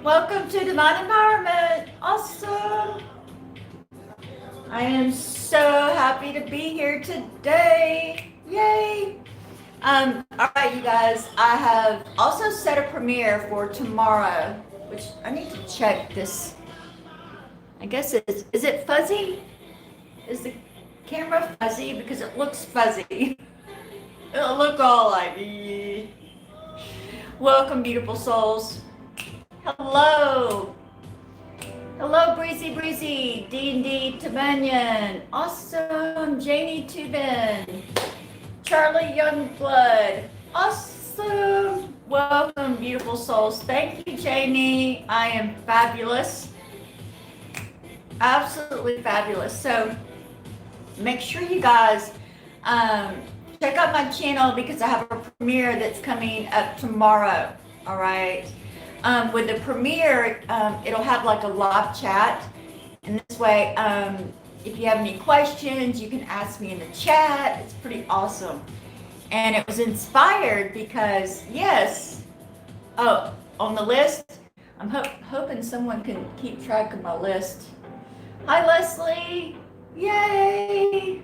Welcome to Divine Empowerment. Awesome. I am so happy to be here today. Yay. All right, you guys. I have also set a premiere for tomorrow, which I need to check this. I guess is it fuzzy? Is the camera fuzzy? Because it looks fuzzy. It'll look all like, Welcome, beautiful souls. Hello. Hello, Breezy Breezy, D&D Tabanian. Awesome, Janie Tubin. Charlie Youngblood. Awesome. Welcome, beautiful souls. Thank you, Janie. I am fabulous. Absolutely fabulous. So make sure you guys check out my channel because I have a premiere that's coming up tomorrow. All right. With the premiere, it'll have like a live chat. And this way, if you have any questions, you can ask me in the chat. It's pretty awesome. And it was inspired because, yes, on the list, I'm hoping someone can keep track of my list. Hi, Leslie. Yay.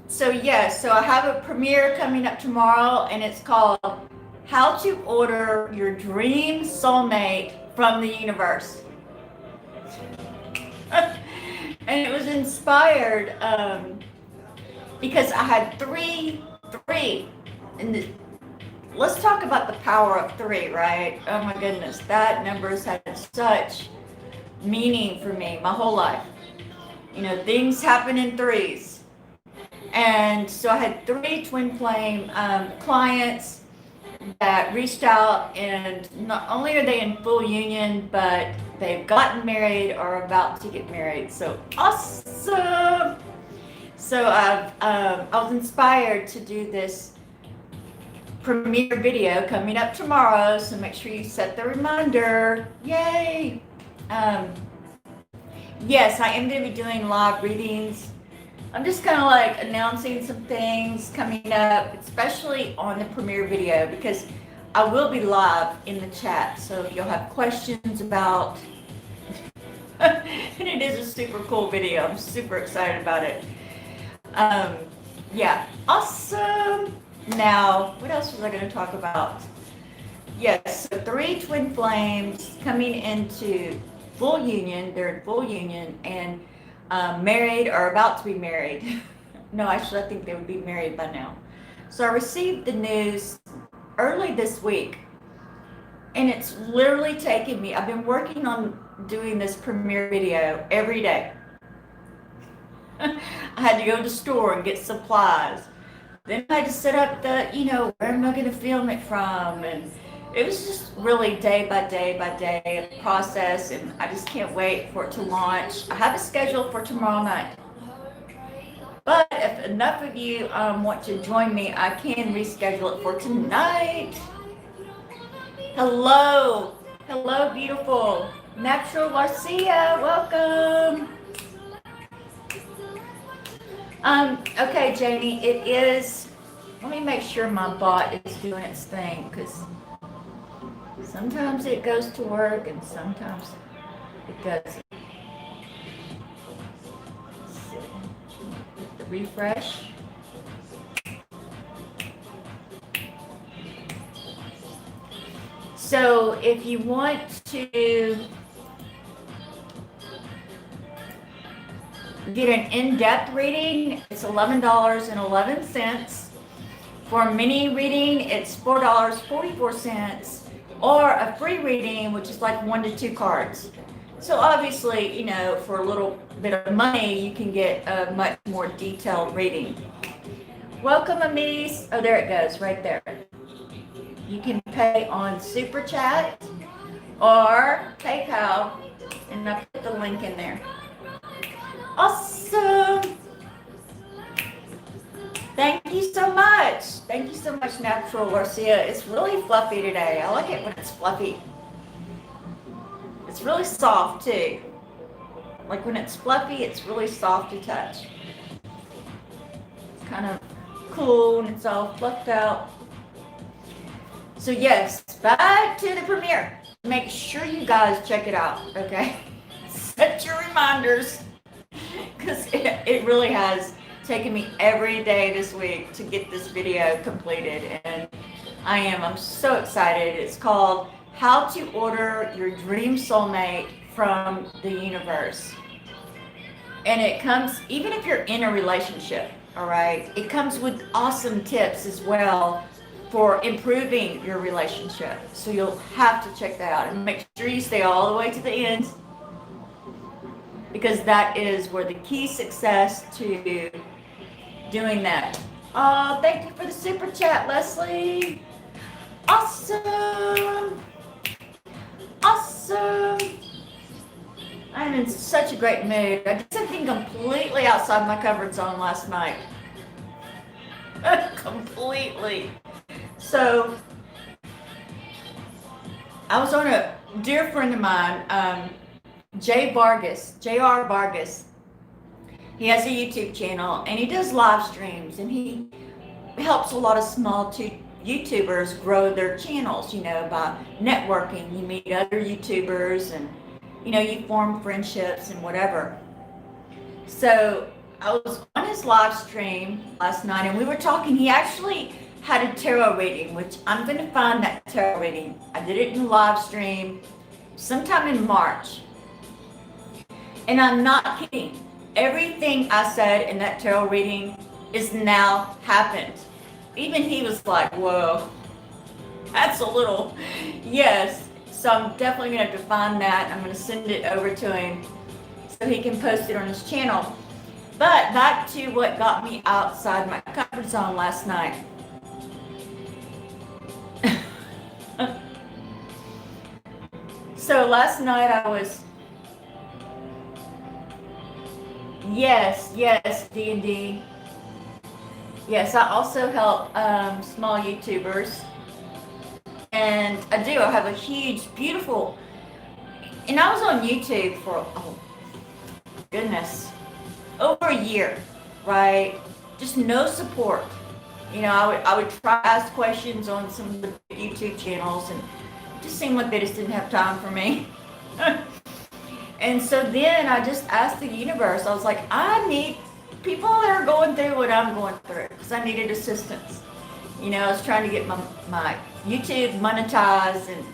So I have a premiere coming up tomorrow, and it's called How to Order Your Dream Soulmate from the Universe. And it was inspired because I had three, and let's talk about the power of three, right? Oh my goodness, that number has had such meaning for me my whole life. You know, things happen in threes. And so I had three twin flame clients that reached out, and not only are they in full union, but they've gotten married or are about to get married. So awesome. So I was inspired to do this premiere video coming up tomorrow. So make sure you set the reminder. Yay. Yes, I am going to be doing live readings. I'm just kind of like announcing some things coming up, especially on the premiere video, because I will be live in the chat. So if you'll have questions about, and it is a super cool video. I'm super excited about it. Yeah, awesome. Now, what else was I going to talk about? Yes, so three twin flames coming into full union. They're in full union and married or about to be married. No, actually, I think they would be married by now. So I received the news early this week, and it's literally taken me, I've been working on doing this premiere video every day. I had to go to the store and get supplies. Then I had to set up the, where am I going to film it from? And it was just really day by day process, and I just can't wait for it to launch. I have it scheduled for tomorrow night. But if enough of you want to join me, I can reschedule it for tonight. Hello, beautiful. Natural Garcia, welcome. Okay, Janie, it is, let me make sure my bot is doing its thing, because sometimes it goes to work and sometimes it doesn't. The refresh. So if you want to get an in-depth reading, it's $11.11. For a mini reading, it's $4.44. Or a free reading, which is like 1 to 2 cards. So obviously, for a little bit of money, you can get a much more detailed reading. Welcome, Amis. Oh, there it goes, right there. You can pay on Super Chat or PayPal, and I'll put the link in there. Awesome. Thank you so much. Thank you so much, Natural Garcia. It's really fluffy today. I like it when it's fluffy. It's really soft too. Like when it's fluffy, it's really soft to touch. It's kind of cool and it's all fluffed out. So yes, back to the premiere. Make sure you guys check it out, okay? Set your reminders, because it really has taken me every day this week to get this video completed, and I'm so excited. It's called How to Order Your Dream Soulmate from the Universe. And it comes, even if you're in a relationship, all right, it comes with awesome tips as well for improving your relationship. So you'll have to check that out and make sure you stay all the way to the end, because that is where the key success to doing that. Oh, thank you for the super chat, Leslie. Awesome. Awesome. I'm in such a great mood. I did something completely outside my comfort zone last night. Completely. So, I was on a dear friend of mine, J.R. Vargas. He has a YouTube channel and he does live streams, and he helps a lot of small YouTubers grow their channels, by networking. You meet other YouTubers and you form friendships and whatever. So I was on his live stream last night and we were talking. He actually had a tarot reading, which I'm going to find that tarot reading. I did it in a live stream sometime in March. And I'm not kidding. Everything I said in that tarot reading is now happened. Even he was like, whoa, that's a little, yes. So I'm definitely going to have to find that. I'm going to send it over to him so he can post it on his channel. But back to what got me outside my comfort zone last night. So last night I was, yes, D&D. Yes, I also help small YouTubers. And I have a huge, beautiful, and I was on YouTube for, oh, goodness, over a year, right? Just no support. I would try to ask questions on some of the YouTube channels, and it just seemed like they just didn't have time for me. And so then I just asked the universe, I was like, I need people that are going through what I'm going through, because I needed assistance. I was trying to get my YouTube monetized, and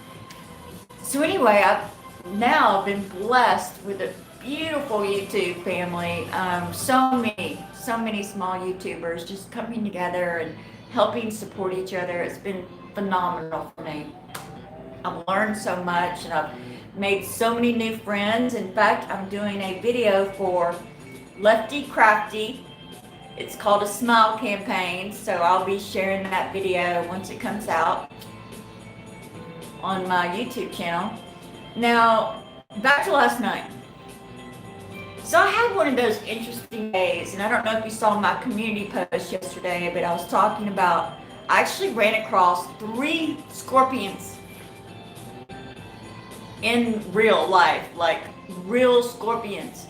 so anyway, I've now been blessed with a beautiful YouTube family. So many small YouTubers just coming together and helping support each other. It's been phenomenal for me. I've learned so much, and I've made so many new friends. In fact, I'm doing a video for Lefty Crafty. It's called a Smile Campaign, so I'll be sharing that video once it comes out on my YouTube channel. Now, back to last night. So I had one of those interesting days, and I don't know if you saw my community post yesterday, but I was talking about, I actually ran across 3 scorpions in real life, like real scorpions.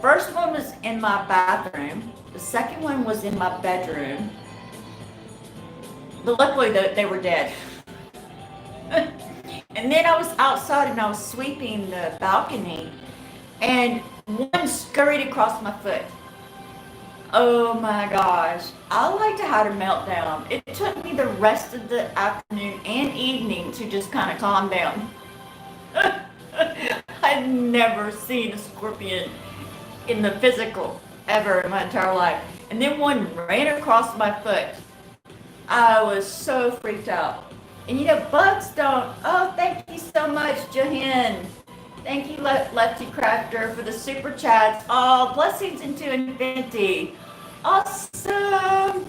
First one was in my bathroom. The second one was in my bedroom. But luckily they were dead. And then I was outside and I was sweeping the balcony, and one scurried across my foot. Oh my gosh. I like to have a meltdown. It took me the rest of the afternoon and evening to just kind of calm down. I've never seen a scorpion in the physical ever in my entire life. And then one ran across my foot. I was so freaked out. And bugs don't. Oh, thank you so much, Jahin. Thank you, Lefty Crafter, for the super chats. Oh, blessings into infinity. Awesome.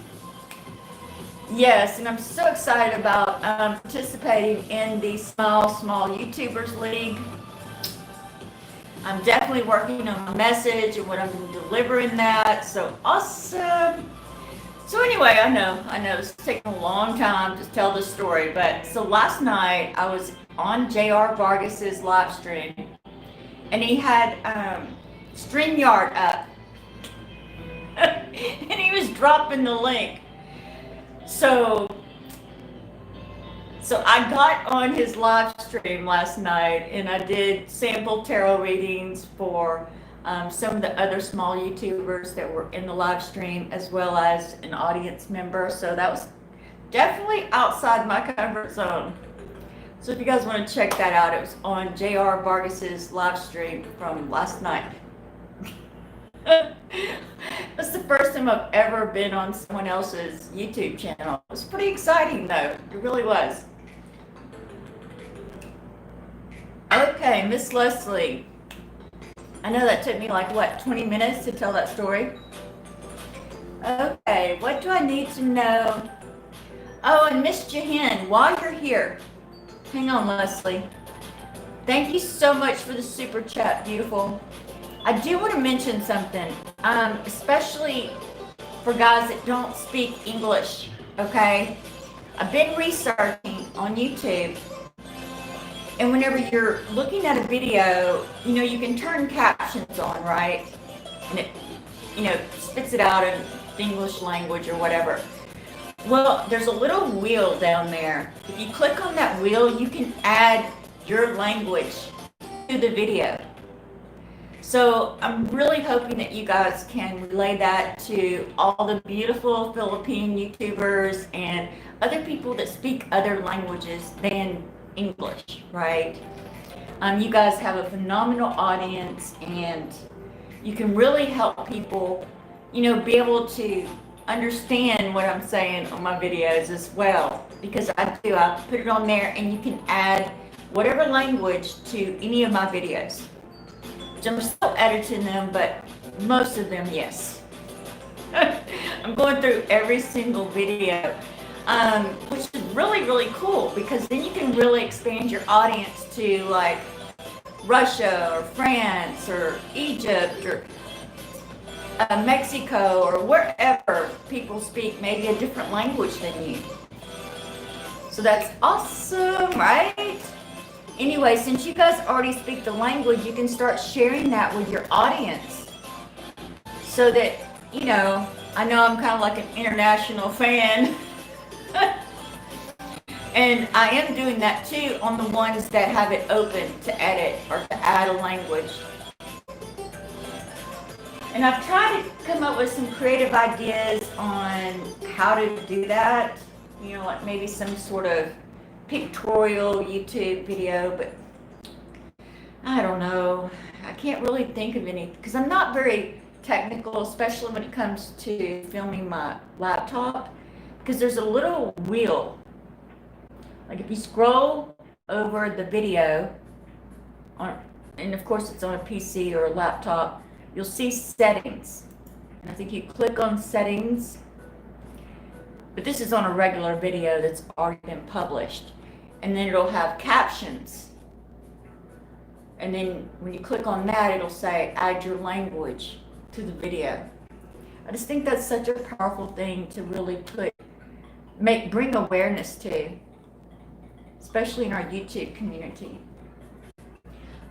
Yes, and I'm so excited about participating in the small YouTubers League. I'm definitely working on my message and what I'm delivering that. So awesome. So anyway, I know it's taking a long time to tell this story, but so last night I was on J.R. Vargas's live stream, and he had StreamYard up, and he was dropping the link. So So I got on his live stream last night and I did sample tarot readings for some of the other small YouTubers that were in the live stream, as well as an audience member. So that was definitely outside my comfort zone. So if you guys want to check that out, it was on J.R. Vargas's live stream from last night. That's the first time I've ever been on someone else's YouTube channel. It was pretty exciting though, it really was. Okay, Miss Leslie. I know that took me like, what, 20 minutes to tell that story? Okay, what do I need to know? Oh, and Miss Jahan, while you're here, hang on, Leslie. Thank you so much for the super chat, beautiful. I do want to mention something, especially for guys that don't speak English, okay? I've been researching on YouTube, and whenever you're looking at a video, you know, you can turn captions on, right? And it, you know, spits it out in the English language or whatever. Well, there's a little wheel down there. If you click on that wheel, you can add your language to the video. So I'm really hoping that you guys can relay that to all the beautiful Philippine YouTubers and other people that speak other languages than English, right? You guys have a phenomenal audience, and you can really help people, you know, be able to understand what I'm saying on my videos as well, because I put it on there, and you can add whatever language to any of my videos. I'm still editing them, but most of them, yes. I'm going through every single video, which is really, really cool, because then you can really expand your audience to like Russia or France or Egypt or Mexico or wherever people speak maybe a different language than you. So that's awesome, right? Anyway, since you guys already speak the language, you can start sharing that with your audience so that, you know I'm kind of like an international fan. And I am doing that too on the ones that have it open to edit or to add a language. And I've tried to come up with some creative ideas on how to do that, you know, like maybe some sort of pictorial YouTube video, but I don't know. I can't really think of any, because I'm not very technical, especially when it comes to filming my laptop, because there's a little wheel. Like if you scroll over the video, and of course it's on a PC or a laptop, you'll see settings. And I think you click on settings, but this is on a regular video that's already been published. And then it'll have captions. And then when you click on that, it'll say add your language to the video. I just think that's such a powerful thing to really bring awareness to, especially in our YouTube community.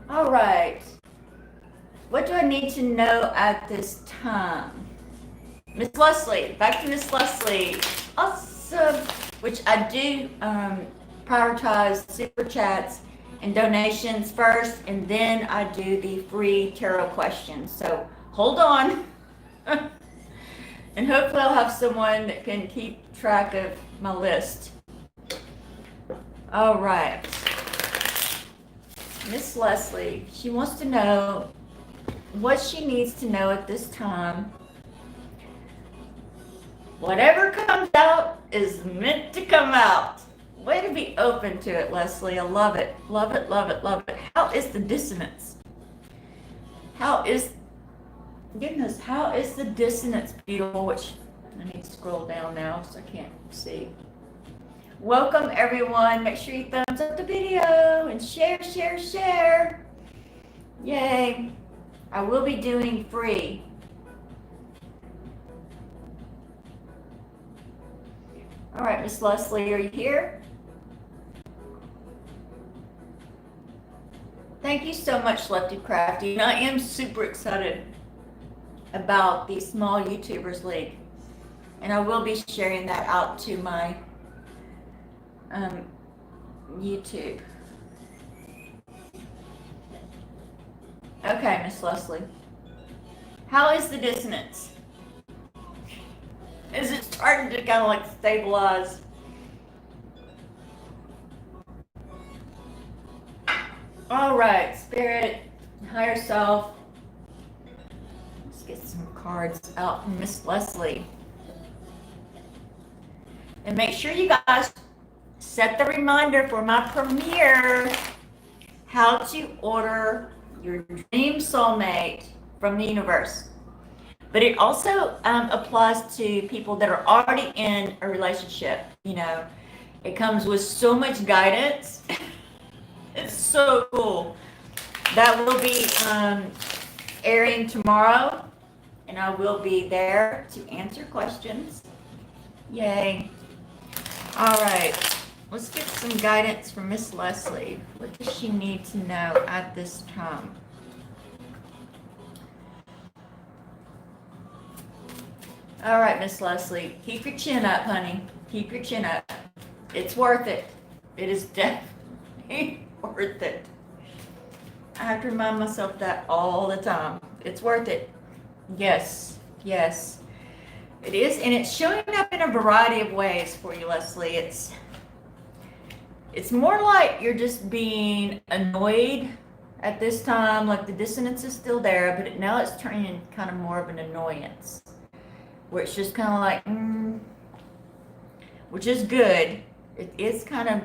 All right. What do I need to know at this time? Miss Leslie, back to Miss Leslie. Awesome. Which I do prioritize super chats and donations first, and then I do the free tarot questions. So hold on. And hopefully I'll have someone that can keep track of my list. All right. Miss Leslie, she wants to know what she needs to know at this time. Whatever comes out is meant to come out. Way to be open to it, Leslie. I love it. Love it, love it, love it. How is the dissonance? How is the dissonance beautiful? Which I need to scroll down now so I can't see. Welcome, everyone. Make sure you thumbs up the video and share, share, share. Yay. I will be doing free. All right, Miss Leslie, are you here? Thank you so much, Lefty Crafty. And I am super excited about the Small YouTubers League. And I will be sharing that out to my YouTube. Okay, Miss Leslie. How is the dissonance? Is it starting to kind of like stabilize? All right, Spirit, higher self. Let's get some cards out from Miss Leslie. And make sure you guys set the reminder for my premiere, how to order your dream soulmate from the universe. But it also applies to people that are already in a relationship. You know, it comes with so much guidance. It's so cool. That will be airing tomorrow, and I will be there to answer questions. Yay. All right, let's get some guidance from Miss Leslie. What does she need to know at this time? All right, Miss Leslie, keep your chin up, honey. Keep your chin up. It's worth it. It is definitely worth it. I have to remind myself that all the time. It's worth it. Yes, yes. It is, and it's showing up in a variety of ways for you, Leslie. It's more like you're just being annoyed at this time, like the dissonance is still there, but now it's turning into kind of more of an annoyance, where it's just kind of like, which is good. It is kind of,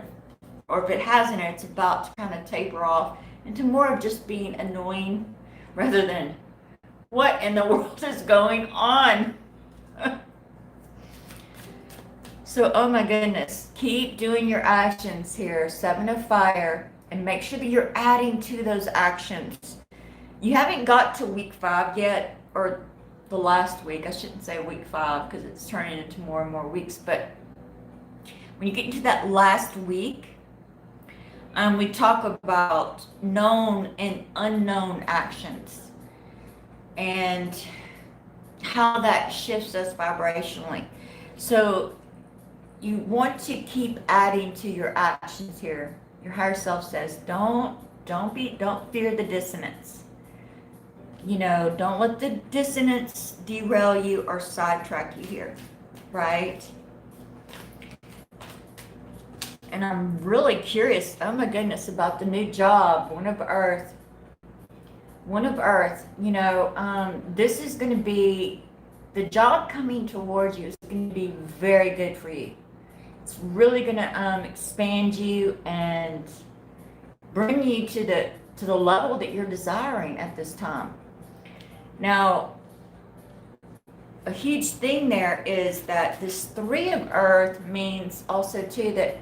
or if it hasn't, it's about to kind of taper off into more of just being annoying rather than what in the world is going on. So, oh my goodness, keep doing your actions here, 7 of Fire, and make sure that you're adding to those actions. You haven't got to week 5 yet, or the last week. I shouldn't say week 5 because it's turning into more and more weeks, but when you get into that last week, we talk about known and unknown actions and how that shifts us vibrationally. So you want to keep adding to your actions here. Your higher self says, don't fear the dissonance. You know, don't let the dissonance derail you or sidetrack you here, right? And I'm really curious, oh my goodness, about the new job, One of Earth. You know, this is going to be, the job coming towards you is going to be very good for you. It's really going to expand you and bring you to the level that you're desiring at this time. Now, a huge thing there is that this 3 of Earth means also too that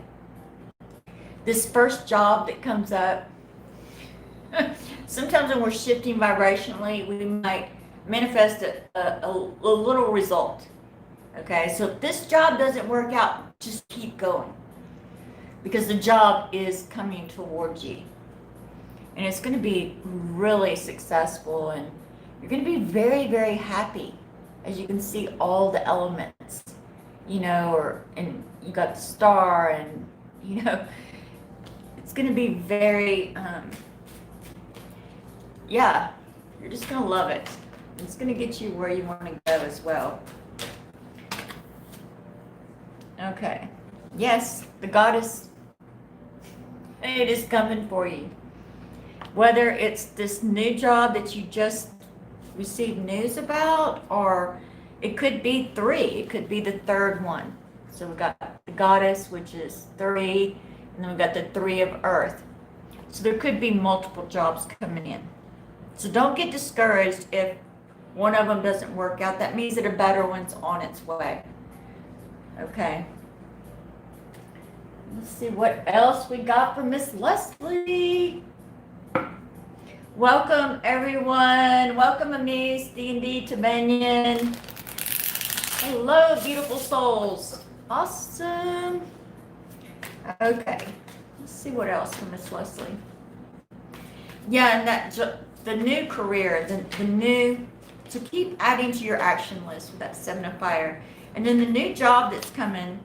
this first job that comes up, sometimes when we're shifting vibrationally, we might manifest a little result. Okay, so if this job doesn't work out, just keep going, because the job is coming towards you, and it's going to be really successful, and you're going to be very, very happy, as you can see all the elements, you know, and you got the star, and you know, it's going to be very, yeah, you're just going to love it. It's going to get you where you want to go as well. Okay. Yes, the goddess, it is coming for you. Whether it's this new job that you just received news about, or it could be 3. It could be the 3rd one. So we got the goddess, which is 3, and then we got the 3 of Earth. So there could be multiple jobs coming in. So don't get discouraged if one of them doesn't work out. That means that a better one's on its way. Okay. Let's see what else we got from Miss Leslie. Welcome, everyone. Welcome, Amis, D&D, Tabanian. Hello, beautiful souls. Awesome. Okay. Let's see what else from Miss Leslie. Yeah, and that the new career, the new, so keep adding to your action list with that 7 of Fire. And then the new job that's coming,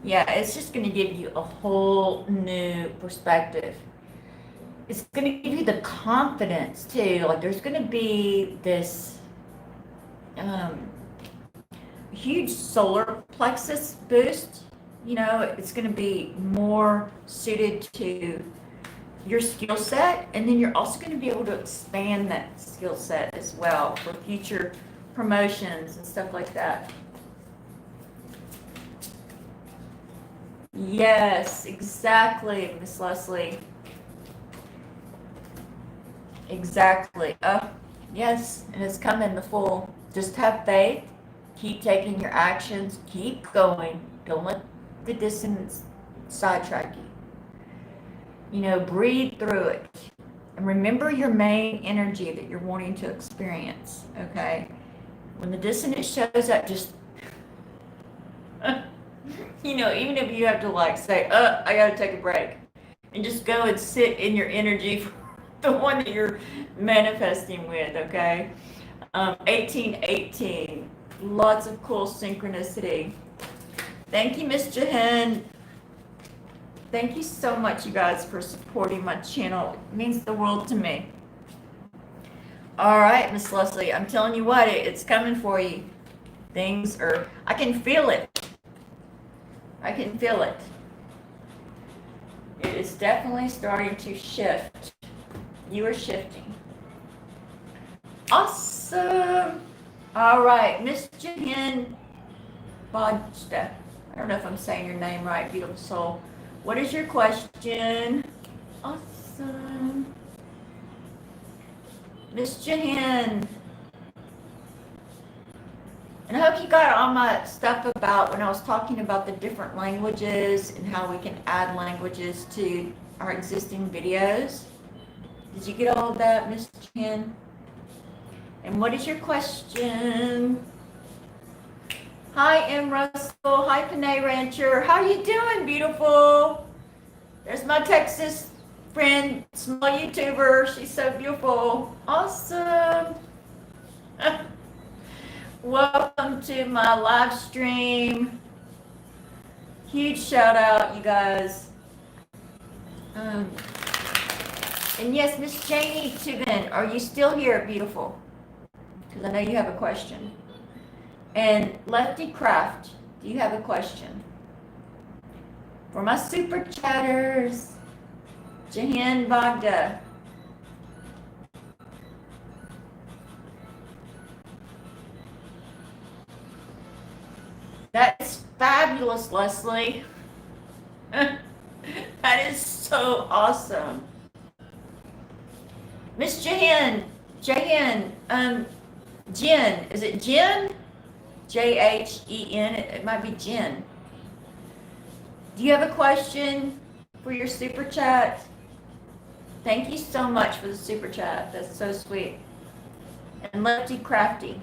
Yeah, it's just going to give you a whole new perspective. It's going to give you the confidence too. Like there's going to be this um, huge solar plexus boost. You know, it's going to be more suited to your skill set, and then you're also going to be able to expand that skill set as well for future promotions and stuff like that. Yes, exactly, Miss Leslie. Exactly. Yes, and it's coming the full. Just have faith. Keep taking your actions. Keep going. Don't let the dissonance sidetrack you. You know, breathe through it. And remember your main energy that you're wanting to experience, okay? When the dissonance shows up, just, you know, even if you have to like say, I gotta take a break, and just go and sit in your energy for the one that you're manifesting with, okay? 1818, lots of cool synchronicity. Thank you, Miss Jahan. Thank you so much, you guys, for supporting my channel. It means the world to me. All right, Miss Leslie, I'm telling you what, it's coming for you. Things are, I can feel it. I can feel it. It is definitely starting to shift. You are shifting. Awesome. All right, Miss Jahan Bajda. I don't know if I'm saying your name right, beautiful soul. What is your question? Awesome. Miss Jahan. And I hope you got all my stuff about when I was talking about the different languages and how we can add languages to our existing videos. Did you get all of that, Miss Jahan? And what is your question? Hi, M. Russell. Hi, Panay Rancher. How you doing, beautiful? There's my Texas friend, small YouTuber. She's so beautiful. Awesome. Welcome to my live stream. Huge shout out, you guys. And yes, Miss Janie Tubin, are you still here, beautiful? Because I know you have a question. And Lefty Craft, do you have a question? For my super chatters, Jahan Bogda. That's fabulous, Leslie. That is so awesome. Miss Jahan, Jen, is it Jen? Jen, it might be Jen. Do you have a question for your super chat? Thank you so much for the super chat. That's so sweet. And Lefty Crafty.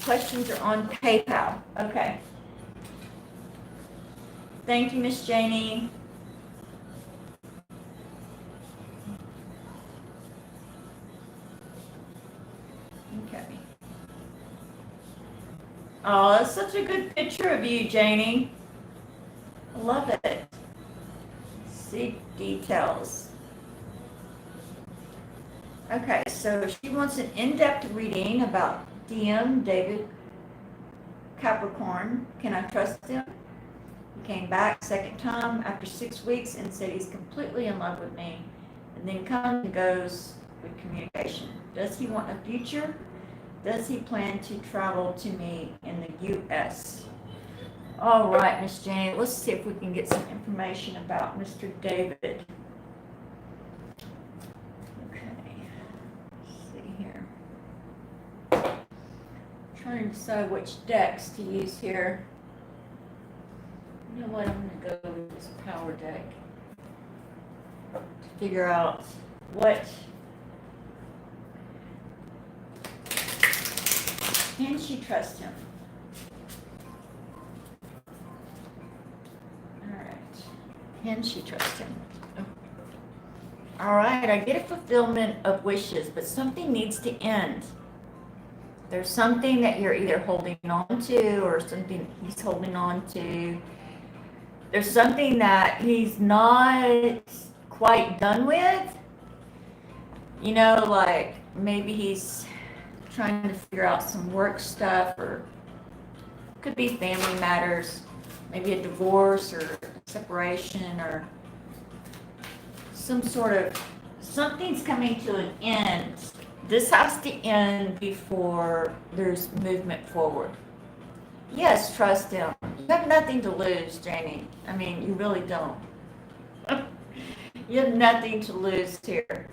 Questions are on PayPal. Okay. Thank you, Miss Janie. Okay. Oh, that's such a good picture of you, Janie. I love it. See details. Okay, so she wants an in-depth reading about DM David Capricorn. Can I trust him? He came back second time after 6 weeks and said he's completely in love with me, and then comes and goes with communication. Does he want a future? Does he plan to travel to me in the U.S.? All right, Miss Jane, let's see if we can get some information about Mr. David. Okay, let's see here. Trying to decide which decks to use here. You know what, I'm going to go with this power deck to figure out what can she trust him. All right, can she trust him? All right, I get a fulfillment of wishes, but something needs to end. There's something that you're either holding on to or something he's holding on to. There's something that he's not quite done with. You know, like maybe he's trying to figure out some work stuff, or could be family matters, maybe a divorce or separation, or some sort of, something's coming to an end. This has to end before there's movement forward. Yes, trust him. You have nothing to lose, Janie. I mean, you really don't. You have nothing to lose here.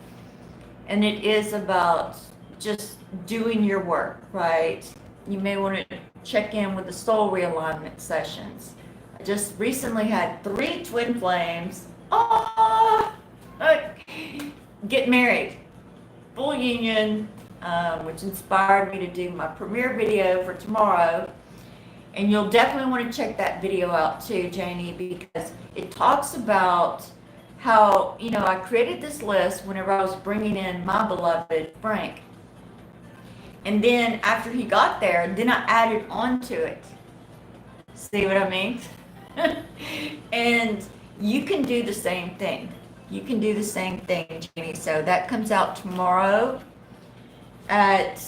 And it is about just doing your work, right? You may want to check in with the soul realignment sessions. I just recently had 3 twin flames. Get married. Full union, which inspired me to do my premiere video for tomorrow. And you'll definitely want to check that video out too, Janie, because it talks about how, you know, I created this list whenever I was bringing in my beloved Frank. And then after he got there, then I added on to it. See what I mean? And you can do the same thing. You can do the same thing, Janie. So that comes out tomorrow at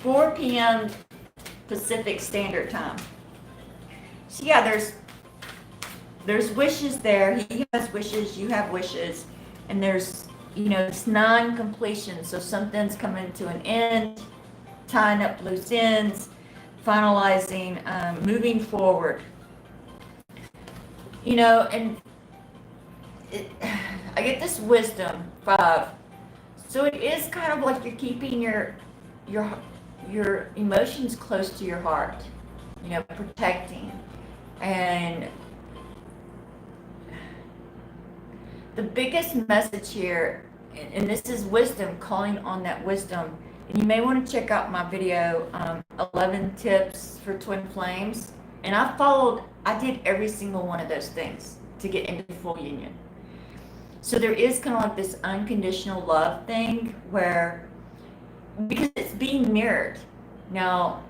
4 p.m. Pacific Standard Time. So yeah, there's wishes there. He has wishes, you have wishes, and there's, you know, it's non-completion. So something's coming to an end, tying up loose ends, finalizing, moving forward. You know, and I get this wisdom 5. So it is kind of like you're keeping your emotions close to your heart, you know, protecting. And the biggest message here, and this is wisdom, calling on that wisdom. And you may want to check out my video, 11 tips for twin flames. And I did every single one of those things to get into full union. So there is kind of like this unconditional love thing where, because it's being mirrored. Now,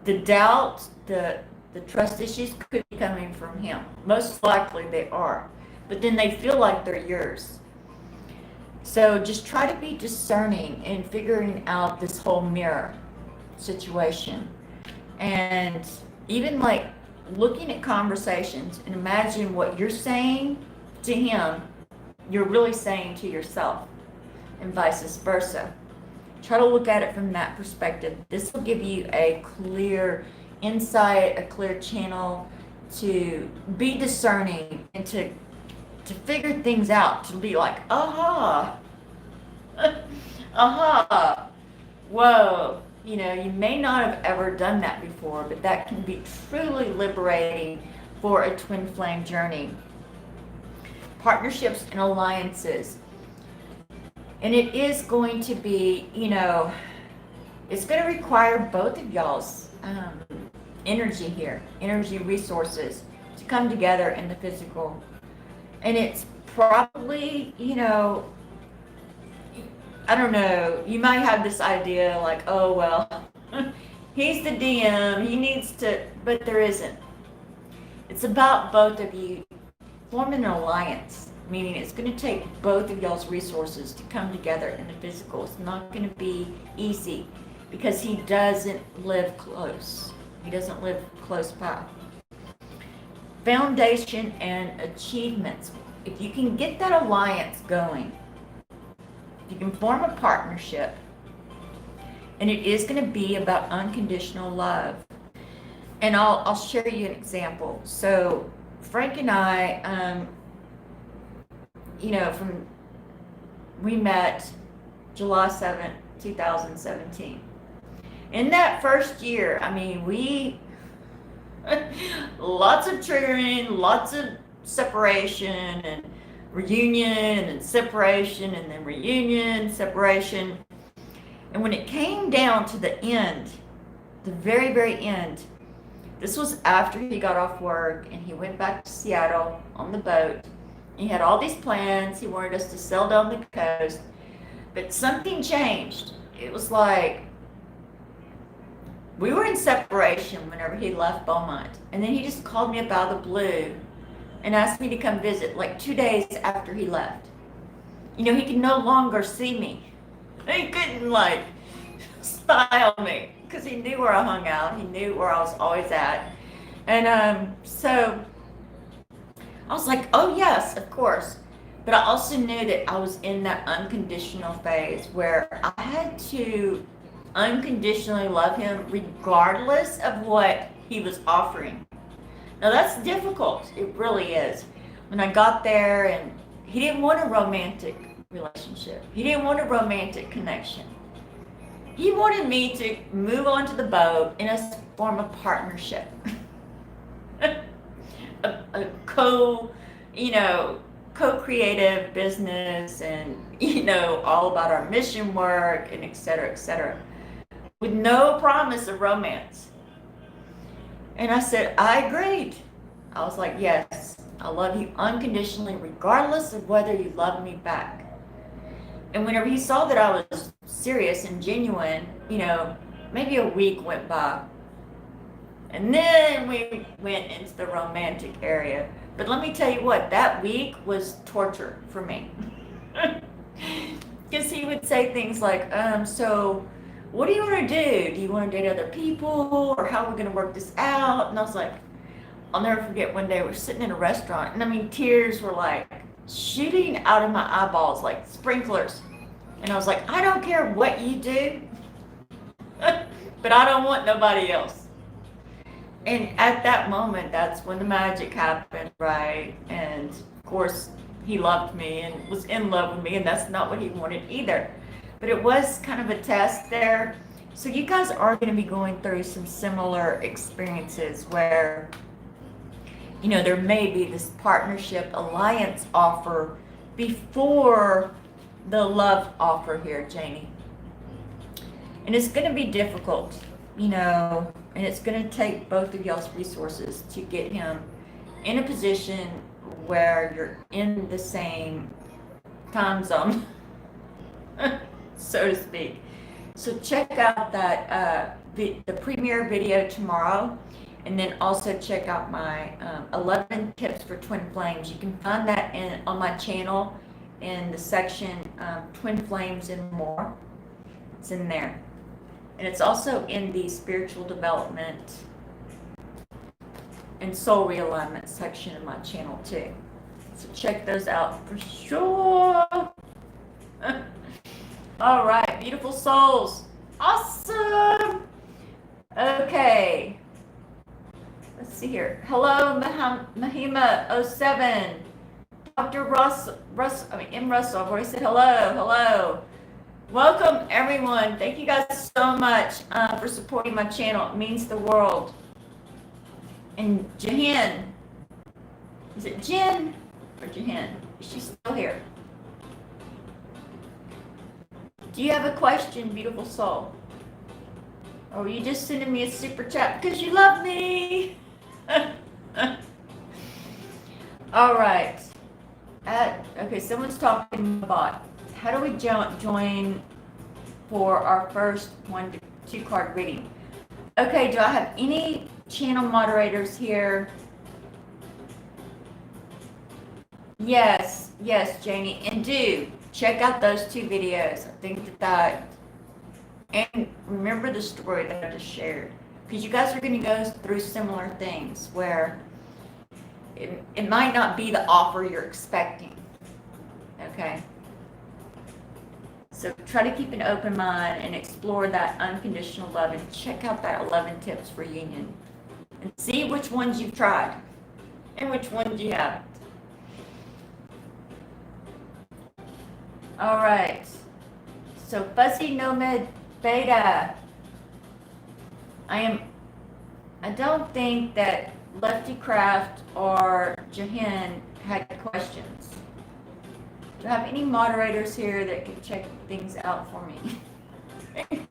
the doubt, the trust issues could be coming from him. Most likely they are. But then they feel like they're yours. So just try to be discerning in figuring out this whole mirror situation. And even like looking at conversations and imagine what you're saying to him, you're really saying to yourself, and vice versa. Try to look at it from that perspective. This will give you a clear insight, a clear channel to be discerning and to figure things out, to be like, aha, aha, whoa. You know, you may not have ever done that before, but that can be truly liberating for a twin flame journey. Partnerships and alliances. And it is going to be, you know, it's going to require both of y'all's energy here, energy resources to come together in the physical. And it's probably, you know, I don't know, you might have this idea like, oh, well, he's the DM, he needs to, but there isn't. It's about both of you forming an alliance, meaning it's going to take both of y'all's resources to come together in the physical. It's not going to be easy because he doesn't live close. He doesn't live close by. Foundation and achievements. If you can get that alliance going, you can form a partnership, and it is going to be about unconditional love. And I'll share you an example. So Frank and I, you know, we met July 7th, 2017. In that first year, I mean, we, lots of triggering, lots of separation and reunion and then separation and then reunion, separation. And when it came down to the end, the very, very end, this was after he got off work and he went back to Seattle on the boat. He had all these plans. He wanted us to sail down the coast, but something changed. It was like we were in separation whenever he left Beaumont. And then he just called me up out of the blue and asked me to come visit like 2 days after he left. You know, he could no longer see me. He couldn't like spy on me because he knew where I hung out. He knew where I was always at. And so I was like, oh yes, of course. But I also knew that I was in that unconditional phase where I had to unconditionally love him regardless of what he was offering. Now that's difficult. It really is. When I got there, and he didn't want a romantic relationship. He didn't want a romantic connection. He wanted me to move onto the boat in a form of partnership. a co-creative business, and all about our mission work and et cetera, with no promise of romance. And I said, I agreed. I was like, yes, I love you unconditionally, regardless of whether you love me back. And whenever he saw that I was serious and genuine, maybe a week went by. And then we went into the romantic area. But let me tell you what, that week was torture for me. Because he would say things like, so what do you want to do? Do you want to date other people? Or how are we going to work this out? And I was like, I'll never forget one day we're sitting in a restaurant, and tears were like shooting out of my eyeballs like sprinklers. And I was like, I don't care what you do, but I don't want nobody else. And at that moment, that's when the magic happened, right? And of course, he loved me and was in love with me, and that's not what he wanted either. But it was kind of a test there. So you guys are going to be going through some similar experiences where, there may be this partnership alliance offer before the love offer here, Janie. And it's going to be difficult, and it's going to take both of y'all's resources to get him in a position where you're in the same time zone, so to speak. So check out that the premiere video tomorrow. And then also check out my 11 tips for twin flames. You can find that on my channel in the section Twin Flames and More. It's in there. And it's also in the spiritual development and soul realignment section of my channel too. So check those out for sure. All right, beautiful souls. Awesome. Okay. Let's see here. Hello, Mahima07. Dr. M. Russell, I've already said hello. Welcome, everyone. Thank you guys so much for supporting my channel. It means the world. And Jahan, is it Jen or Jahan? Is she still here? Do you have a question, beautiful soul? Or are you just sending me a super chat because you love me? All right. Okay, someone's talking about how do we join for our first 1 to 2 card reading. Okay, do I have any channel moderators here? Yes, Janie. And do check out those 2 videos. I think that and remember the story that I just shared. Because you guys are going to go through similar things where it might not be the offer you're expecting. Okay? So try to keep an open mind and explore that unconditional love and check out that 11 tips for union. And see which ones you've tried and which ones you haven't. All right. So Fuzzy Nomad Beta. I don't think that Lefty Craft or Jahan had questions. Do I have any moderators here that can check things out for me?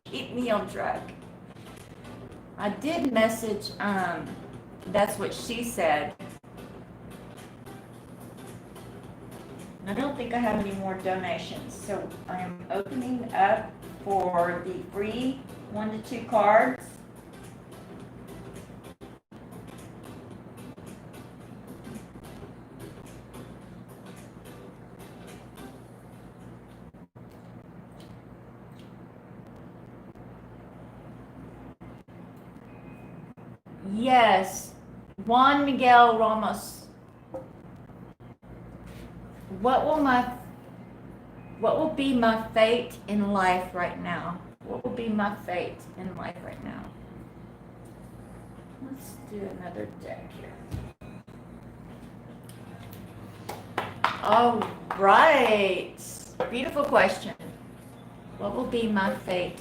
Keep me on track. I did message, that's what she said. I don't think I have any more donations, so I am opening up for the free 1 to 2 cards. Yes. Juan Miguel Ramos. What will be my fate in life right now? What will be my fate in life right now? Let's do another deck here. All right. Beautiful question. What will be my fate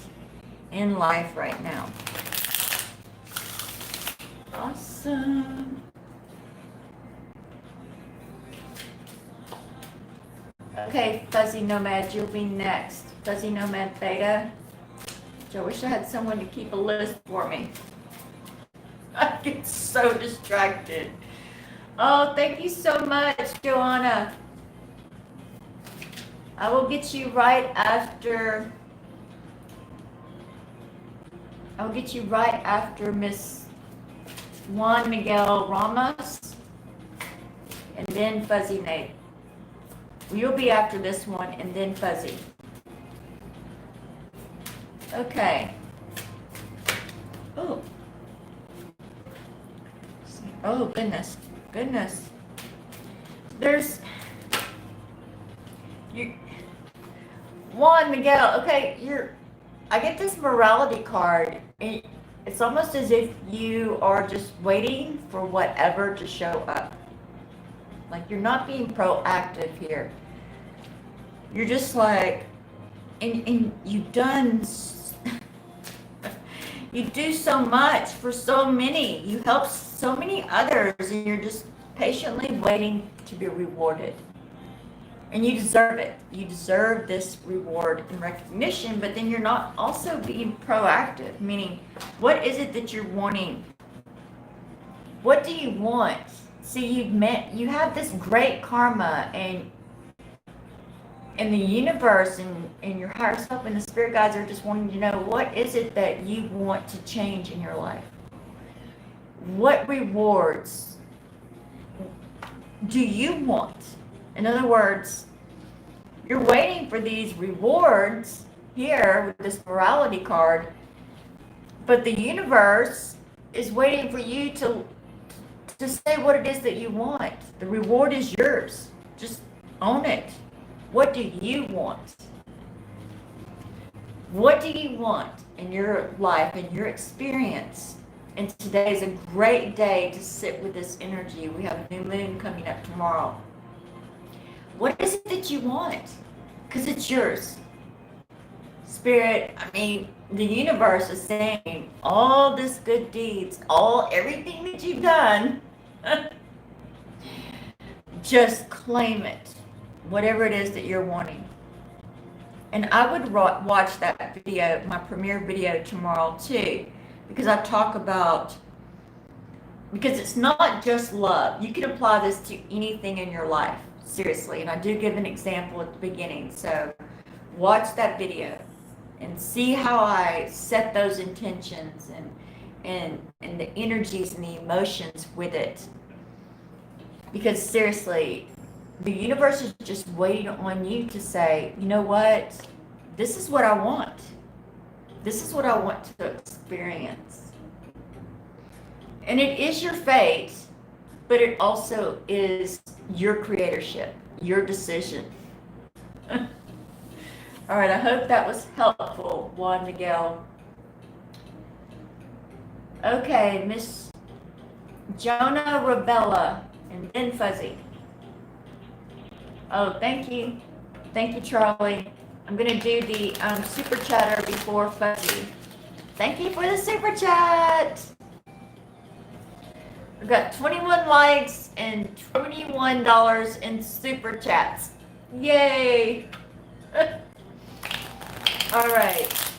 in life right now? Awesome. Okay, Fuzzy Nomad, you'll be next. Fuzzy Nomad Theta. I wish I had someone to keep a list for me. I get so distracted. Oh, thank you so much, Joanna. I will get you right after. I'll get you right after Miss Juan Miguel Ramos, and then Fuzzy Nate. You'll be after this one, and then Fuzzy. Okay. Oh. Oh, goodness. Goodness. There's... Juan Miguel, okay, I get this morality card. It's almost as if you are just waiting for whatever to show up. Like, you're not being proactive here. You're just like, and you've done, you do so much for so many. You help so many others, and you're just patiently waiting to be rewarded. And you deserve it. You deserve this reward and recognition, but then you're not also being proactive, meaning, what is it that you're wanting? What do you want? See, you have this great karma, and the universe and your higher self and the spirit guides are just wanting to know, what is it that you want to change in your life? What rewards do you want? In other words, you're waiting for these rewards here with this morality card, but the universe is waiting for you to say what it is that you want. The reward is yours. Just own it. What do you want? What do you want in your life, in your experience? And today is a great day to sit with this energy. We have a new moon coming up tomorrow. What is it that you want? Because it's yours. Spirit, the universe is saying all this good deeds, everything that you've done, just claim it. Whatever it is that you're wanting. And I would watch that video, my premiere video tomorrow too, because I talk about, because it's not just love. You can apply this to anything in your life, seriously. And I do give an example at the beginning. So watch that video and see how I set those intentions and the energies and the emotions with it. Because seriously, the universe is just waiting on you to say, you know what? This is what I want. This is what I want to experience. And it is your fate, but it also is your creatorship, your decision. All right, I hope that was helpful, Juan Miguel. Okay, Miss Jonah Rabella, and then Fuzzy. Oh, thank you. Thank you, Charlie. I'm going to do the super chatter before Fuzzy. Thank you for the super chat. We've got 21 likes and $21 in super chats. Yay. All right.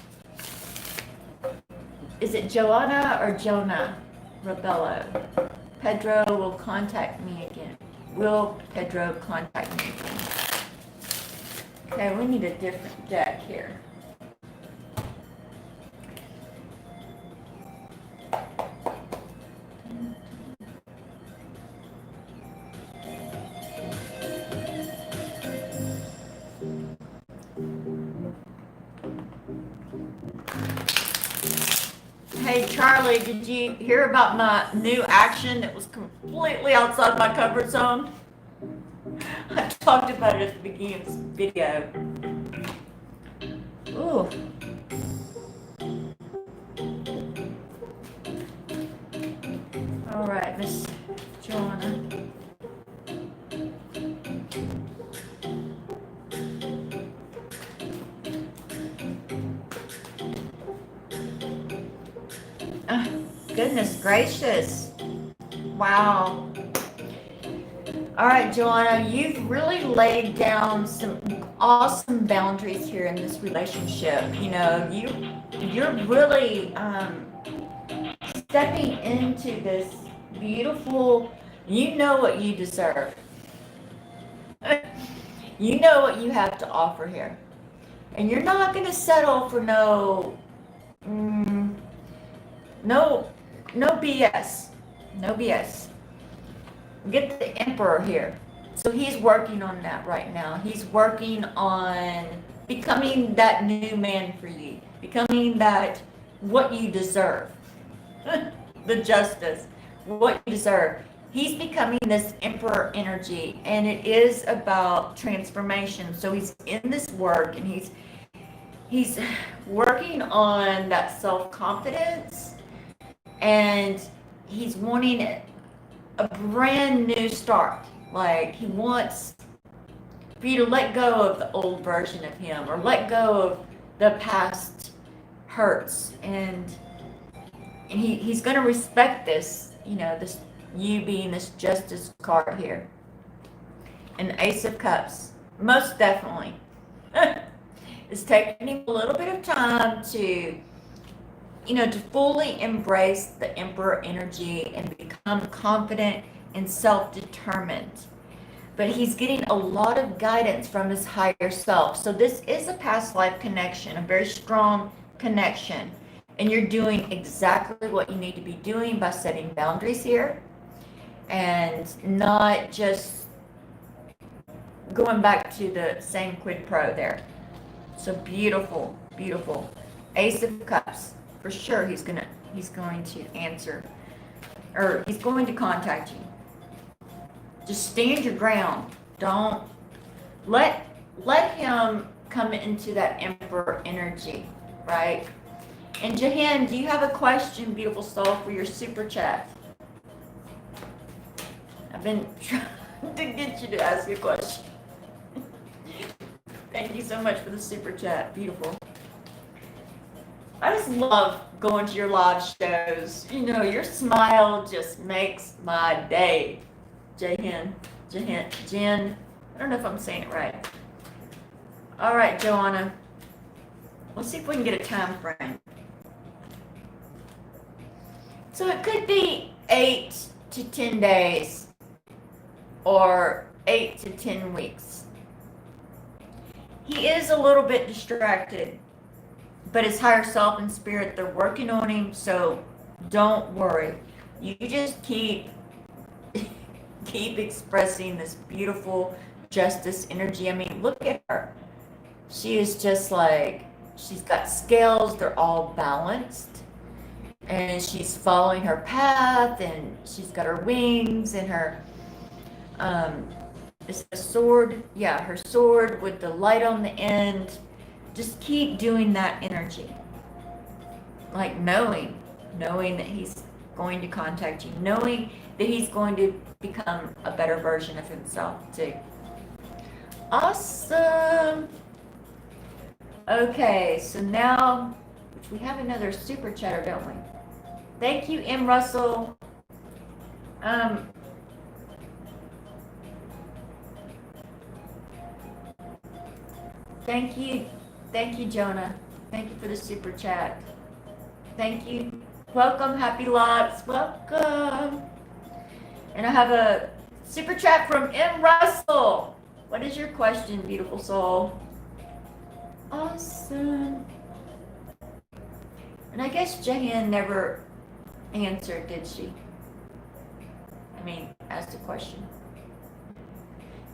Is it Joanna or Jonah Rabello? Pedro will contact me again. Will Pedro contact me again? Okay, we need a different deck here. Hey Hey, Charlie, did you hear about my new action that was completely outside my comfort zone? I talked about it at the beginning of this video. Ooh. All right, Miss Joanna. Goodness gracious. Wow. All right, Joanna, you've really laid down some awesome boundaries here in this relationship. You know, you're really stepping into this beautiful, you know what you deserve. You know what you have to offer here. And you're not going to settle for no BS. No BS. Get the Emperor here. So he's working on that right now. He's working on becoming that new man for you. Becoming that what you deserve. The justice. What you deserve. He's becoming this Emperor energy, and it is about transformation. So he's in this work, and he's working on that self-confidence, and he's wanting a brand new start. Like, he wants for you to let go of the old version of him, or let go of the past hurts, and he's going to respect this, you know, this, you being this justice card here. An Ace of Cups, most definitely. It's taking him a little bit of time to, you know, to fully embrace the Emperor energy and become confident and self-determined. But he's getting a lot of guidance from his higher self. So this is a past life connection, a very strong connection. And you're doing exactly what you need to be doing by setting boundaries here. And not just going back to the same quid pro there. So beautiful, beautiful. Ace of Cups. For sure he's going to answer, or he's going to contact you. Just stand your ground. Don't let him come into that Emperor energy, right? And Jahan, do you have a question, beautiful soul, for your super chat? I've been trying to get you to ask a question. Thank you so much for the super chat. Beautiful. I just love going to your live shows. You know, your smile just makes my day. Jen. I don't know if I'm saying it right. All right, Joanna. Let's see if we can get a time frame. So it could be 8 to 10 days or 8 to 10 weeks. He is a little bit distracted, but his higher self and spirit, they're working on him, so don't worry. You just keep expressing this beautiful justice energy. I mean, look at her. She is just like, she's got scales, they're all balanced, and she's following her path, and she's got her wings and her it's a sword, yeah, her sword with the light on the end. Just keep doing that energy, like knowing that he's going to contact you, knowing that he's going to become a better version of himself too. Awesome. Okay, so now we have another super chatter, don't we? Thank you, M. Russell. Thank you, Jonah. Thank you for the super chat. Thank you. Welcome, Happy Lots. Welcome. And I have a super chat from M. Russell. What is your question, beautiful soul? Awesome. And I guess Jahan never answered, did she? I mean, asked a question.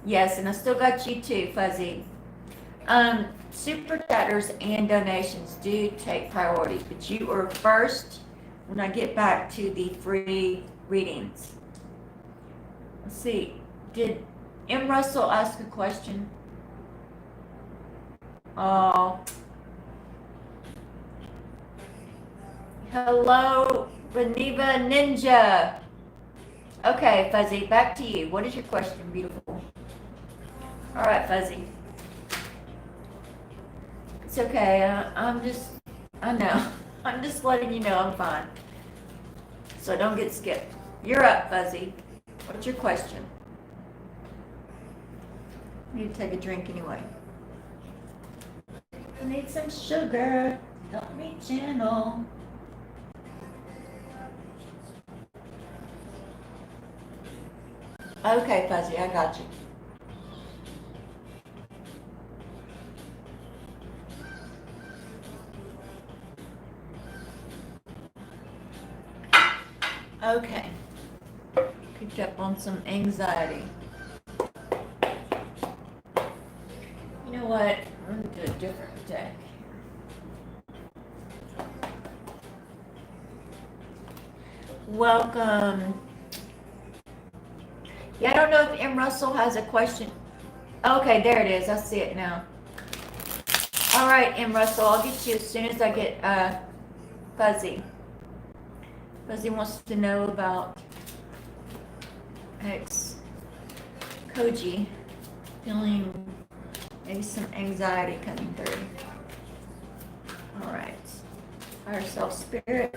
Yes, and I still got you too, Fuzzy. Super chatters and donations do take priority, but you are first when I get back to the free readings. Let's see. Did M. Russell ask a question? Oh. Hello, Beniva Ninja. Okay, Fuzzy, back to you. What is your question, beautiful? All right, Fuzzy. It's okay. I know. I'm just letting you know I'm fine. So don't get skipped. You're up, Fuzzy. What's your question? I need to take a drink anyway. I need some sugar. Help me channel. Okay, Fuzzy, I got you. Okay. Picked up on some anxiety. You know what? I'm going to do a different deck. Welcome. Yeah, I don't know if M. Russell has a question. Okay, there it is. I see it now. All right, M. Russell, I'll get you as soon as I get Fuzzy. Fuzzy wants to know about Koji feeling maybe some anxiety coming through. All right. Higher self spirit.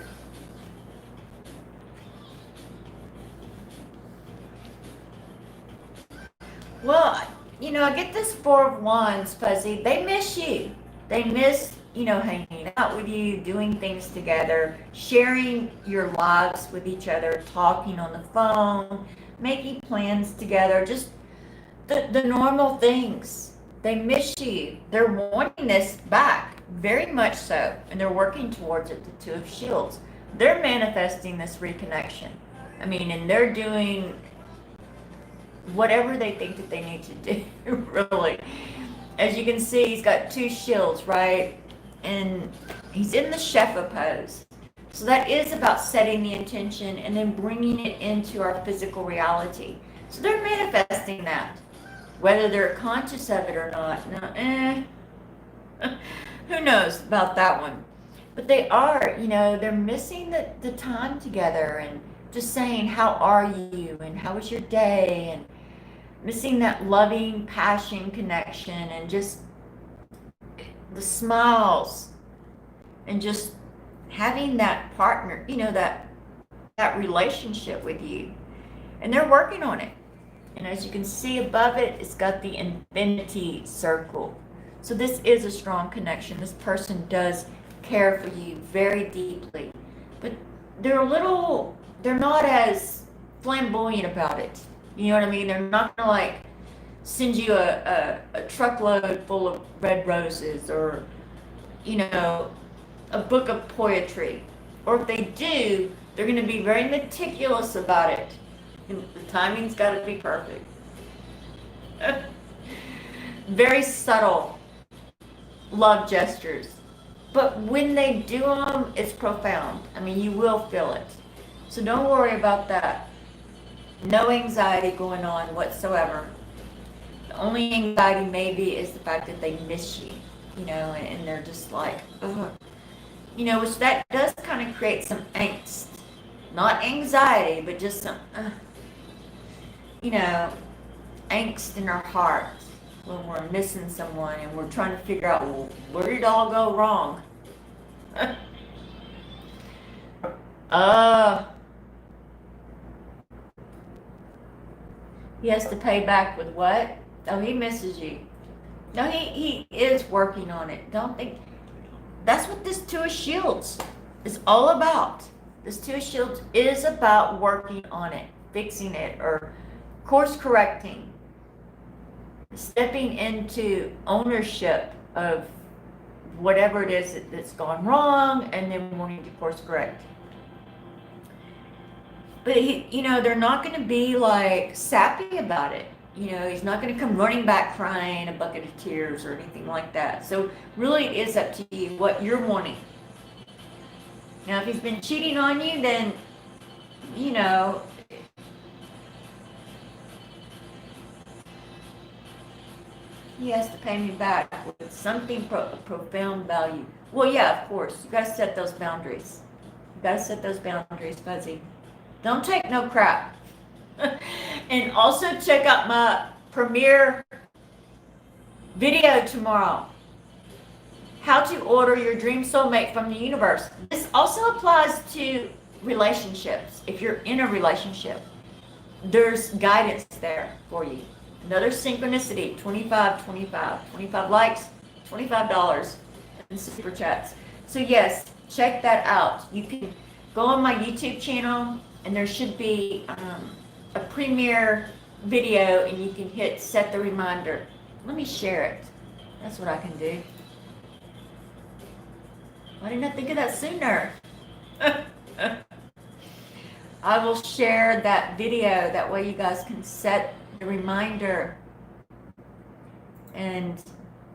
Well, you know, I get this Four of Wands, Fuzzy. They miss you. They miss, you know, hanging out with you, doing things together, sharing your lives with each other, talking on the phone, making plans together, just the normal things. They miss you. They're wanting this back, very much so, and they're working towards it, the Two of Shields. They're manifesting this reconnection. I mean, and they're doing whatever they think that they need to do, really. As you can see, he's got two shields, right? And he's in the Shefa pose. So that is about setting the intention and then bringing it into our physical reality. So they're manifesting that. Whether they're conscious of it or not, who knows about that one. But they are, you know, they're missing the time together and just saying, how are you? And how was your day? And missing that loving passion connection and just the smiles and just having that partner, you know, that relationship with you. And they're working on it. And as you can see above it, it's got the infinity circle. So this is a strong connection. This person does care for you very deeply. But they're not as flamboyant about it. You know what I mean? They're not gonna like send you a truckload full of red roses or, you know, a book of poetry. Or if they do, they're gonna be very meticulous about it. And the timing's gotta be perfect. Very subtle love gestures. But when they do them, it's profound. I mean, you will feel it. So don't worry about that. No anxiety going on whatsoever. The only anxiety maybe is the fact that they miss you, you know, and they're just like, ugh. You know, which that does kind of create some angst. Not anxiety, but just some, you know, angst in our heart when we're missing someone and we're trying to figure out, well, where did it all go wrong? He has to pay back with what? Oh, he misses you. No, he is working on it. Don't think. That's what this Two of Shields is all about. This Two of Shields is about working on it, fixing it, or course correcting, stepping into ownership of whatever it is that's gone wrong, and then wanting to course correct. But he, you know, they're not going to be like sappy about it. You know, he's not going to come running back crying a bucket of tears or anything like that. So really it is up to you what you're wanting. Now, if he's been cheating on you, then, you know, he has to pay me back with something profound value. Well, yeah, of course. You got to set those boundaries. You got to set those boundaries, Fuzzy. Don't take no crap. And also check out my premiere video tomorrow. How to order your dream soulmate from the universe. This also applies to relationships. If you're in a relationship, there's guidance there for you. Another synchronicity, 25, 25. 25 likes, $25 in super chats. So yes, check that out. You can go on my YouTube channel and there should be a premiere video and you can hit set the reminder. Let me share it. That's what I can do. Why didn't I think of that sooner? I will share that video. That way you guys can set the reminder. And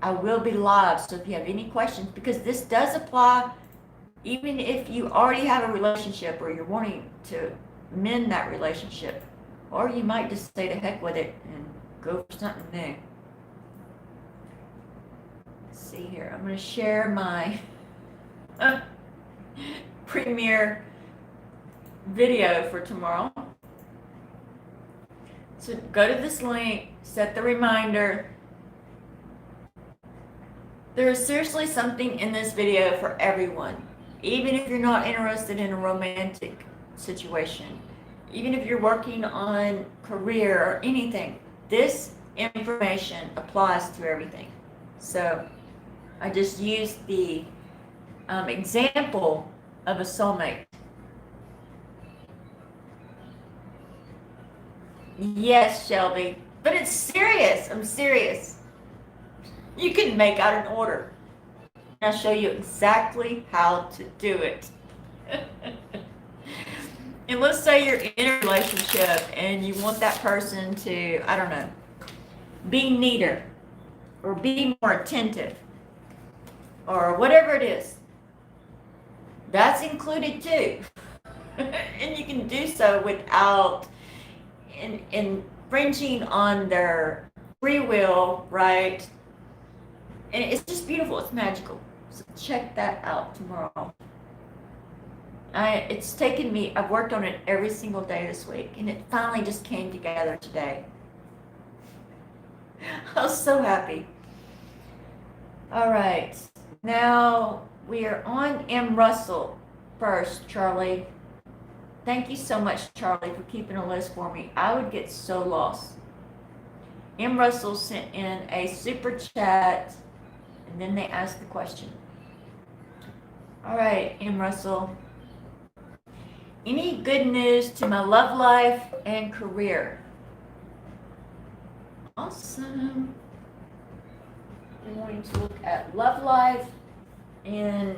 I will be live. So if you have any questions, because this does apply even if you already have a relationship or you're wanting to mend that relationship. Or you might just say to heck with it and go for something new. Let's see here. I'm going to share my premiere video for tomorrow. So go to this link, set the reminder. There is seriously something in this video for everyone. Even if you're not interested in a romantic situation, even if you're working on career or anything, this information applies to everything. So I just used the example of a soulmate. Yes, Shelby, but it's serious. I'm serious. You can make out an order. I'll show you exactly how to do it. And let's say you're in a relationship and you want that person to, I don't know, be neater or be more attentive or whatever it is. That's included too. And you can do so without infringing on their free will, right? And it's just beautiful. It's magical. So check that out tomorrow. It's taken me, I've worked on it every single day this week, and it finally just came together today. I was so happy. All right. Now we are on M. Russell first, Charlie. Thank you so much, Charlie, for keeping a list for me. I would get so lost. M. Russell sent in a super chat, and then they asked the question. All right, M. Russell. Any good news to my love life and career? Awesome. We're going to look at love life and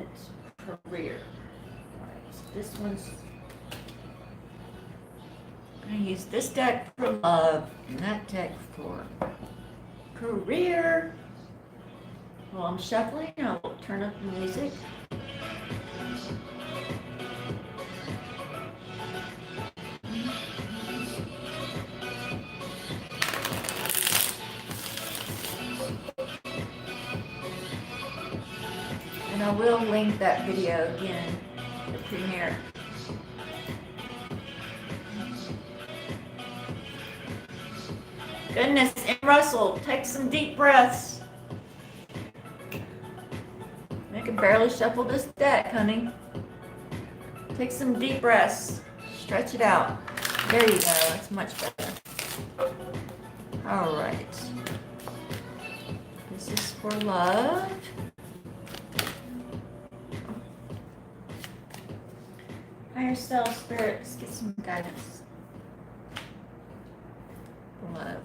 career. All right, so this one's... I'm going to use this deck for love and that deck for career. While I'm shuffling, I'll turn up the music. And I will link that video again, the premiere. Goodness, and Russell, take some deep breaths. I can barely shuffle this deck, honey. Take some deep breaths. Stretch it out. There you go. That's much better. All right. This is for love. Higher self, spirit, let's get some guidance. For love.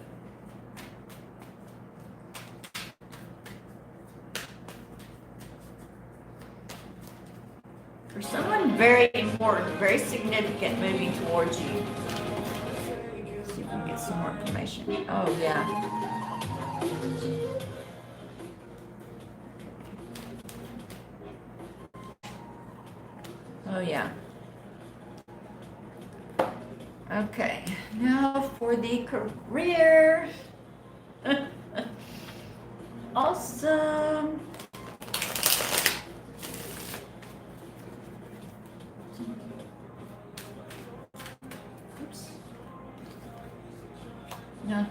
For someone very important, very significant moving towards you. Let's see if we can get some more information. Oh, yeah. Oh, yeah. Okay, now for the career. Awesome. Oops. No.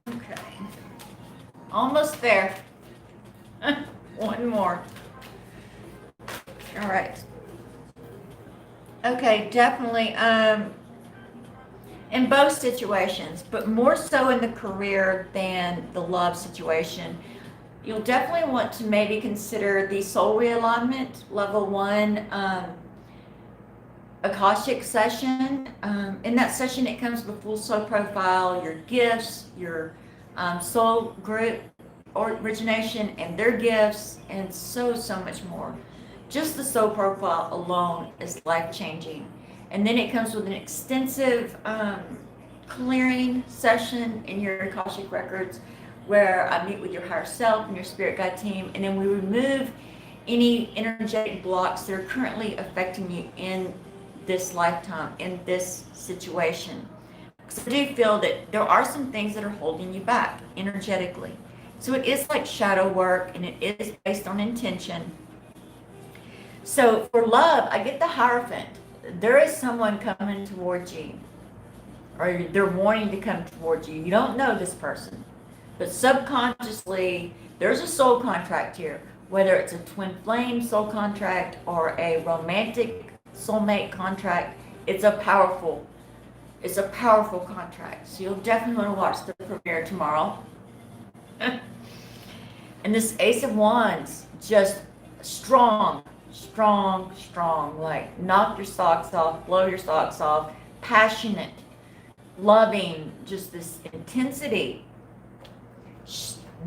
Okay. Almost there. One more. All right. Okay, definitely. In both situations, but more so in the career than the love situation, you'll definitely want to maybe consider the soul realignment level 1 Akashic session. In that session, it comes with full soul profile, your gifts, your soul group origination and their gifts, and so much more. Just the soul profile alone is life-changing. And then it comes with an extensive clearing session in your Akashic records where I meet with your higher self and your spirit guide team, and then we remove any energetic blocks that are currently affecting you in this lifetime, in this situation. Because I do feel that there are some things that are holding you back energetically. So it is like shadow work, and it is based on intention. So for love, I get the Hierophant. There is someone coming towards you, or they're wanting to come towards you. You don't know this person, but subconsciously, there's a soul contract here. Whether it's a twin flame soul contract or a romantic soulmate contract, it's a powerful contract. So you'll definitely want to watch the premiere tomorrow. And this Ace of Wands, just strong, like knock your socks off, blow your socks off, passionate, loving, just this intensity.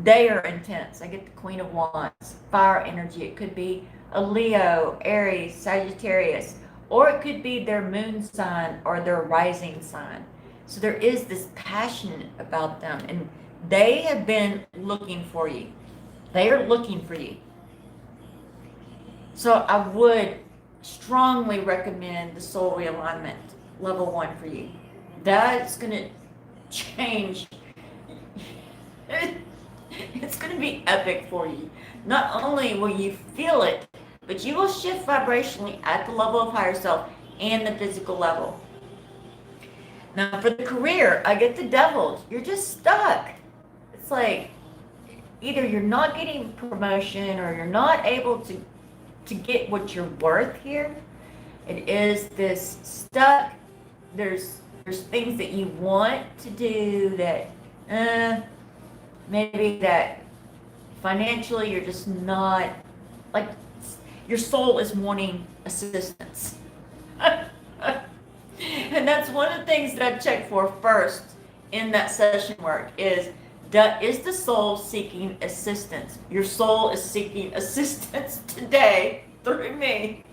They are intense. I get the Queen of Wands, fire energy. It could be a Leo, Aries, Sagittarius, or it could be their moon sign or their rising sign. So there is this passion about them, and they have been looking for you. They are looking for you. So I would strongly recommend the soul realignment level 1 for you. That's going to change. It's going to be epic for you. Not only will you feel it, but you will shift vibrationally at the level of higher self and the physical level. Now for the career, I get the Devil. You're just stuck. It's like either you're not getting promotion or you're not able to get what you're worth here. It is this stuck. There's things that you want to do that maybe that financially you're just not, like, your soul is wanting assistance. And that's one of the things that I check for first in that session work is the soul seeking assistance? Your soul is seeking assistance today through me.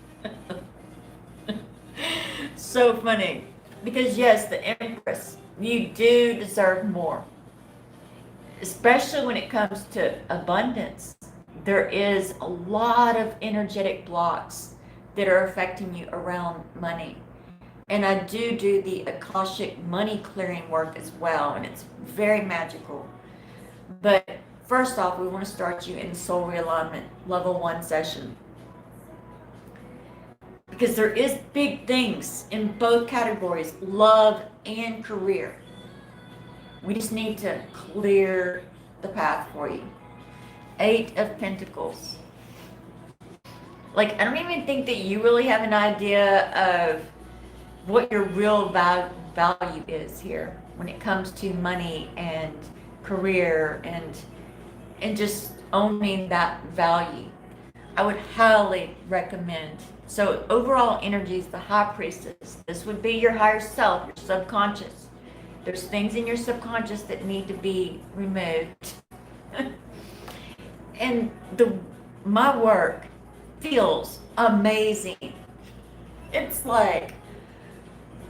So funny. Because yes, the Empress, you do deserve more. Especially when it comes to abundance. There is a lot of energetic blocks that are affecting you around money. And I do the Akashic money clearing work as well, and it's very magical. But first off, we want to start you in soul realignment level 1 session. Because there is big things in both categories, love and career. We just need to clear the path for you. 8 of Pentacles. Like, I don't even think that you really have an idea of what your real value is here when it comes to money and career and just owning that value. I would highly recommend. So overall energy is the High Priestess. This would be your higher self, your subconscious. There's things in your subconscious that need to be removed. And my work feels amazing. It's like,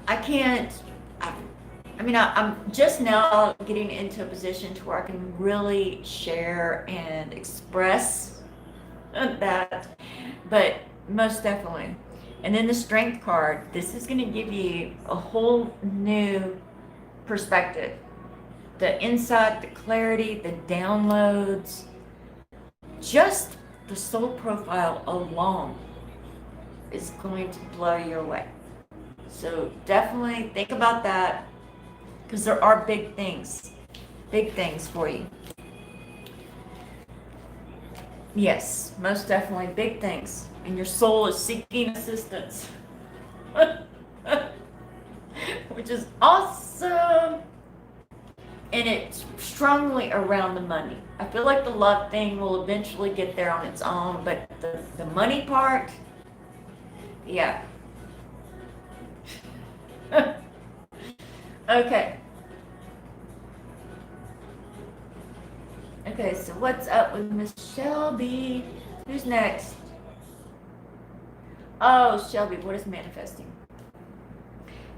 I can't, I'm just now getting into a position to where I can really share and express that, but most definitely. And then the strength card, this is going to give you a whole new perspective. The insight, the clarity, the downloads, just the soul profile alone is going to blow you away. So definitely think about that, because there are big things for you. Yes, most definitely big things. And your soul is seeking assistance, which is awesome. And it's strongly around the money. I feel like the love thing will eventually get there on its own, but the money part, yeah. Okay. Okay, so what's up with Miss Shelby? Who's next? Oh, Shelby, what is manifesting?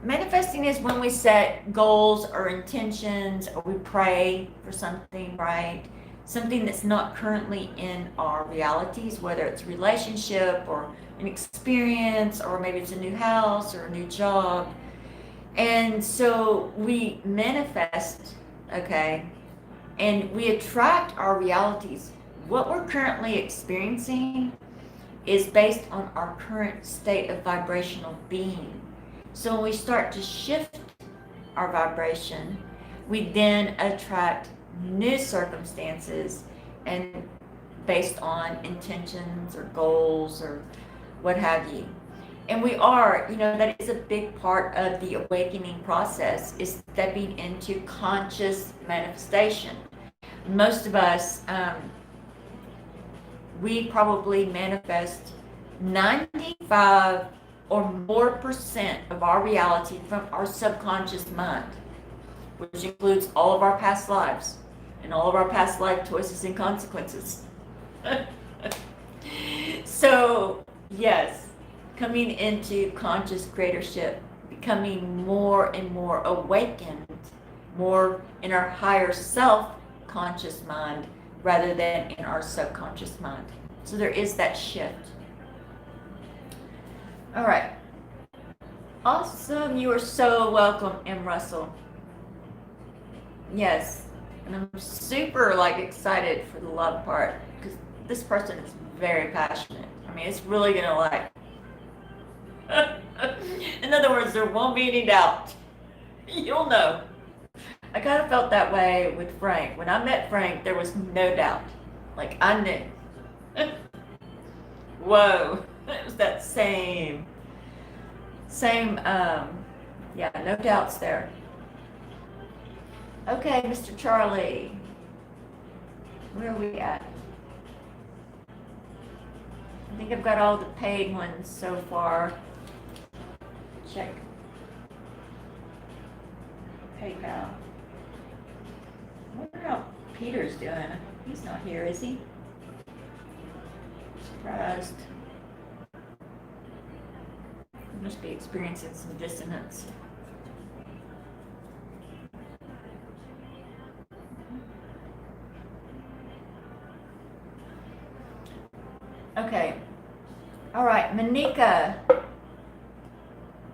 Manifesting is when we set goals or intentions, or we pray for something, right? Something that's not currently in our realities, whether it's a relationship or an experience, or maybe it's a new house or a new job. And so we manifest, okay, and we attract our realities. What we're currently experiencing is based on our current state of vibrational being. So when we start to shift our vibration, we then attract new circumstances, and based on intentions or goals or what have you. And we are, that is a big part of the awakening process, is stepping into conscious manifestation. Most of us, we probably manifest 95 or more percent of our reality from our subconscious mind, which includes all of our past lives and all of our past life choices and consequences. So, yes, coming into conscious creatorship, becoming more and more awakened, more in our higher self conscious mind rather than in our subconscious mind. So there is that shift. All right. Awesome. You are so welcome, M. Russell. Yes. And I'm super excited for the love part, because this person is very passionate. It's really gonna in other words, there won't be any doubt. You'll know. I kind of felt that way with Frank. When I met Frank, there was no doubt. I knew. Whoa. It was that same, yeah, no doubts there. Okay, Mr. Charlie. Where are we at? I think I've got all the paid ones so far. Check. PayPal. I wonder how Peter's doing. He's not here, is he? Surprised. He must be experiencing some dissonance. Okay. All right, Manika.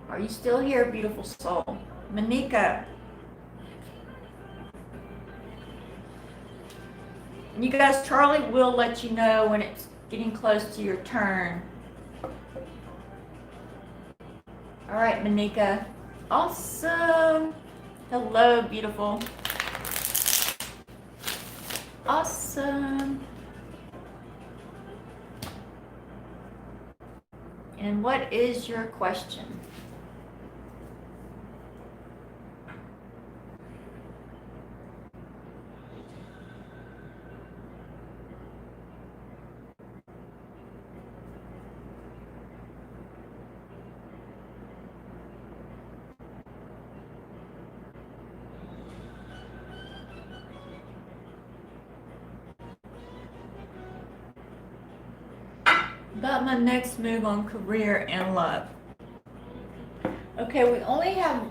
Are you still here, beautiful soul? Manika. You guys, Charlie will let you know when it's getting close to your turn. All right, Manika. Awesome. Hello, beautiful. Awesome. And what is your question? About my next move on career and love. Okay, we only have,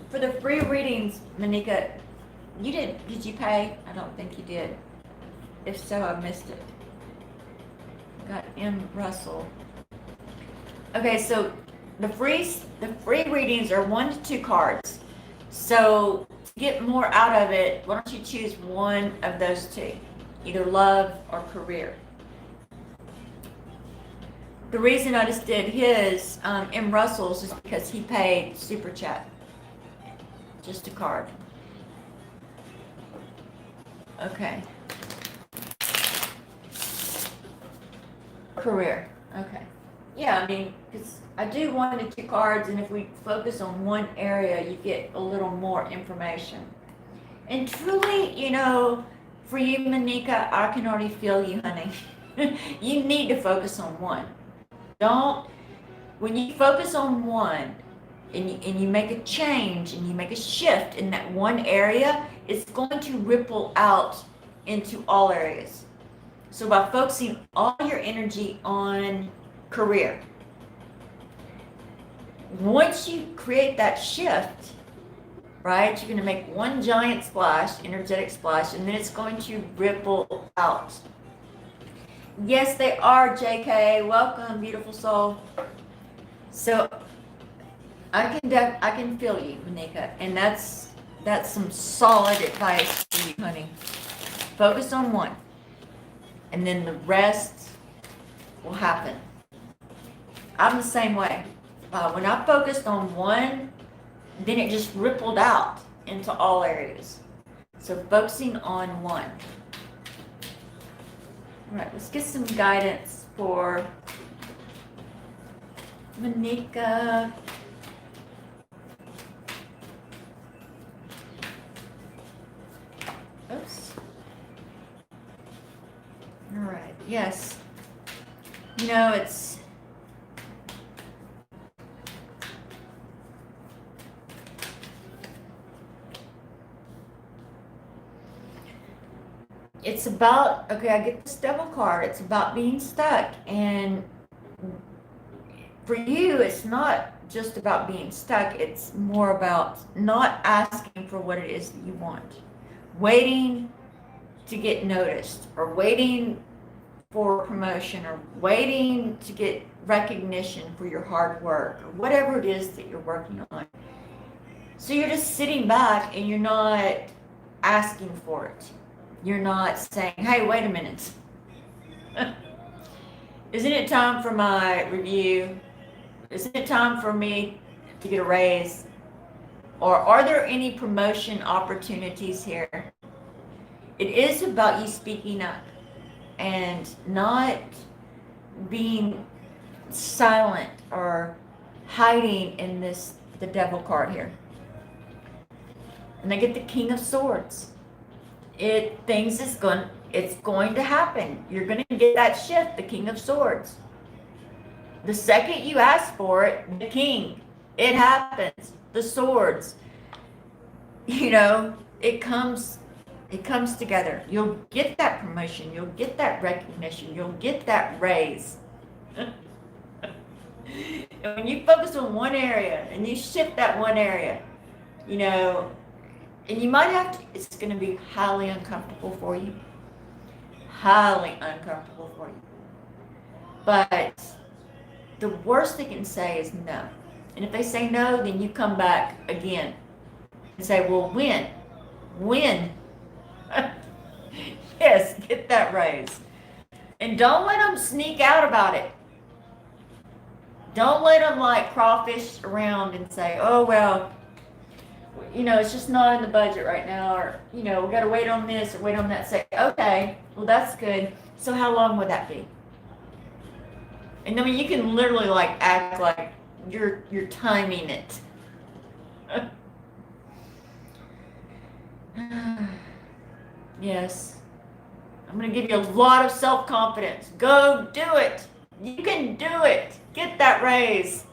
for the free readings, Monica, did you pay? I don't think you did. If so, I missed it. Got M. Russell. Okay, so the free readings are 1 to 2 cards. So to get more out of it, why don't you choose one of those two, either love or career. The reason I just did his M. Russell's is because he paid super chat. Just a card. Okay. Career. Okay. Yeah, I mean, because I do 1 to 2 cards, and if we focus on one area, you get a little more information. And truly, you know, for you, Monica, I can already feel you, honey. You need to focus on one. When you focus on one, and you make a change, and you make a shift in that one area, it's going to ripple out into all areas. So by focusing all your energy on career, once you create that shift, right, you're going to make one giant splash, energetic splash, and then it's going to ripple out. Yes, they are, JK. Welcome, beautiful soul. So I can feel you, Monica, and that's some solid advice for you, honey. Focus on one, and then the rest will happen. I'm the same way. When I focused on one, then it just rippled out into all areas. So focusing on one. All right, let's get some guidance for Monica. Oops. All right, yes. You know, it's about, okay, I get this devil card. It's about being stuck. And for you, it's not just about being stuck. It's more about not asking for what it is that you want. Waiting to get noticed, or waiting for promotion, or waiting to get recognition for your hard work, or whatever it is that you're working on. So you're just sitting back and you're not asking for it. You're not saying, hey, wait a minute. Isn't it time for my review? Isn't it time for me to get a raise? Or are there any promotion opportunities here? It is about you speaking up and not being silent or hiding in the devil card here. And I get the King of Swords. It's going to happen. You're going to get that shift, the King of Swords. The second you ask for it, the King, it happens. The swords, you know, it comes together. You'll get that promotion. You'll get that recognition. You'll get that raise. And when you focus on one area and you shift that one area, you know, and you might have to, it's going to be highly uncomfortable for you. Highly uncomfortable for you. But the worst they can say is no. And if they say no, then you come back again and say, well, when? Yes, get that raise. And don't let them sneak out about it. Don't let them like crawfish around and say, oh, well, you know, it's just not in the budget right now, or, you know, we got to wait on this or wait on that. Say, okay, well, that's good. So how long would that be? And I mean, you can literally like act like you're timing it. Yes. I'm going to give you a lot of self-confidence. Go do it. You can do it. Get that raise.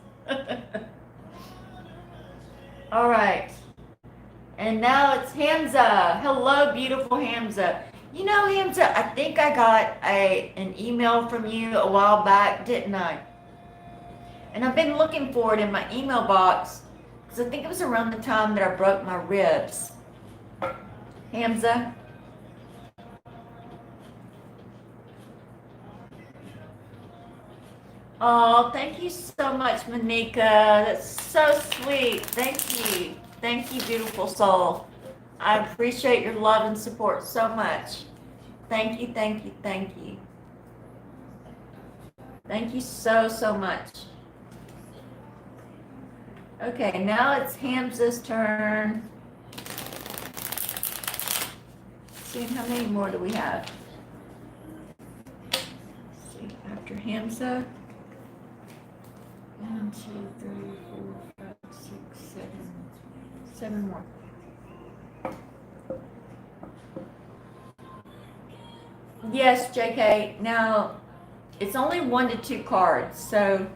All right. And now it's Hamza. Hello, beautiful Hamza. You know, Hamza, I think I got an email from you a while back, didn't I? And I've been looking for it in my email box, So I think it was around the time that I broke my ribs. Hamza? Oh, thank you so much, Monica. That's so sweet. Thank you. Thank you, beautiful soul. I appreciate your love and support so much. Thank you, thank you, thank you. Thank you so, so much. Okay, now it's Hamza's turn. Let's see, how many more do we have? Let's see, after Hamza. 1, 2, 3, 4, 5, 6, 7. 7 more. Yes, JK. Now, it's only 1 to 2 cards. So,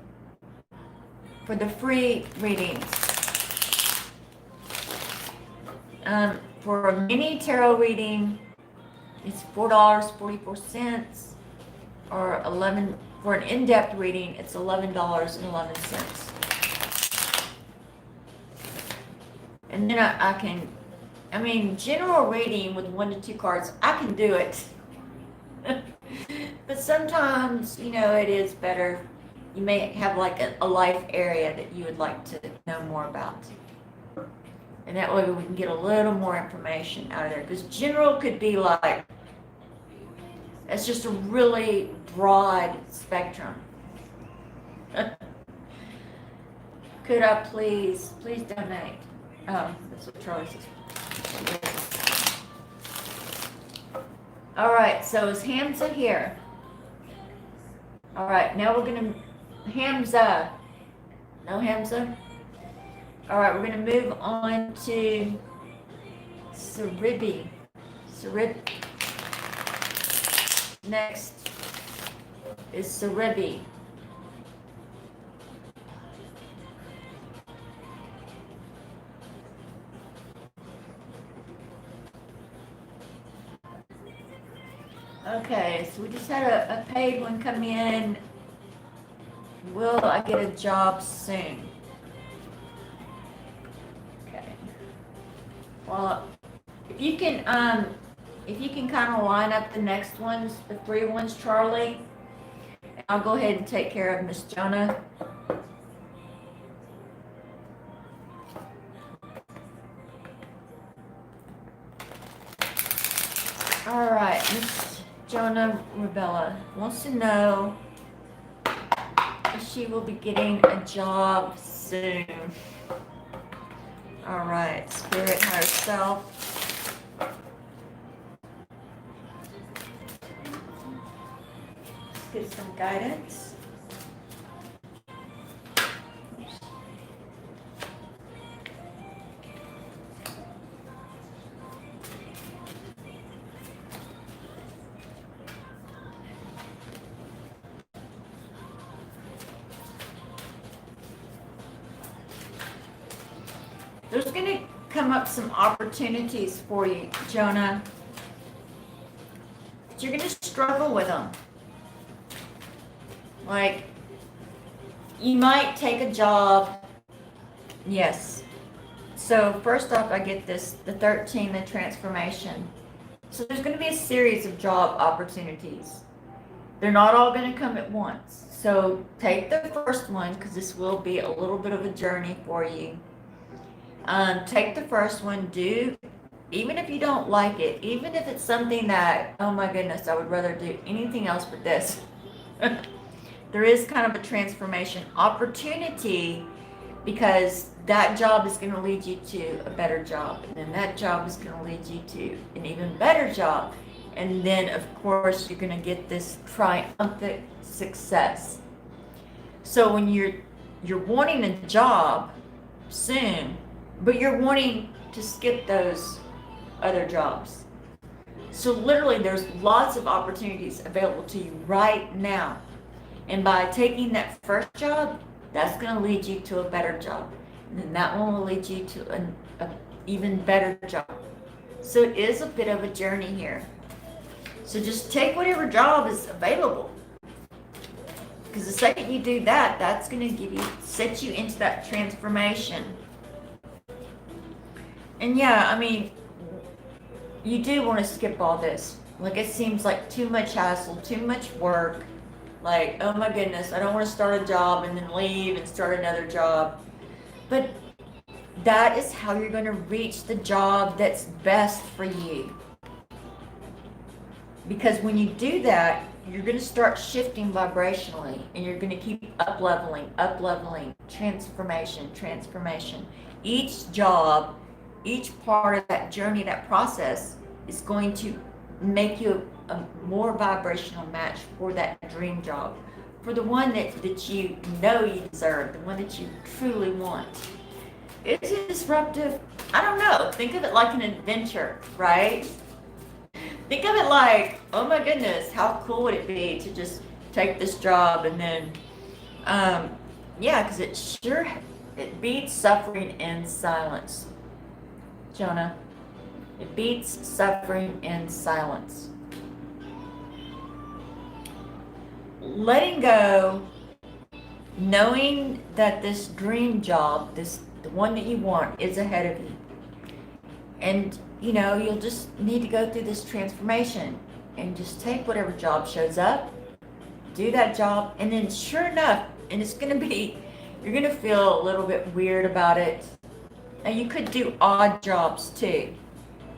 for the free readings, for a mini tarot reading, it's $4.44, or 11. For an in-depth reading, it's $11.11. And then I can, general reading with 1 to 2 cards, I can do it. But sometimes, it is better. You may have like a life area that you would like to know more about. And that way we can get a little more information out of there. Because general could be like, it's just a really broad spectrum. Could I please donate? Oh, that's what Charlie says. All right, so is Hamza here? All right, now we're gonna, Hamza. No Hamza? All right, we're gonna move on to Saribi. Next is Saribi. Okay, so we just had a paid one come in. Will I get a job soon? Okay. Well, if you can kind of line up the next ones, the 3 ones, Charlie, I'll go ahead and take care of Miss Jonah. All right, Miss Jonah Rebella wants to know if she will be getting a job soon. All right, Spirit, Higher Self. Let's get some guidance. There's going to come up some opportunities for you, Jonah. But you're going to struggle with them. Like, you might take a job. Yes. So first off, I get this, the 13, the transformation. So there's going to be a series of job opportunities. They're not all going to come at once. So take the first one, because this will be a little bit of a journey for you. Take the first one, even if you don't like it, even if it's something that, oh my goodness, I would rather do anything else but this. There is kind of a transformation opportunity, because that job is going to lead you to a better job. And then that job is going to lead you to an even better job. And then, of course, you're going to get this triumphant success. So when you're wanting a job soon, but you're wanting to skip those other jobs. So literally there's lots of opportunities available to you right now. And by taking that first job, that's going to lead you to a better job. And then that one will lead you to an even better job. So it is a bit of a journey here. So just take whatever job is available. Because the second you do that, that's going to set you into that transformation. And yeah, I mean, you do want to skip all this. Like, it seems like too much hassle, too much work. Like, oh my goodness, I don't want to start a job and then leave and start another job. But that is how you're going to reach the job that's best for you. Because when you do that, you're going to start shifting vibrationally, and you're going to keep up leveling, transformation, transformation. Each job, each part of that journey, that process is going to make you a more vibrational match for that dream job, for the one that you know you deserve, the one that you truly want. Is it disruptive? I don't know. Think of it like an adventure, right? Think of it like, oh my goodness, how cool would it be to just take this job and then, yeah, because it beats suffering in silence. Jonah, it beats suffering in silence. Letting go, knowing that this dream job, the one that you want, is ahead of you. And, you know, you'll just need to go through this transformation and just take whatever job shows up, do that job, and then sure enough, and it's going to be, you're going to feel a little bit weird about it. And you could do odd jobs too,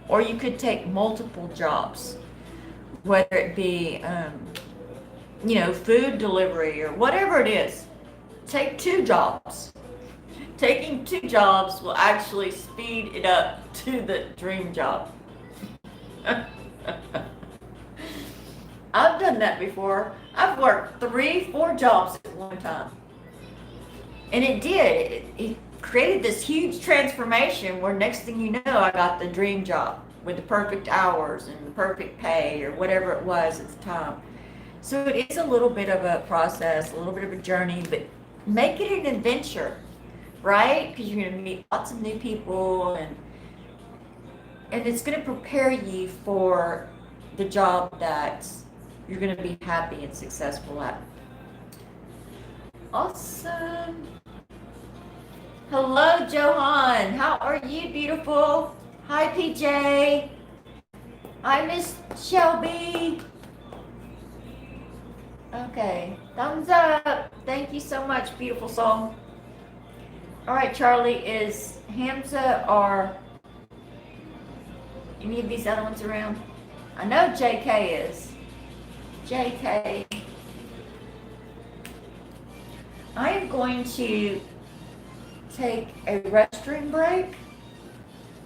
or you could take multiple jobs, whether it be, you know, food delivery or whatever it is. Take 2 jobs. Taking 2 jobs will actually speed it up to the dream job. I've done that before. I've worked 3, 4 jobs at one time. And it did. It created this huge transformation where next thing you know, I got the dream job with the perfect hours and the perfect pay or whatever it was at the time. So it is a little bit of a process, a little bit of a journey, but make it an adventure. Right? Because you're going to meet lots of new people, and it's going to prepare you for the job that you're going to be happy and successful at. Awesome. Hello, Johan. How are you, beautiful? Hi, PJ. Hi, Miss Shelby. Okay. Thumbs up. Thank you so much, beautiful soul. All right, Charlie, is Hamza or any of these other ones around? I know JK is. JK. I am going to take a restroom break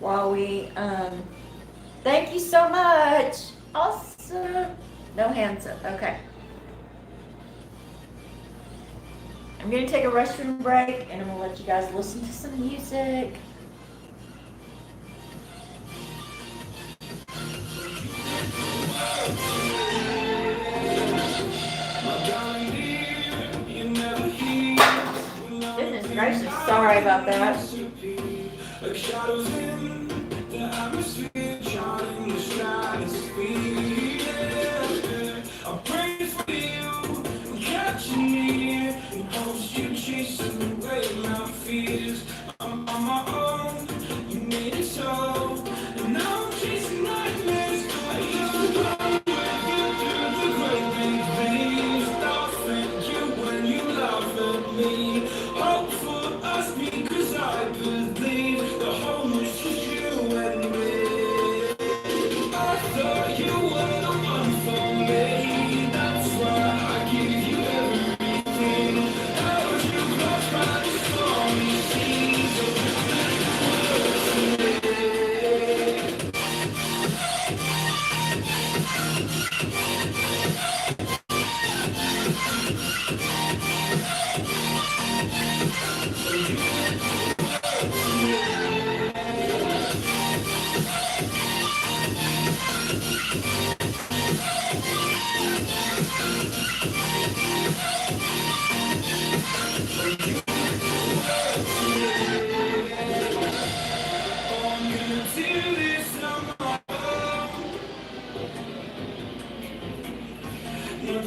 while we, thank you so much. Awesome. No hands up. Okay. I'm going to take a restroom break, and I'm going to let you guys listen to some music. Goodness gracious, sorry about that. I'm on my own, you made it so, and now I'm chasing nightmares. I used to run through the great big things, laughing at you when you laugh at me. Hope for us because I believe the whole is just you and me. I thought you were the one for me, that's why I give you everything. Held you close by the stormy seas of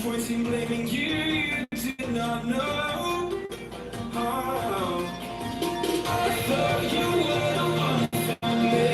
pointing, blaming you, you did not know. Oh, I thought you were the one for me.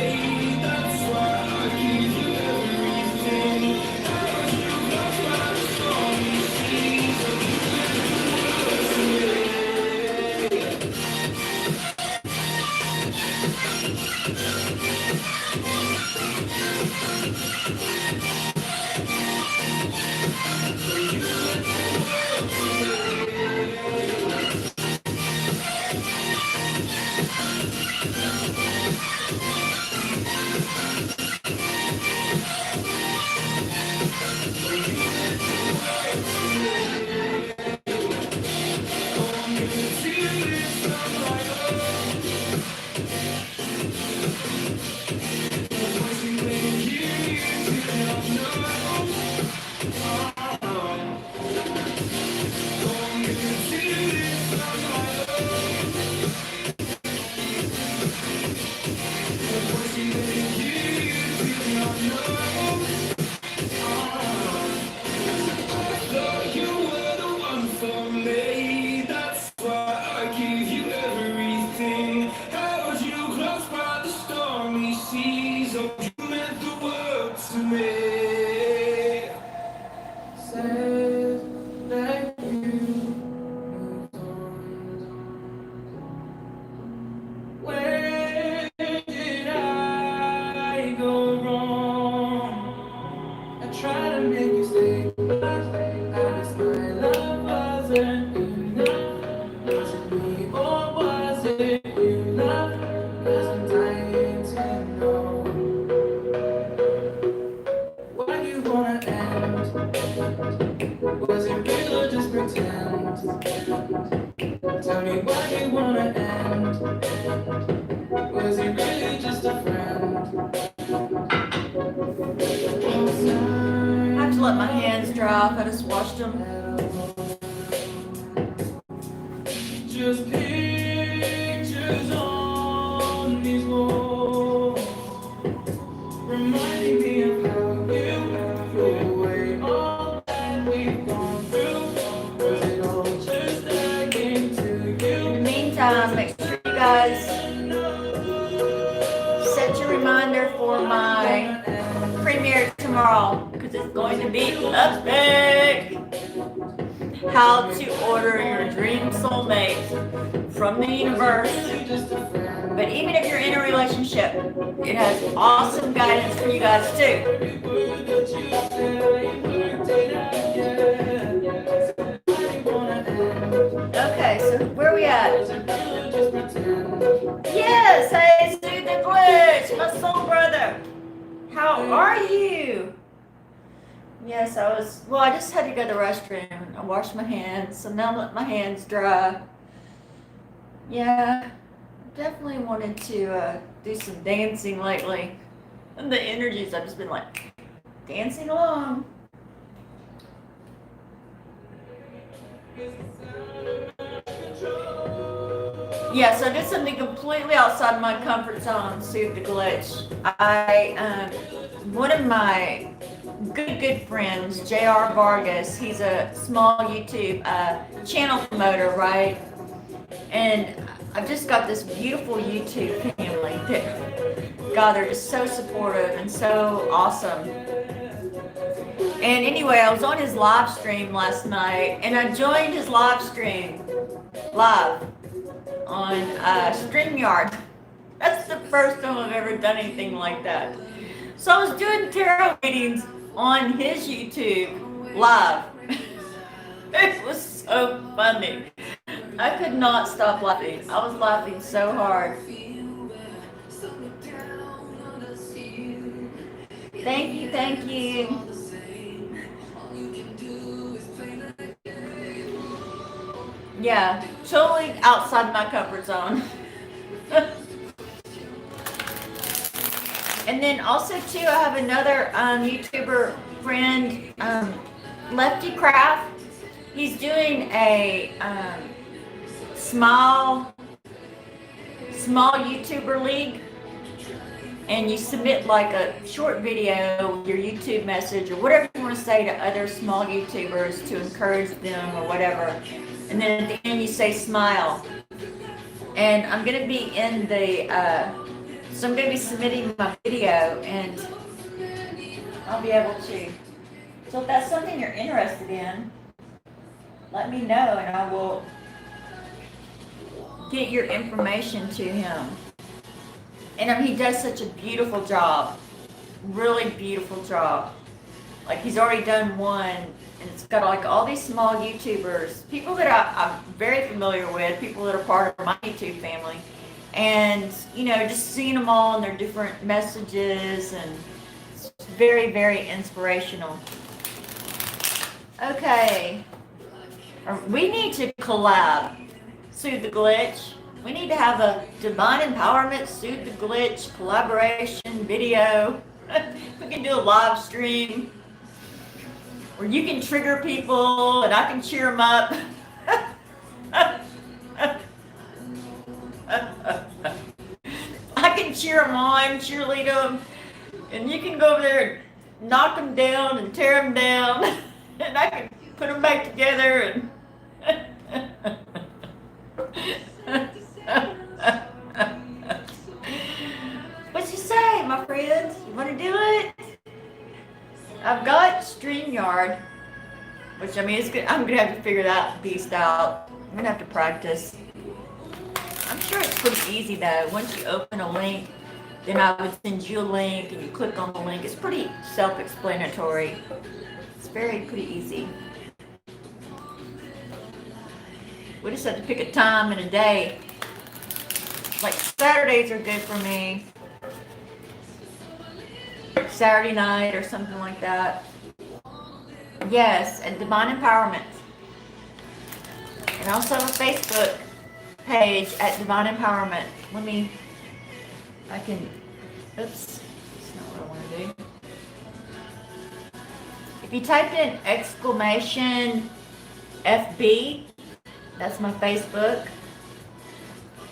them. Just pictures on these walls, reminding me of how you threw away all that we've gone through. Was it all just a game to you? In the meantime, make sure you guys set your reminder for my premiere tomorrow, because it's going to be epic. How to order your dream soulmate from the universe. But even if you're in a relationship, it has awesome guidance for you guys too. Okay, so where are we at? Yes, hey, Sue the Glitch, my soul brother. How are you? Yes, I just had to go to the restroom. I washed my hands, so now let my hands dry. Yeah, definitely wanted to do some dancing lately. And the energies, I've just been like dancing along. Yeah, so I did something completely outside my comfort zone, Soothe the Glitch. One of my good friends, J.R. Vargas, he's a small YouTube channel promoter, right? And I've just got this beautiful YouTube family that, God, they're just so supportive and so awesome. And anyway, I was on his live stream last night, and I joined his live stream live on StreamYard. That's the first time I've ever done anything like that. So I was doing tarot readings on his YouTube live. It was so funny. I could not stop laughing. I was laughing so hard. Thank you, thank you. Yeah, totally outside my comfort zone. And then also too, I have another YouTuber friend, Lefty Craft. He's doing a small YouTuber league, and you submit like a short video with your YouTube message or whatever you want to say to other small YouTubers to encourage them or whatever. And then at the end you say smile. And I'm going to be in the, so I'm going to be submitting my video, and I'll be able to. So if that's something you're interested in, let me know and I will get your information to him. And I mean, he does such a beautiful job, really beautiful job. Like he's already done one, and it's got like all these small YouTubers, people that I'm very familiar with, people that are part of my YouTube family. And, you know, just seeing them all and their different messages, and it's very, very inspirational. Okay. We need to collab, Soothe the Glitch. We need to have a Divine Empowerment, Soothe the Glitch collaboration video. We can do a live stream where you can trigger people and I can cheer them up. I can cheer them on, cheerlead them, and you can go over there and knock them down and tear them down, and I can put them back together and what you say, my friends? You want to do it? I've got StreamYard, which I mean, it's good. I'm gonna have to figure that beast out. I'm gonna have to practice. I'm sure it's pretty easy though. Once you open a link, then I would send you a link and you click on the link. It's pretty self-explanatory. It's pretty easy. We just have to pick a time and a day. Like Saturdays are good for me. Saturday night or something like that. Yes, and Divine Empowerment. And also a Facebook page at Divine Empowerment. Oops, that's not what I want to do. you type in exclamation FB, that's my Facebook,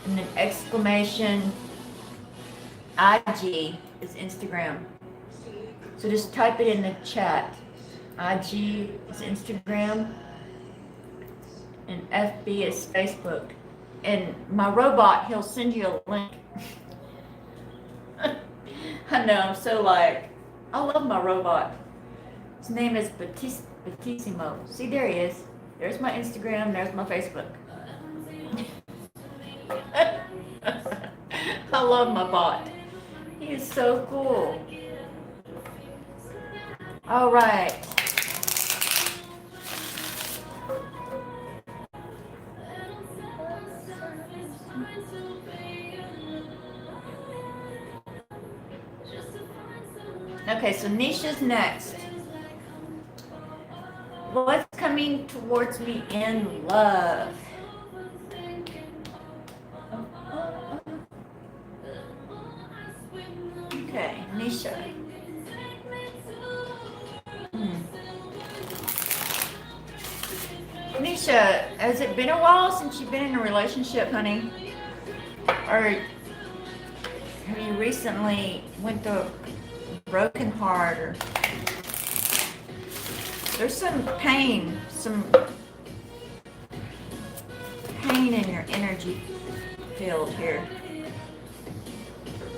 and then exclamation IG is Instagram. So just type it in the chat. IG is Instagram, and FB is Facebook. And my robot, he'll send you a link. I know, I'm so like, I love my robot. His name is Batissimo. See, there he is. There's my Instagram, there's my Facebook. I love my bot. He is so cool. All right. Okay, so Nisha's next. What's coming towards me in love? Okay, Nisha. Nisha, has it been a while since you've been in a relationship, honey? Or have you recently went through a broken heart? Or there's some pain in your energy field here.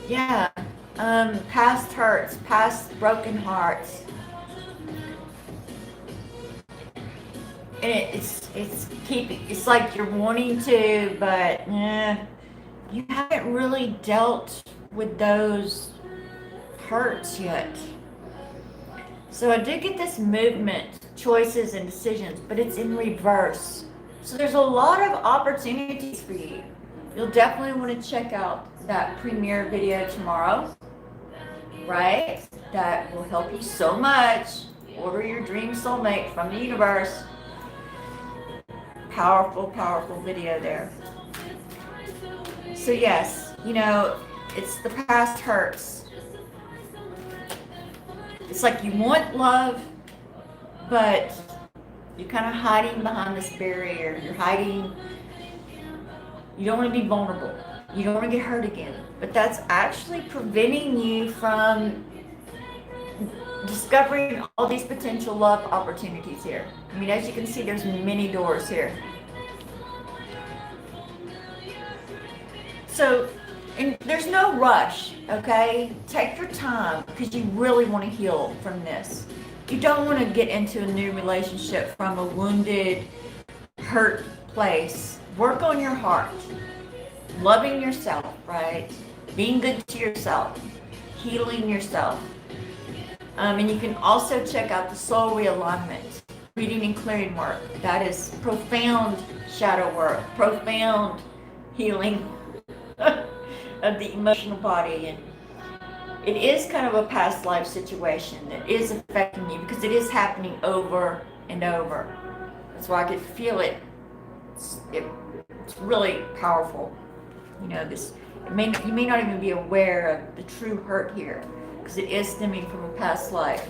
Yeah, past hurts, past broken hearts. And it's like you're wanting to, but you haven't really dealt with those hurts yet. So I do get this movement, choices and decisions, but it's in reverse. So there's a lot of opportunities for you. You'll definitely want to check out that premiere video tomorrow, right? That will help you so much. Order your dream soulmate from the universe. Powerful, powerful video there. So yes, you know, it's the past hurts. It's like you want love, but you're kind of hiding behind this barrier. You're hiding. You don't want to be vulnerable. You don't want to get hurt again. But that's actually preventing you from discovering all these potential love opportunities here. I mean, as you can see, there's many doors here. So, and there's no rush, okay? Take your time because you really want to heal from this. You don't want to get into a new relationship from a wounded, hurt place. Work on your heart. Loving yourself, right? Being good to yourself. Healing yourself. And you can also check out the soul realignment, reading and clearing work. That is profound shadow work, profound healing of the emotional body. And it is kind of a past life situation that is affecting you because it is happening over and over. That's why I could feel it. It's really powerful. You know, you may not even be aware of the true hurt here because it is stemming from a past life.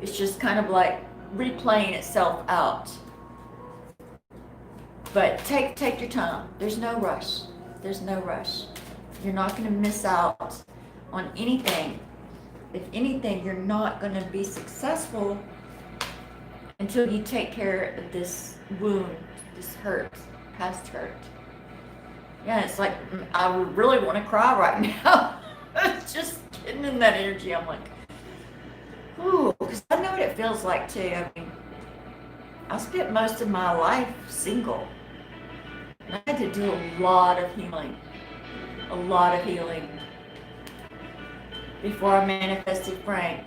It's just kind of like replaying itself out. But take your time. There's no rush. There's no rush. You're not going to miss out on anything. If anything, you're not going to be successful until you take care of this wound, this hurt, past hurt. Yeah, it's like, I really want to cry right now. Just getting in that energy, I'm like, ooh, because I know what it feels like too. I mean, I spent most of my life single. And I had to do a lot of healing. Before I manifested Frank.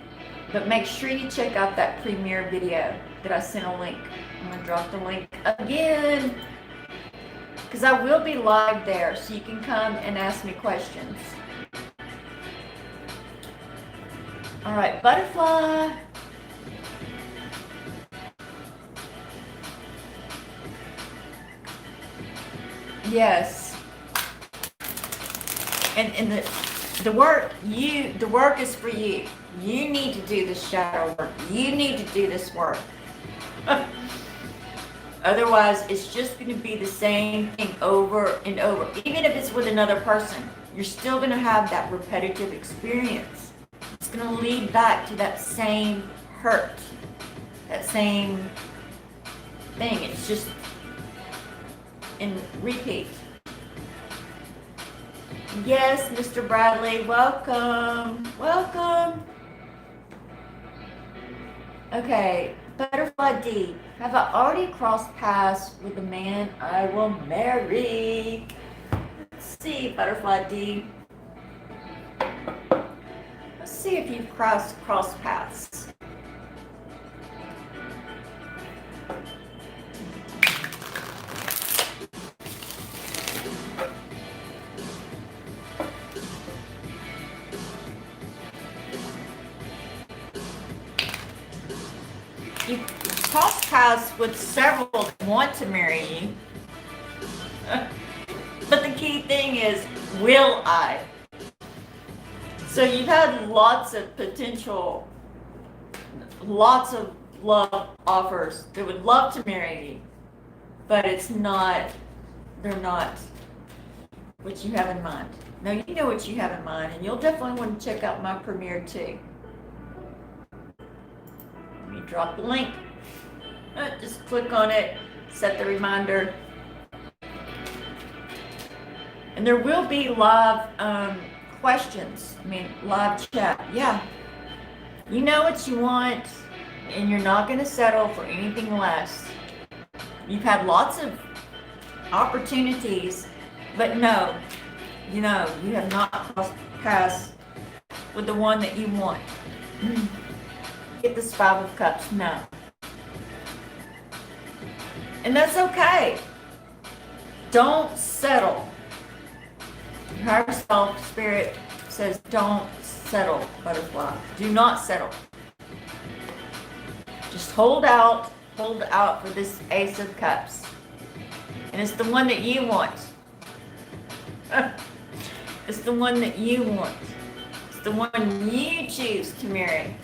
But make sure you check out that premiere video that I sent a link. I'm going to drop the link again. Because I will be live there, so you can come and ask me questions. All right, butterfly. Yes. And the work is for you. You need to do this shadow work. You need to do this work. Otherwise, it's just going to be the same thing over and over. Even if it's with another person, you're still going to have that repetitive experience. It's going to lead back to that same hurt, that same thing. It's just in repeat. Yes, Mr. Bradley, welcome. Welcome. Okay, Butterfly D. Have I already crossed paths with the man I will marry? Let's see, Butterfly D. Let's see if you've crossed paths. You cross paths with several that want to marry you. But the key thing is, will I? So you've had lots of potential, lots of love offers that would love to marry you, but it's not, they're not what you have in mind. Now you know what you have in mind, and you'll definitely want to check out my premiere too. Let me drop the link. Just click on it, set the reminder. And there will be live questions, live chat. Yeah. You know what you want, and you're not going to settle for anything less. You've had lots of opportunities, but no, you have not crossed paths with the one that you want. Get this Five of Cups, no. And that's okay. Don't settle. Your higher self, spirit says don't settle, Butterfly. Do not settle. Just hold out for this Ace of Cups. And it's the one that you want. It's the one that you want. It's the one you choose to marry.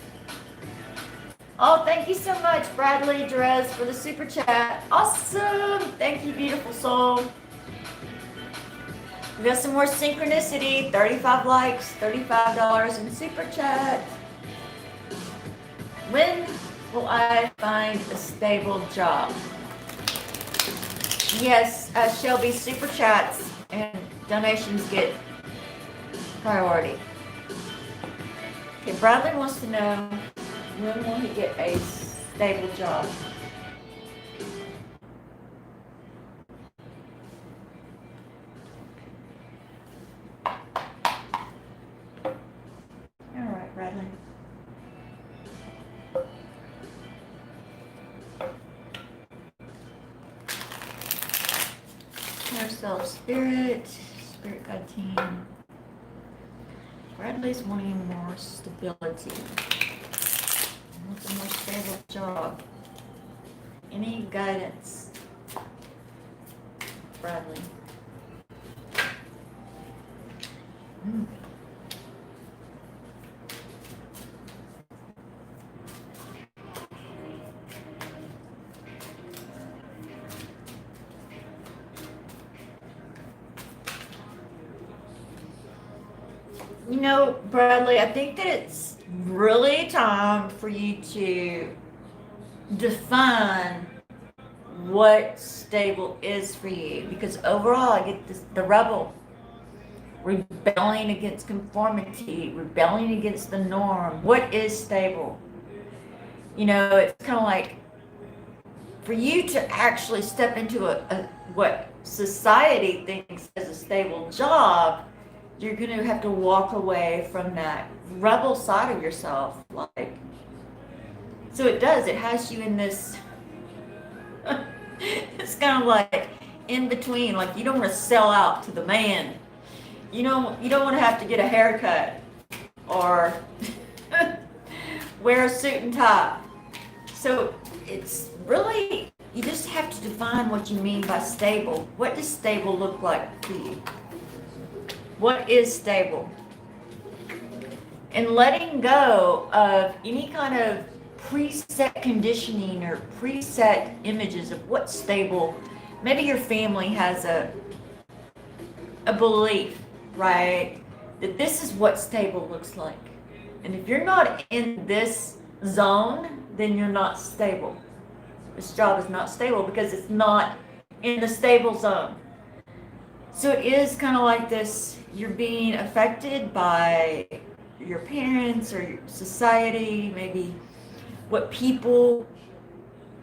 Oh, thank you so much, Bradley Drez, for the super chat. Awesome. Thank you, beautiful soul. We got some more synchronicity. 35 likes, $35 in super chat. When will I find a stable job? Yes, Shelby, super chats and donations get priority. Okay, Bradley wants to know, when will he get a stable job? All right, Bradley. Higher self, spirit guide team. Bradley's wanting more stability. What's a more stable job? Any guidance, Bradley? You know, Bradley, I think that it's really time for you to define what stable is for you, because overall I get this, the rebel, rebelling against conformity, rebelling against the norm. What is stable? You know, it's kind of like for you to actually step into a what society thinks is a stable job, you're going to have to walk away from that rebel side of yourself. Like, so it does, it has you in this, it's kind of like in between, like you don't want to sell out to the man. You don't want to have to get a haircut or wear a suit and tie. So it's really, you just have to define what you mean by stable. What does stable look like to you? What is stable? and letting go of any kind of preset conditioning or preset images of what's stable. Maybe your family has a belief, right, that this is what stable looks like. And if you're not in this zone, then you're not stable. This job is not stable because it's not in the stable zone. So it is kind of like this, you're being affected by your parents or your society, maybe what people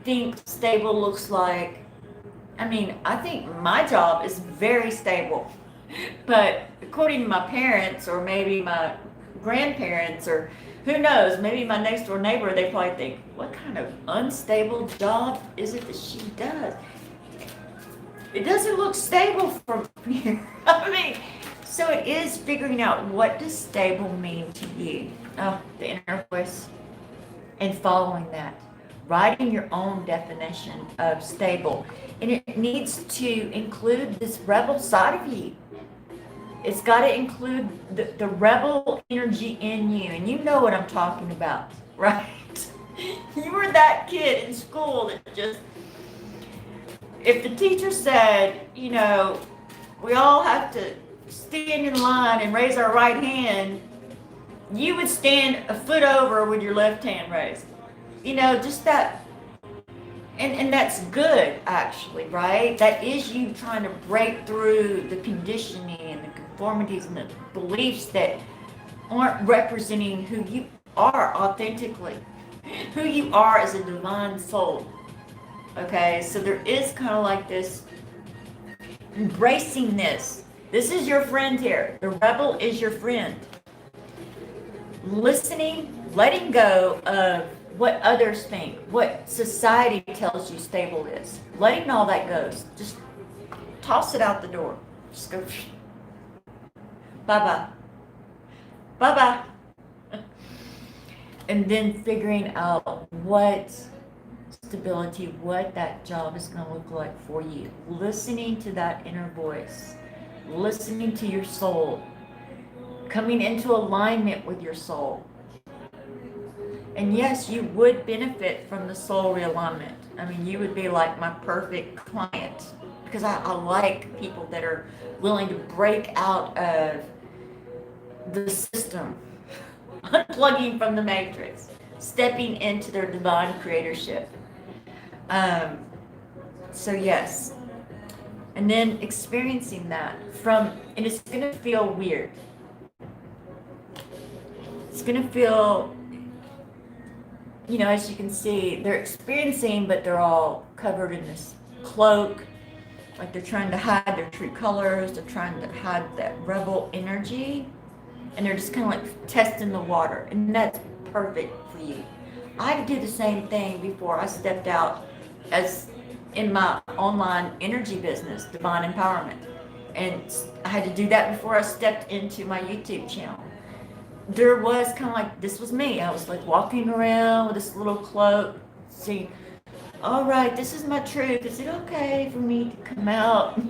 think stable looks like. I mean, I think my job is very stable, but according to my parents or maybe my grandparents or who knows, maybe my next door neighbor, they probably think, what kind of unstable job is it that she does? It doesn't look stable from here. I mean, so it is figuring out, what does stable mean to you? Oh, the inner voice. And following that, writing your own definition of stable. And it needs to include this rebel side of you. It's got to include the rebel energy in you. And you know what I'm talking about, right? You were that kid in school that just, if the teacher said, you know, we all have to stand in line and raise our right hand, you would stand a foot over with your left hand raised. You know, just that. And that's good, actually, right? That is you trying to break through the conditioning and the conformities and the beliefs that aren't representing who you are authentically, who you are as a divine soul. Okay, so there is kind of like this embracing this. This is your friend here. The rebel is your friend. Listening, letting go of what others think, what society tells you stable is. Letting all that go. Just toss it out the door. Just go, bye-bye. Bye-bye. And then figuring out what stability, what that job is going to look like for you. Listening to that inner voice. Listening to your soul. Coming into alignment with your soul. And yes, you would benefit from the soul realignment. I mean, you would be like my perfect client, because I like people that are willing to break out of the system, unplugging from the matrix, stepping into their divine creatorship. So yes, and then experiencing that and it's going to feel weird. It's going to feel, you know, as you can see, they're experiencing, but they're all covered in this cloak. Like they're trying to hide their true colors. They're trying to hide that rebel energy. And they're just kind of like testing the water. And that's perfect for you. I had to do the same thing before I stepped out as in my online energy business, Divine Empowerment. And I had to do that before I stepped into my YouTube channel. There was kind of like, this was me. I was like walking around with this little cloak, saying, all right, this is my truth. Is it okay for me to come out?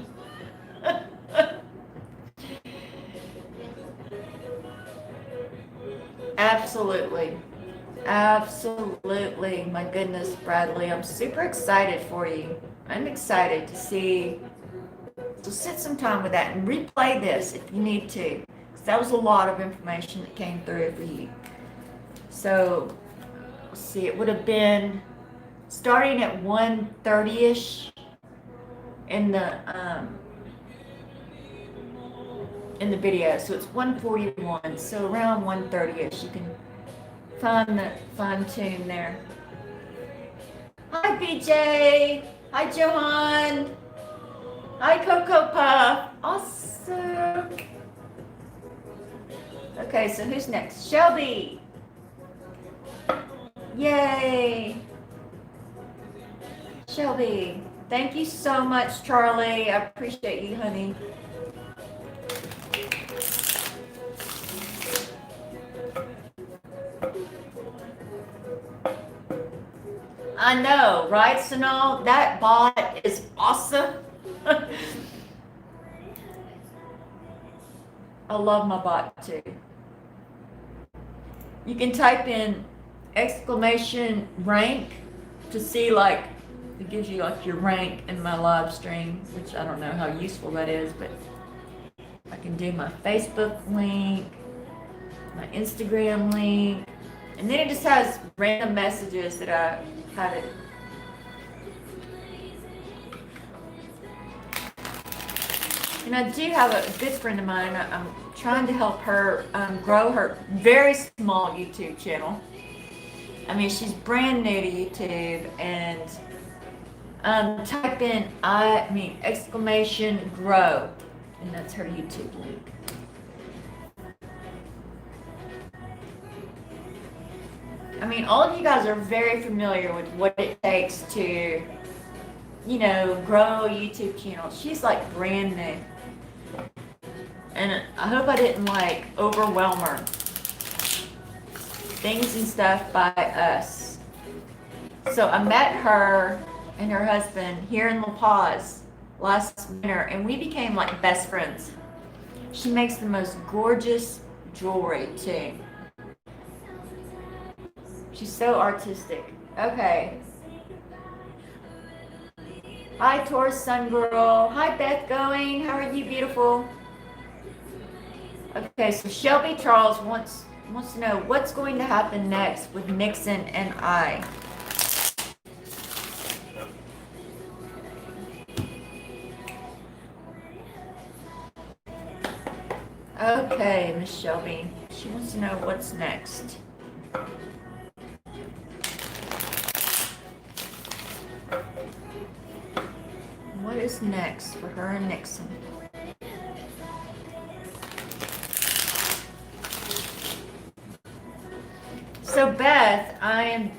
Absolutely. Absolutely. My goodness, Bradley, I'm super excited for you. I'm excited to see. So sit some time with that and replay this if you need to. That was a lot of information that came through for you. So, let's see, it would have been starting at 1:30ish in the video. So it's 1:41. So around 1:30ish, you can find the fine tune there. Hi BJ. Hi Johan. Hi Coco Puff. Awesome. Okay, so who's next? Shelby. Yay. Shelby. Thank you so much, Charlie. I appreciate you, honey. I know, right, Sonal? That bot is awesome. I love my bot too. You can type in exclamation rank to see, like, it gives you like your rank in my live stream, which I don't know how useful that is, but I can do my Facebook link, my Instagram link, and then it just has random messages that I have it. And I do have a good friend of mine. I'm trying to help her grow her very small YouTube channel. I mean, she's brand new to YouTube, and type in exclamation grow, and that's her YouTube link. I mean, all of you guys are very familiar with what it takes to, you know, grow a YouTube channel. She's like brand new. And I hope I didn't like overwhelm her. Things and stuff by us. So I met her and her husband here in La Paz last winter, and we became like best friends. She makes the most gorgeous jewelry too. She's so artistic. Okay. Hi, Taurus Sun Girl. Hi, Beth Going. How are you, beautiful? Okay, so Shelby Charles wants to know what's going to happen next with Nixon and I. Okay, Miss Shelby. She wants to know what's next. What is next for her and Nixon? So Beth, I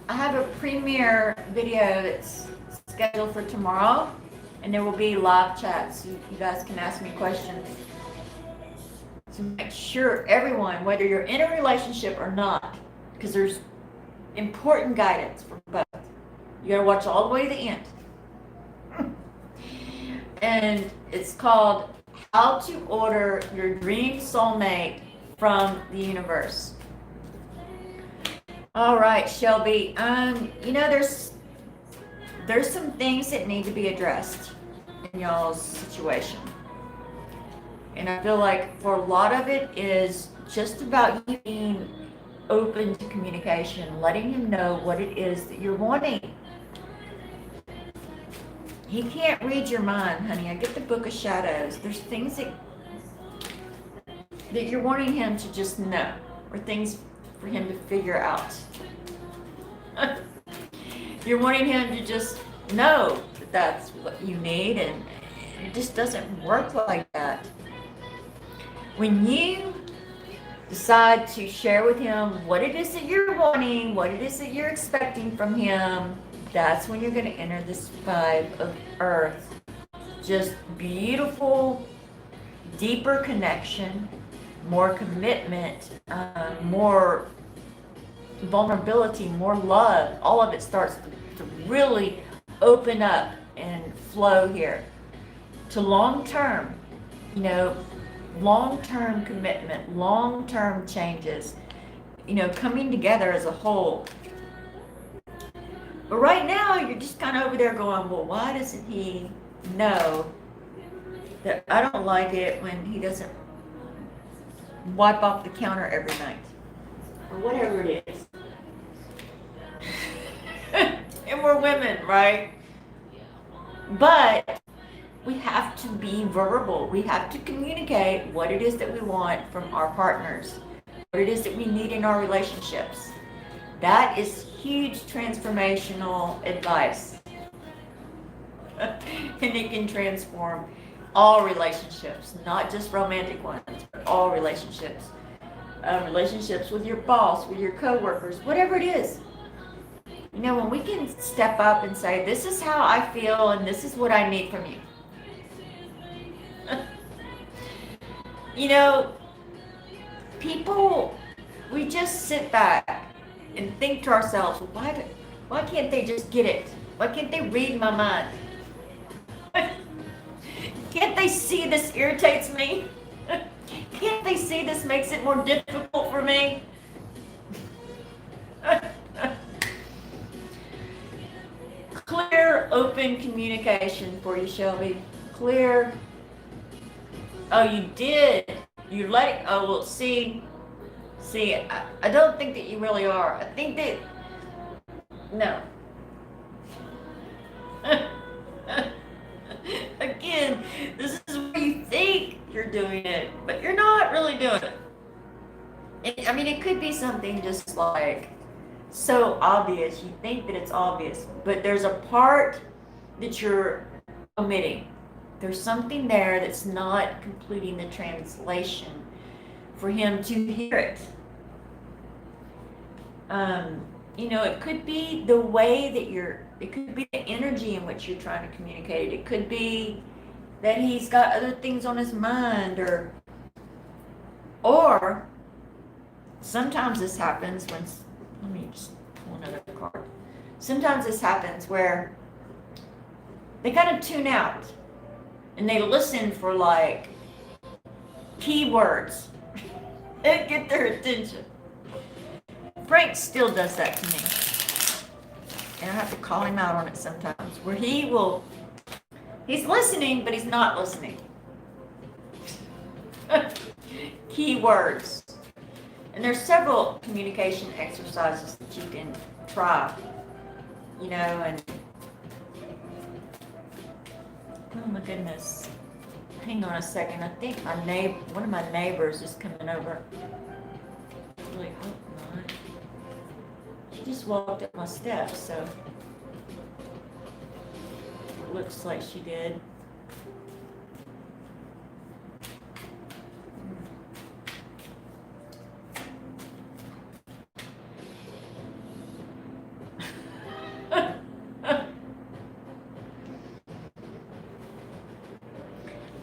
have a premiere video that's scheduled for tomorrow, and there will be live chats. You guys can ask me questions. So make sure everyone, whether you're in a relationship or not, because there's important guidance for both. You gotta watch all the way to the end. And it's called How to Order Your Dream Soulmate from the Universe. All right, Shelby. You know, there's some things that need to be addressed in y'all's situation. And I feel like for a lot of it is just about you being open to communication, letting him know what it is that you're wanting. He can't read your mind, honey. I get the Book of Shadows. There's things that you're wanting him to just know, or things for him to figure out. You're wanting him to just know that that's what you need, and it just doesn't work like that. When you decide to share with him what it is that you're wanting, what it is that you're expecting from him, that's when you're going to enter this vibe of earth. Just beautiful, deeper connection, more commitment, more vulnerability, more love. All of it starts to really open up and flow here to long-term, you know, long-term commitment, long-term changes, you know, coming together as a whole. But right now, you're just kind of over there going, well, why doesn't he know that I don't like it when he doesn't wipe off the counter every night? Or whatever it is. And we're women, right? But we have to be verbal. We have to communicate what it is that we want from our partners, what it is that we need in our relationships. That is huge transformational advice. And it can transform all relationships, not just romantic ones, but all relationships. Relationships with your boss, with your coworkers, whatever it is. You know, when we can step up and say, this is how I feel and this is what I need from you. You know, people, we just sit back and think to ourselves, why can't they just get it? Why can't they read my mind? Can't they see this irritates me? Can't they see this makes it more difficult for me? clear, open communication for you, Shelby. Clear. Oh, you did. You let it. Oh, well, see, I don't think that you really are. I think that, no. Again, this is where you think you're doing it, but you're not really doing it. I mean, it could be something just like so obvious. You think that it's obvious, but there's a part that you're omitting. There's something there that's not completing the translation for him to hear it. It could be the way that it could be the energy in which you're trying to communicate. It could be that he's got other things on his mind, or sometimes this happens when, let me just pull another card. Sometimes this happens where they kind of tune out and they listen for like keywords and get their attention. Frank still does that to me. And I have to call him out on it sometimes, where he's listening, but he's not listening. Keywords. And there's several communication exercises that you can try, and oh my goodness. Hang on a second. I think one of my neighbors is coming over. I really hope not. She just walked up my steps, so it looks like she did.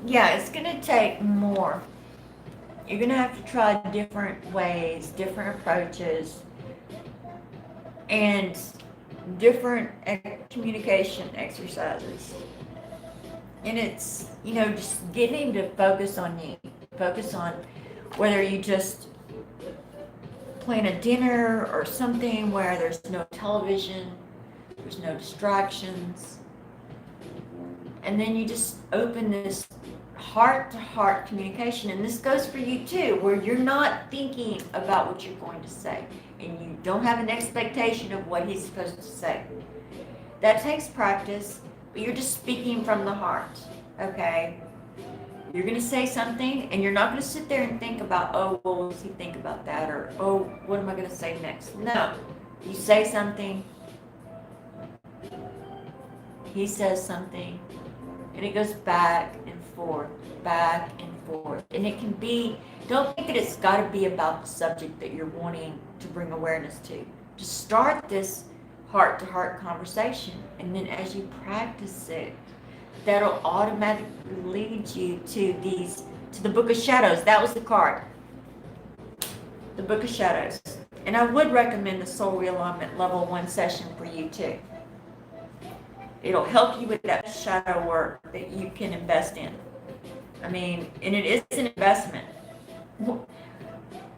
Yeah, it's going to take more. You're going to have to try different ways, different approaches, and different communication exercises. And it's, just getting him to focus on you. Focus on whether you just plan a dinner or something where there's no television, there's no distractions. And then you just open this heart-to-heart communication. And this goes for you too, where you're not thinking about what you're going to say. And you don't have an expectation of what he's supposed to say. That takes practice, but you're just speaking from the heart, okay? You're going to say something, and you're not going to sit there and think about, oh, well, what does he think about that? Or, oh, what am I going to say next? No. You say something, he says something, and it goes back and forth, back and forth. And it can be, don't think that it's got to be about the subject that you're wanting to bring awareness to. Just start this heart-to-heart conversation, and then as you practice it, that'll automatically lead you to the Book of Shadows. That was the card. The Book of Shadows. And I would recommend the Soul Realignment Level 1 session for you too. It'll help you with that shadow work that you can invest in. I mean, and it is an investment.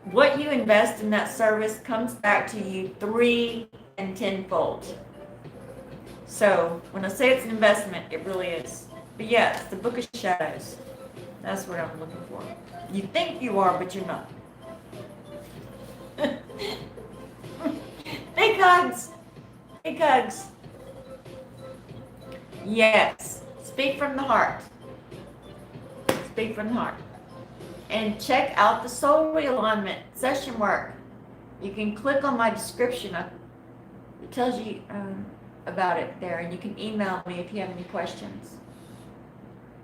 What you invest in that service comes back to you 3 and 10-fold. So when I say it's an investment, it really is. But yeah, it's the Book of Shadows. That's what I'm looking for. You think you are, but you're not. Big hugs. Big hugs. Yes. Speak from the heart. Speak from the heart. And check out the Soul Realignment session work. You can click on my description. It tells you about it there, and you can email me if you have any questions.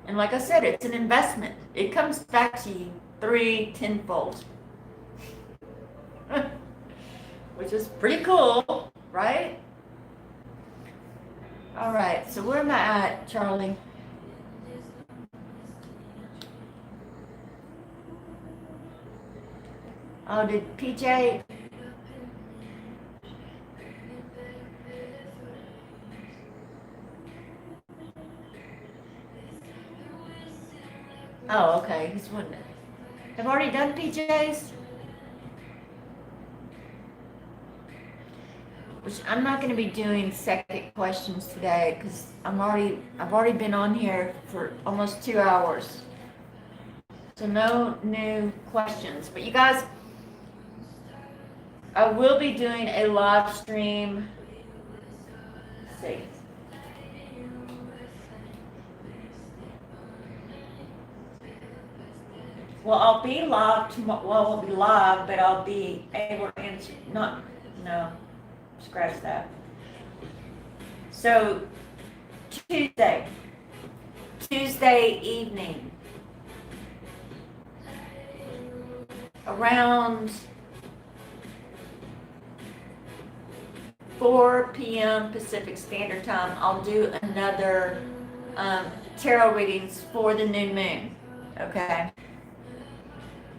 And like I said, it's an investment. It comes back to you 3 10-fold. Which is pretty cool, right? All right, so where am I at, Charlie? Oh, did PJ? Oh, okay, he's one. Have already done PJs? which I'm not going to be doing second questions today because I've already been on here for almost 2 hours. So no new questions. But you guys, I will be doing a live stream. Let's see. Well, I'll be live tomorrow. Well, I won't be live, but I'll be able to answer. No, scratch that. So, Tuesday evening, around 4 p.m. Pacific Standard Time, I'll do another tarot readings for the new moon. Okay?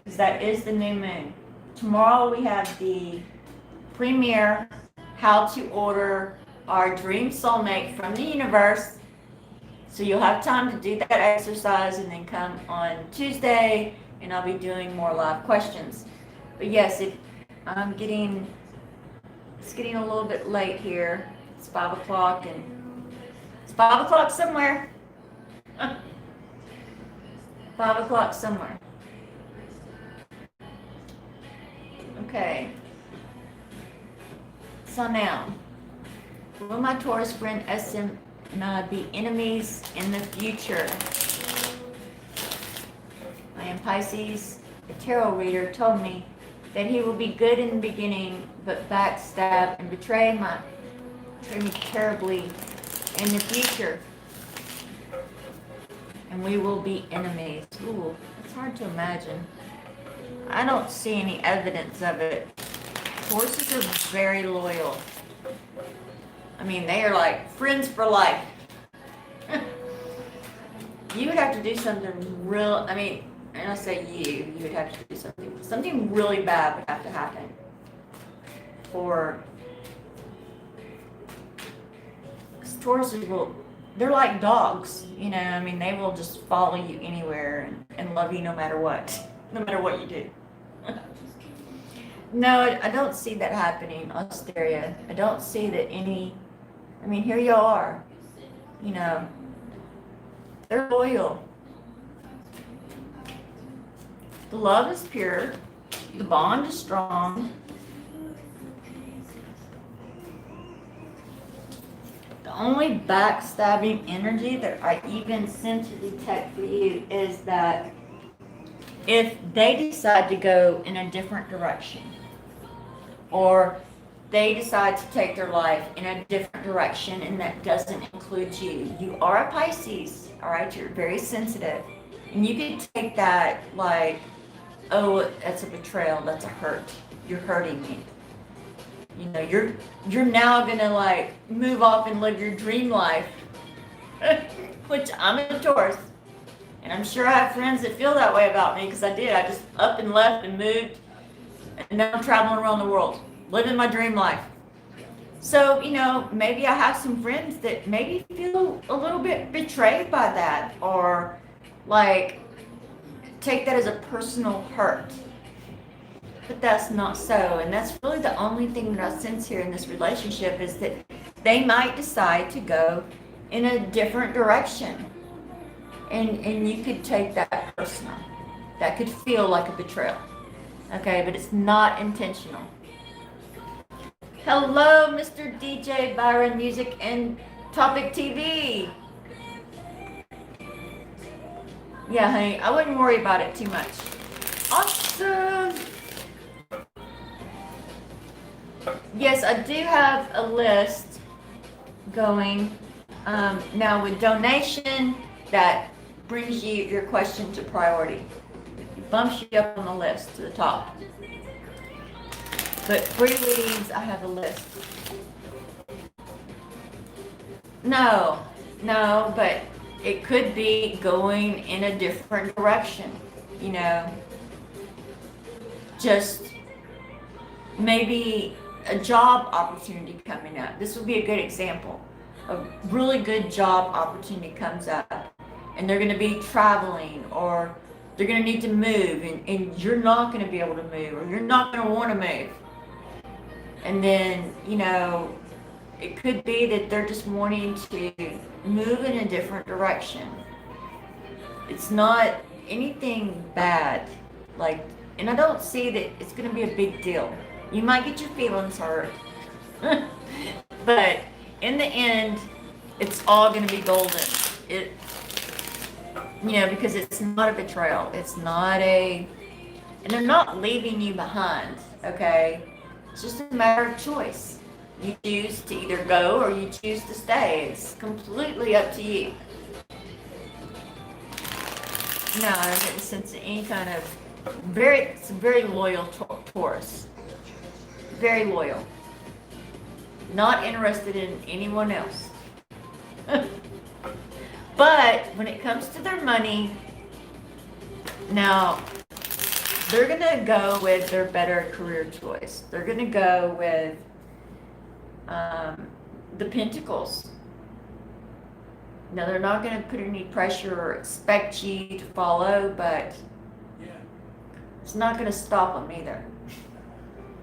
Because that is the new moon. Tomorrow we have the premiere, how to order our dream soulmate from the universe. So you'll have time to do that exercise and then come on Tuesday and I'll be doing more live questions. But yes, it's getting a little bit late here. It's 5 o'clock and it's 5 o'clock somewhere. 5 o'clock somewhere. Okay. So now, will my Taurus friend SM and I be enemies in the future? I am Pisces. The tarot reader told me that he will be good in the beginning, but backstab and betray me terribly in the future. And we will be enemies. Ooh, it's hard to imagine. I don't see any evidence of it. Horses are very loyal. I mean, they are like friends for life. You would have to do something real, and I say you would have to do something really bad would have to happen for, because Tauruses they're like dogs, they will just follow you anywhere and love you no matter what you do. No, I don't see that happening, Australia. I don't see that here you are, they're loyal. The love is pure. The bond is strong. The only backstabbing energy that I even seem to detect for you is that if they decide to go in a different direction, or they decide to take their life in a different direction, and that doesn't include you. You are a Pisces, all right? You're very sensitive. And you can take that like, oh, that's a betrayal, that's a hurt. You're hurting me. You're now gonna like move off and live your dream life, which I'm a Taurus. And I'm sure I have friends that feel that way about me because I did. I just up and left and moved. And now I'm traveling around the world, living my dream life. So, maybe I have some friends that maybe feel a little bit betrayed by that, or like take that as a personal hurt. But that's not so. And that's really the only thing that I sense here in this relationship is that they might decide to go in a different direction. And you could take that personal. That could feel like a betrayal. Okay, but it's not intentional. Hello, Mr. DJ Byron Music and Topic TV. Yeah, honey, I wouldn't worry about it too much. Awesome. Yes, I do have a list going. Now with donation, that brings your question to priority. It bumps you up on the list to the top. But free readings, I have a list. No, but it could be going in a different direction, just maybe a job opportunity coming up. This would be a good example. A really good job opportunity comes up and they're going to be traveling, or they're going to need to move, and you're not going to be able to move, or you're not going to want to move. And then, It could be that they're just wanting to move in a different direction. It's not anything bad. Like, and I don't see that it's going to be a big deal. You might get your feelings hurt. But in the end, it's all going to be golden. It, because it's not a betrayal. It's not and they're not leaving you behind, okay? It's just a matter of choice. You choose to either go or you choose to stay. It's completely up to you. No, I didn't sense any kind of it's a very loyal Taurus. Very loyal. Not interested in anyone else. But when it comes to their money, now they're going to go with their better career choice. They're going to go with the Pentacles. Now, they're not going to put any pressure or expect you to follow, but it's not going to stop them either.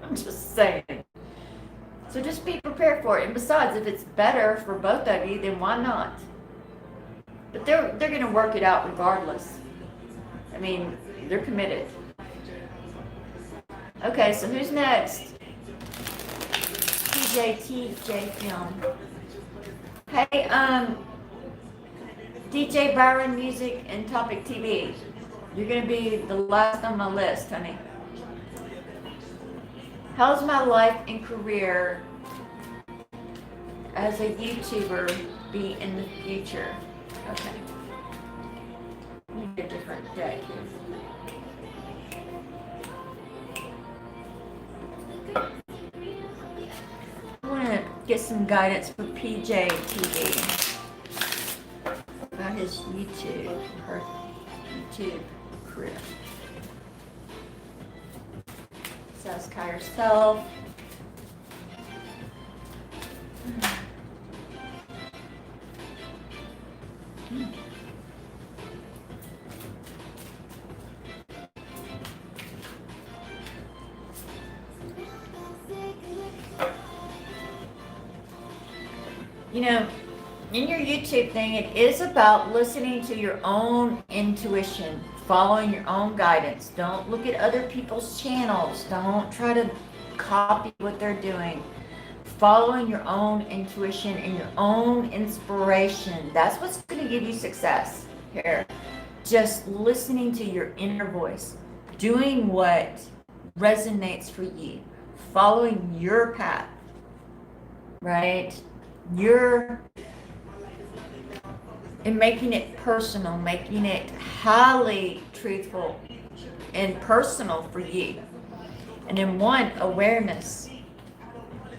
I'm just saying. So just be prepared for it. And besides, if it's better for both of you, then why not? But they're going to work it out regardless. I mean, they're committed. Okay, so who's next? TJ Film. Hey, DJ Byron Music and Topic TV. You're going to be the last on my list, honey. How's my life and career as a YouTuber be in the future? Okay. Need a different deck here. I want to get some guidance for PJ TV about his her YouTube career. Satisfy yourself. In your YouTube thing, it is about listening to your own intuition, following your own guidance. Don't look at other people's channels. Don't try to copy what they're doing. Following your own intuition and your own inspiration. That's what's going to give you success here. Just listening to your inner voice, doing what resonates for you, following your path, right? And making it personal, making it highly truthful and personal for you. And then awareness,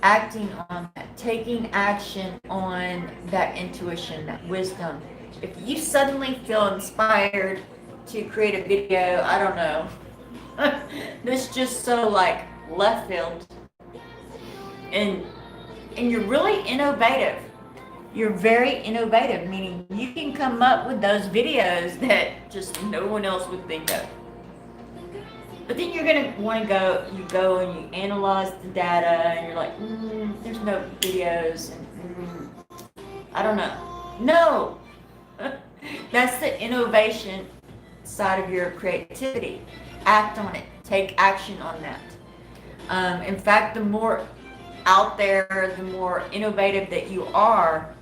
acting on that, taking action on that intuition, that wisdom. If you suddenly feel inspired to create a video, I don't know, that's just so like left field. And you're really innovative. You're very innovative, meaning you can come up with those videos that just no one else would think of. But then you're going to want to go and you analyze the data and you're like, there's no videos and I don't know. No! That's the innovation side of your creativity. Act on it. Take action on that. In fact, the more out there, the more innovative that you are,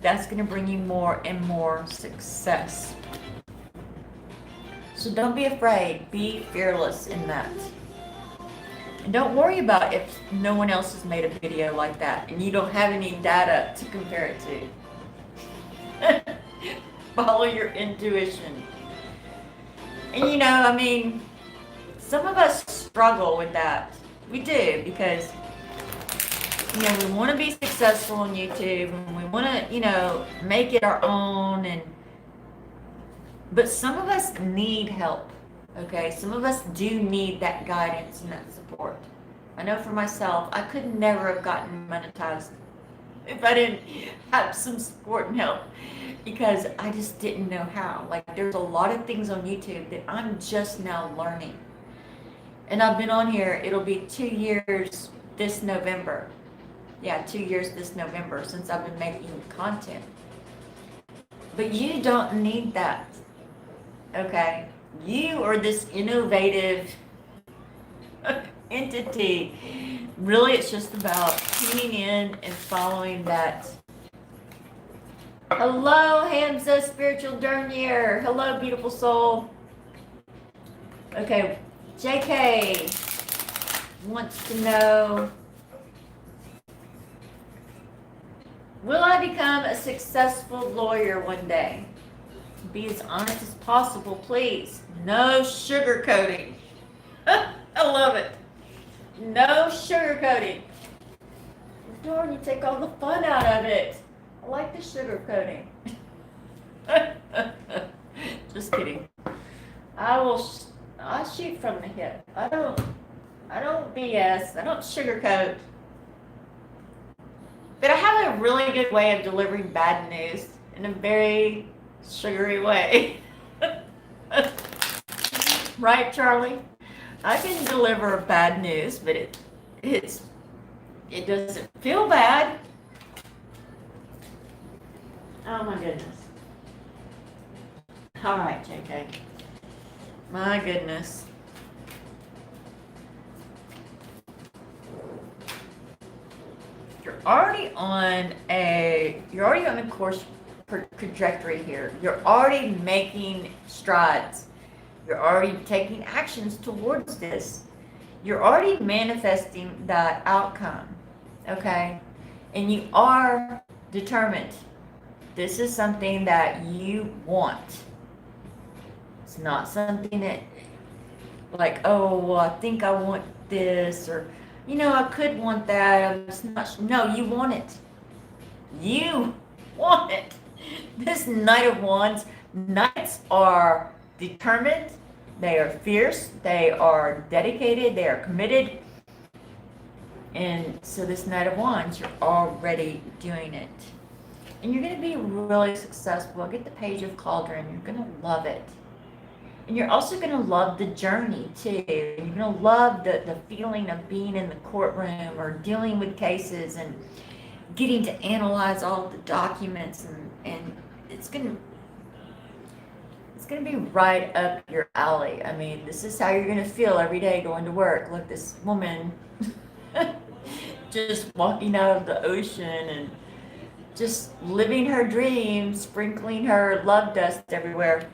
that's going to bring you more and more success. So don't be afraid. Be fearless in that. And don't worry about if no one else has made a video like that and you don't have any data to compare it to. Follow your intuition. And some of us struggle with that. We do, because we want to be successful on YouTube and we want to, make it our own, but some of us need help, okay? Some of us do need that guidance and that support. I know for myself, I could never have gotten monetized if I didn't have some support and help, because I just didn't know how. Like, there's a lot of things on YouTube that I'm just now learning. And I've been on here, it'll be 2 years this November. Yeah, 2 years this November since I've been making content. But you don't need that, okay? You are this innovative entity. Really, it's just about tuning in and following that. Hello, Hamza, spiritual dernier. Hello, beautiful soul. Okay, JK wants to know, will I become a successful lawyer one day? Be as honest as possible, please. No sugarcoating. I love it. No sugarcoating. Darn, you take all the fun out of it. I like the sugarcoating. Just kidding. I shoot from the hip. I don't BS. I don't sugarcoat. But I have a really good way of delivering bad news in a very sugary way. Right, Charlie? I can deliver bad news, but it doesn't feel bad. Oh my goodness. All right, JK. My goodness. You're already on the course trajectory here. You're already making strides. You're already taking actions towards this. You're already manifesting that outcome, okay? And you are determined. This is something that you want. It's not something that, like, oh, well, I think I want this, or, I could want that. No, you want it. You want it. This Knight of Wands, Knights are determined, they are fierce, they are dedicated, they are committed. And so this Knight of Wands, you're already doing it. And you're going to be really successful. Get the Page of Cauldron. You're going to love it. And you're also going to love the journey, too. You're going to love the feeling of being in the courtroom or dealing with cases and getting to analyze all the documents. And it's going to be right up your alley. I mean, this is how you're going to feel every day going to work. Look, this woman just walking out of the ocean and just living her dreams, sprinkling her love dust everywhere.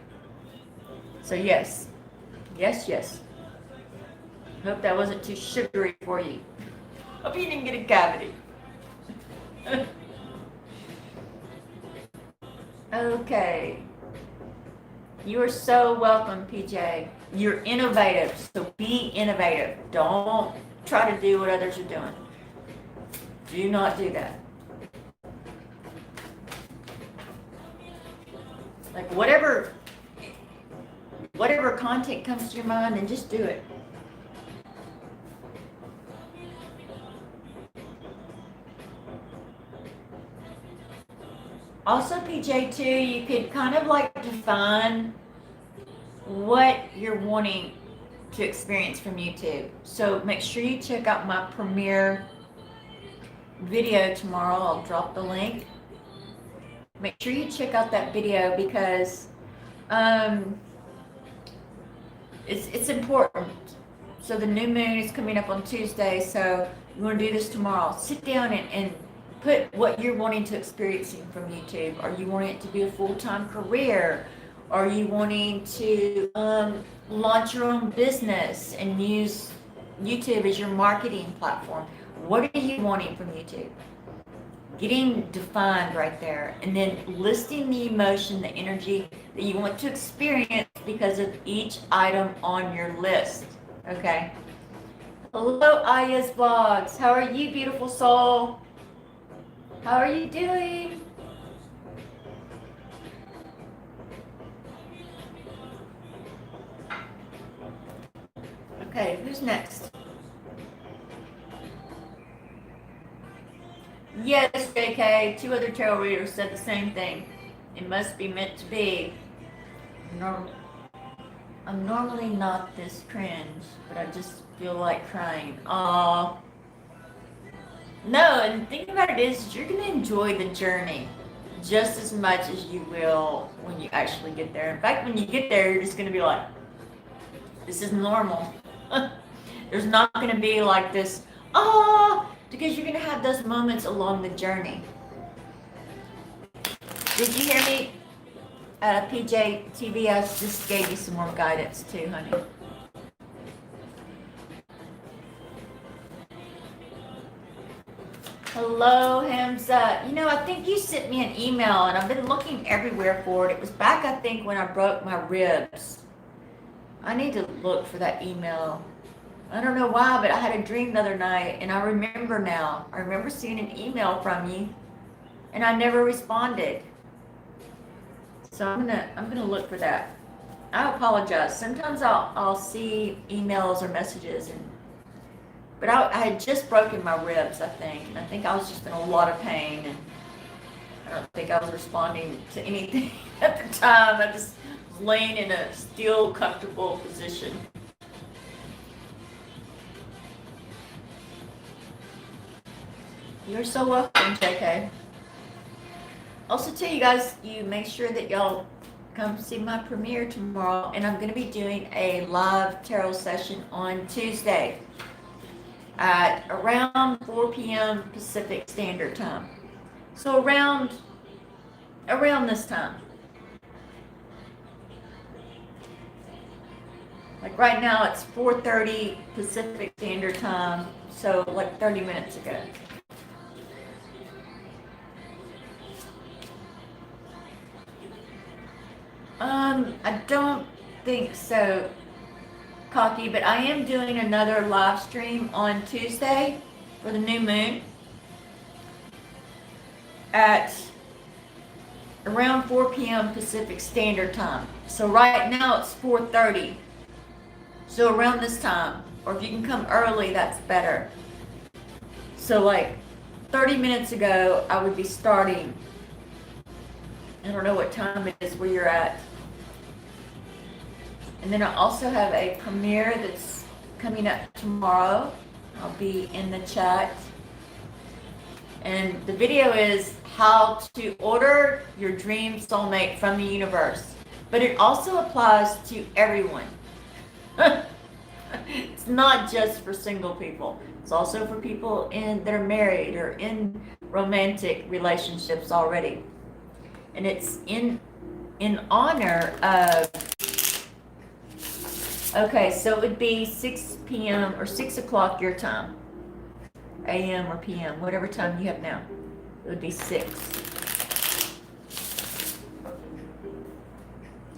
So yes. Hope that wasn't too sugary for you. Hope you didn't get a cavity. Okay. You are so welcome, PJ. You're innovative, so be innovative. Don't try to do what others are doing. Do not do that. Like whatever content comes to your mind, and just do it. Also, PJ, too, you could kind of like define what you're wanting to experience from YouTube. So make sure you check out my premiere video tomorrow. I'll drop the link. Make sure you check out that video because it's important. So the new moon is coming up on Tuesday, so you want to do this tomorrow. Sit down and put what you're wanting to experience from YouTube. Are you wanting it to be a full-time career? Are you wanting to launch your own business and use YouTube as your marketing platform? What are you wanting from YouTube? Getting defined right there, and then listing the emotion, the energy that you want to experience because of each item on your list. Okay. Hello, Aya's Vlogs. How are you, beautiful soul? How are you doing? Okay, who's next? Yes, JK. 2 other tarot readers said the same thing. It must be meant to be. I'm normally not this cringe, but I just feel like crying. Aww. No, and the thing about it is you're going to enjoy the journey just as much as you will when you actually get there. In fact, when you get there, you're just going to be like, this is normal. There's not going to be like this, because you're going to have those moments along the journey. Did you hear me? PJ TV, I just gave you some more guidance too, honey. Hello, Hamza. You know, I think you sent me an email and I've been looking everywhere for it. It was back, I think, when I broke my ribs. I need to look for that email. I don't know why, but I had a dream the other night and I remember now. I remember seeing an email from you and I never responded. So I'm gonna look for that. I apologize. Sometimes I'll see emails or messages but I had just broken my ribs, I think, and I think I was just in a lot of pain, and I don't think I was responding to anything at the time. I just was laying in a still, comfortable position. You're so welcome, JK. Also, too, you guys, you make sure that y'all come see my premiere tomorrow, and I'm going to be doing a live tarot session on Tuesday at around 4 p.m. Pacific Standard Time. So around this time. Like right now it's 4:30 Pacific Standard Time, so like 30 minutes ago. I don't think so, Cocky, but I am doing another live stream on Tuesday for the new moon at around 4 p.m. Pacific Standard Time. So right now it's 4:30. So around this time, or if you can come early, that's better. So like 30 minutes ago, I would be starting. I don't know what time it is where you're at. And then I also have a premiere that's coming up tomorrow. I'll be in the chat. And the video is how to order your dream soulmate from the universe. But it also applies to everyone. It's not just for single people. It's also for people that are married or in romantic relationships already. And it's in honor of, okay, so it would be 6 p.m. or 6 o'clock your time, a.m. or p.m., whatever time you have now. It would be 6.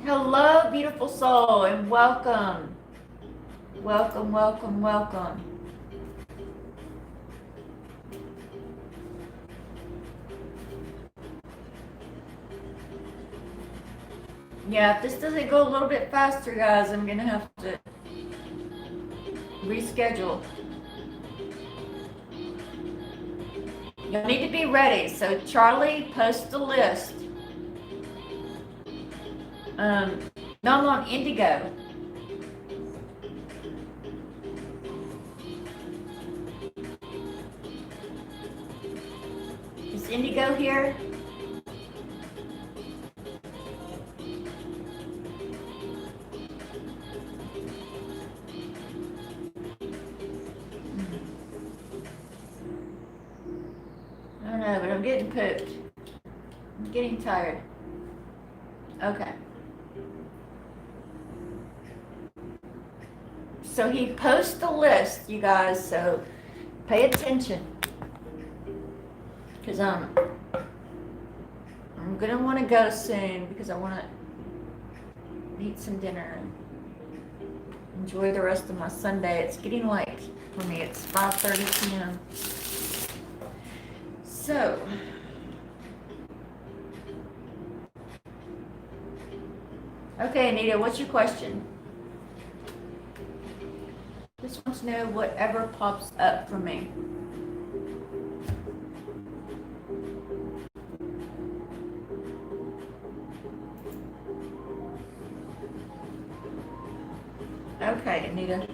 Hello, beautiful soul, and welcome. Welcome, welcome, welcome. Yeah, if this doesn't go a little bit faster, guys, I'm gonna have to reschedule. You'll need to be ready. So Charlie, post the list. No, I'm on Indigo. Is Indigo here? I don't know, but I'm getting pooped. I'm getting tired. Okay. So he posts the list, you guys, so pay attention. Because I'm gonna want to go soon because I want to eat some dinner and enjoy the rest of my Sunday. It's getting late for me. It's 5:30 p.m. So, okay, Anita, what's your question? Just want to know whatever pops up for me. Okay, Anita.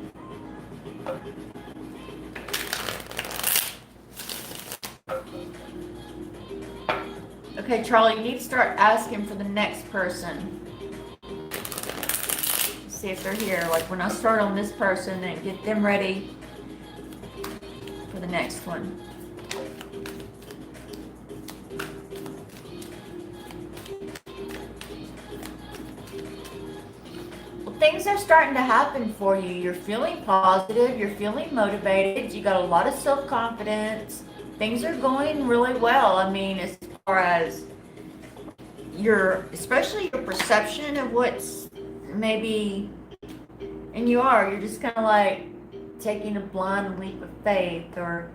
Okay, Charlie, you need to start asking for the next person. See if they're here. Like when I start on this person and get them ready for the next one. Well, things are starting to happen for you. You're feeling positive. You're feeling motivated. You got a lot of self-confidence. Things are going really well. I mean, as far as especially your perception of what's maybe, and you're just kind of like taking a blind leap of faith, or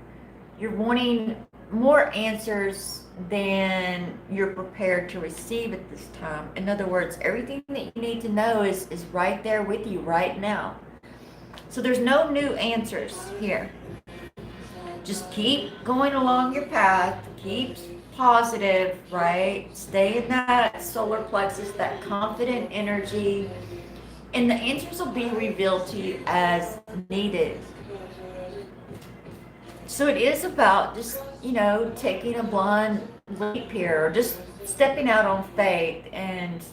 you're wanting more answers than you're prepared to receive at this time. In other words, everything that you need to know is right there with you right now. So there's no new answers here. Just keep going along your path, keep positive, right? Stay in that solar plexus, that confident energy, and the answers will be revealed to you as needed. So it is about just, taking a blind leap here, or just stepping out on faith and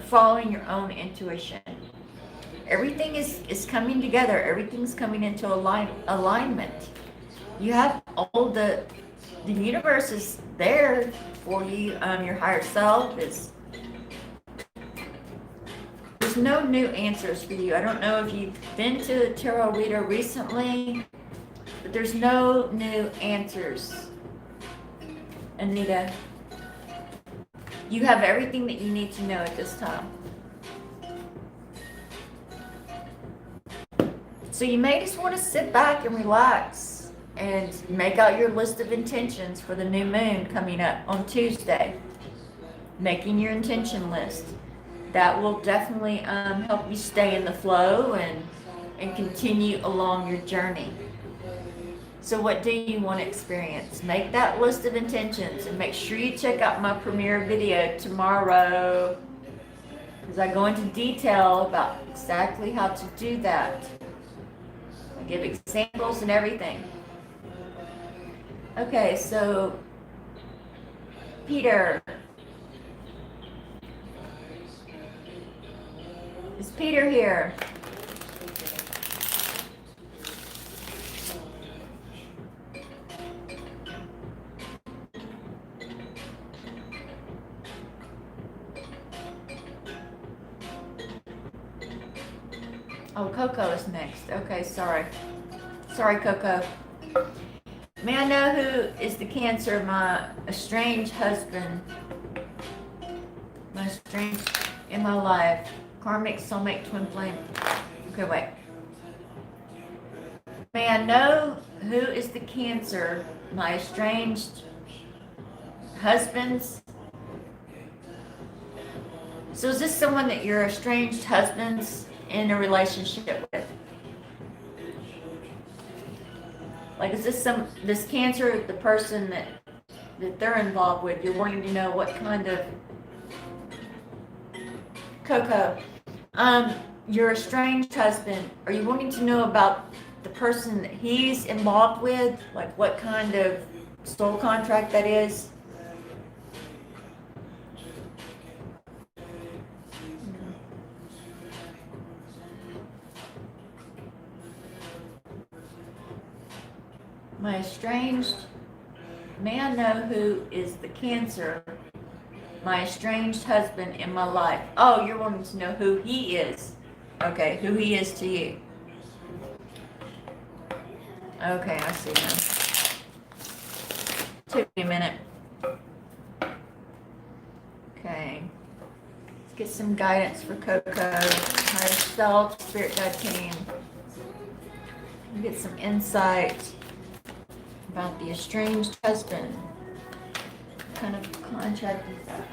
following your own intuition. Everything is coming together. Everything's coming into alignment. You have all the universe is there for you. Your higher self is. There's no new answers for you. I don't know if you've been to a tarot reader recently, but there's no new answers. Anita, you have everything that you need to know at this time. So you may just want to sit back and relax and make out your list of intentions for the new moon coming up on Tuesday. Making your intention list. That will definitely help you stay in the flow and continue along your journey. So what do you want to experience? Make that list of intentions and make sure you check out my premiere video tomorrow, because I go into detail about exactly how to do that. I give examples and everything. Okay, so Peter. Is Peter here? Oh, Coco is next. Okay, sorry. Sorry, Coco. May I know who is the Cancer? My estranged husband. My estranged in my life. Karmic, soulmate, twin flame. Okay, wait. May I know who is the Cancer? My estranged husband's. So is this someone that your estranged husband's in a relationship with? Like, is this Cancer, the person that they're involved with? You're wanting to know what kind of Coco, your estranged husband, are you wanting to know about the person that he's involved with? Like what kind of soul contract that is? My estranged, may I know who is the Cancer? My estranged husband in my life. Oh, you're wanting to know who he is. Okay, who he is to you. Okay, I see now. Took me a minute. Okay. Let's get some guidance for Coco. Higher self, spirit guide team. Get some insight about the estranged husband. What kind of contract is that?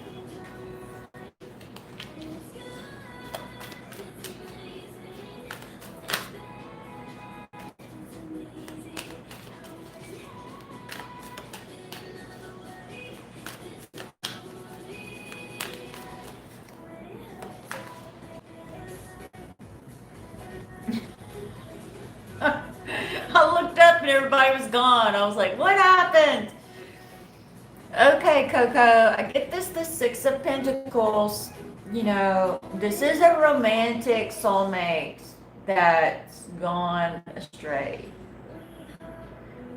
I looked up and everybody was gone. I was like, what happened? Okay, Coco, I get the Six of Pentacles. You know, this is a romantic soulmate that's gone astray.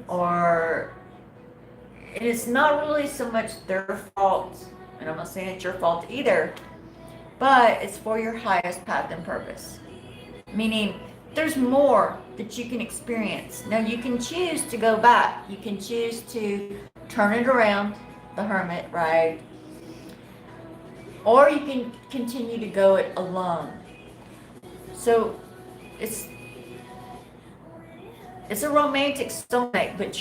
Or it's not really so much their fault, and I'm not saying it's your fault either, but it's for your highest path and purpose. Meaning, there's more that you can experience. Now, you can choose to go back. You can choose to turn it around, the Hermit, right? Or you can continue to go it alone. So, it's a romantic soulmate, but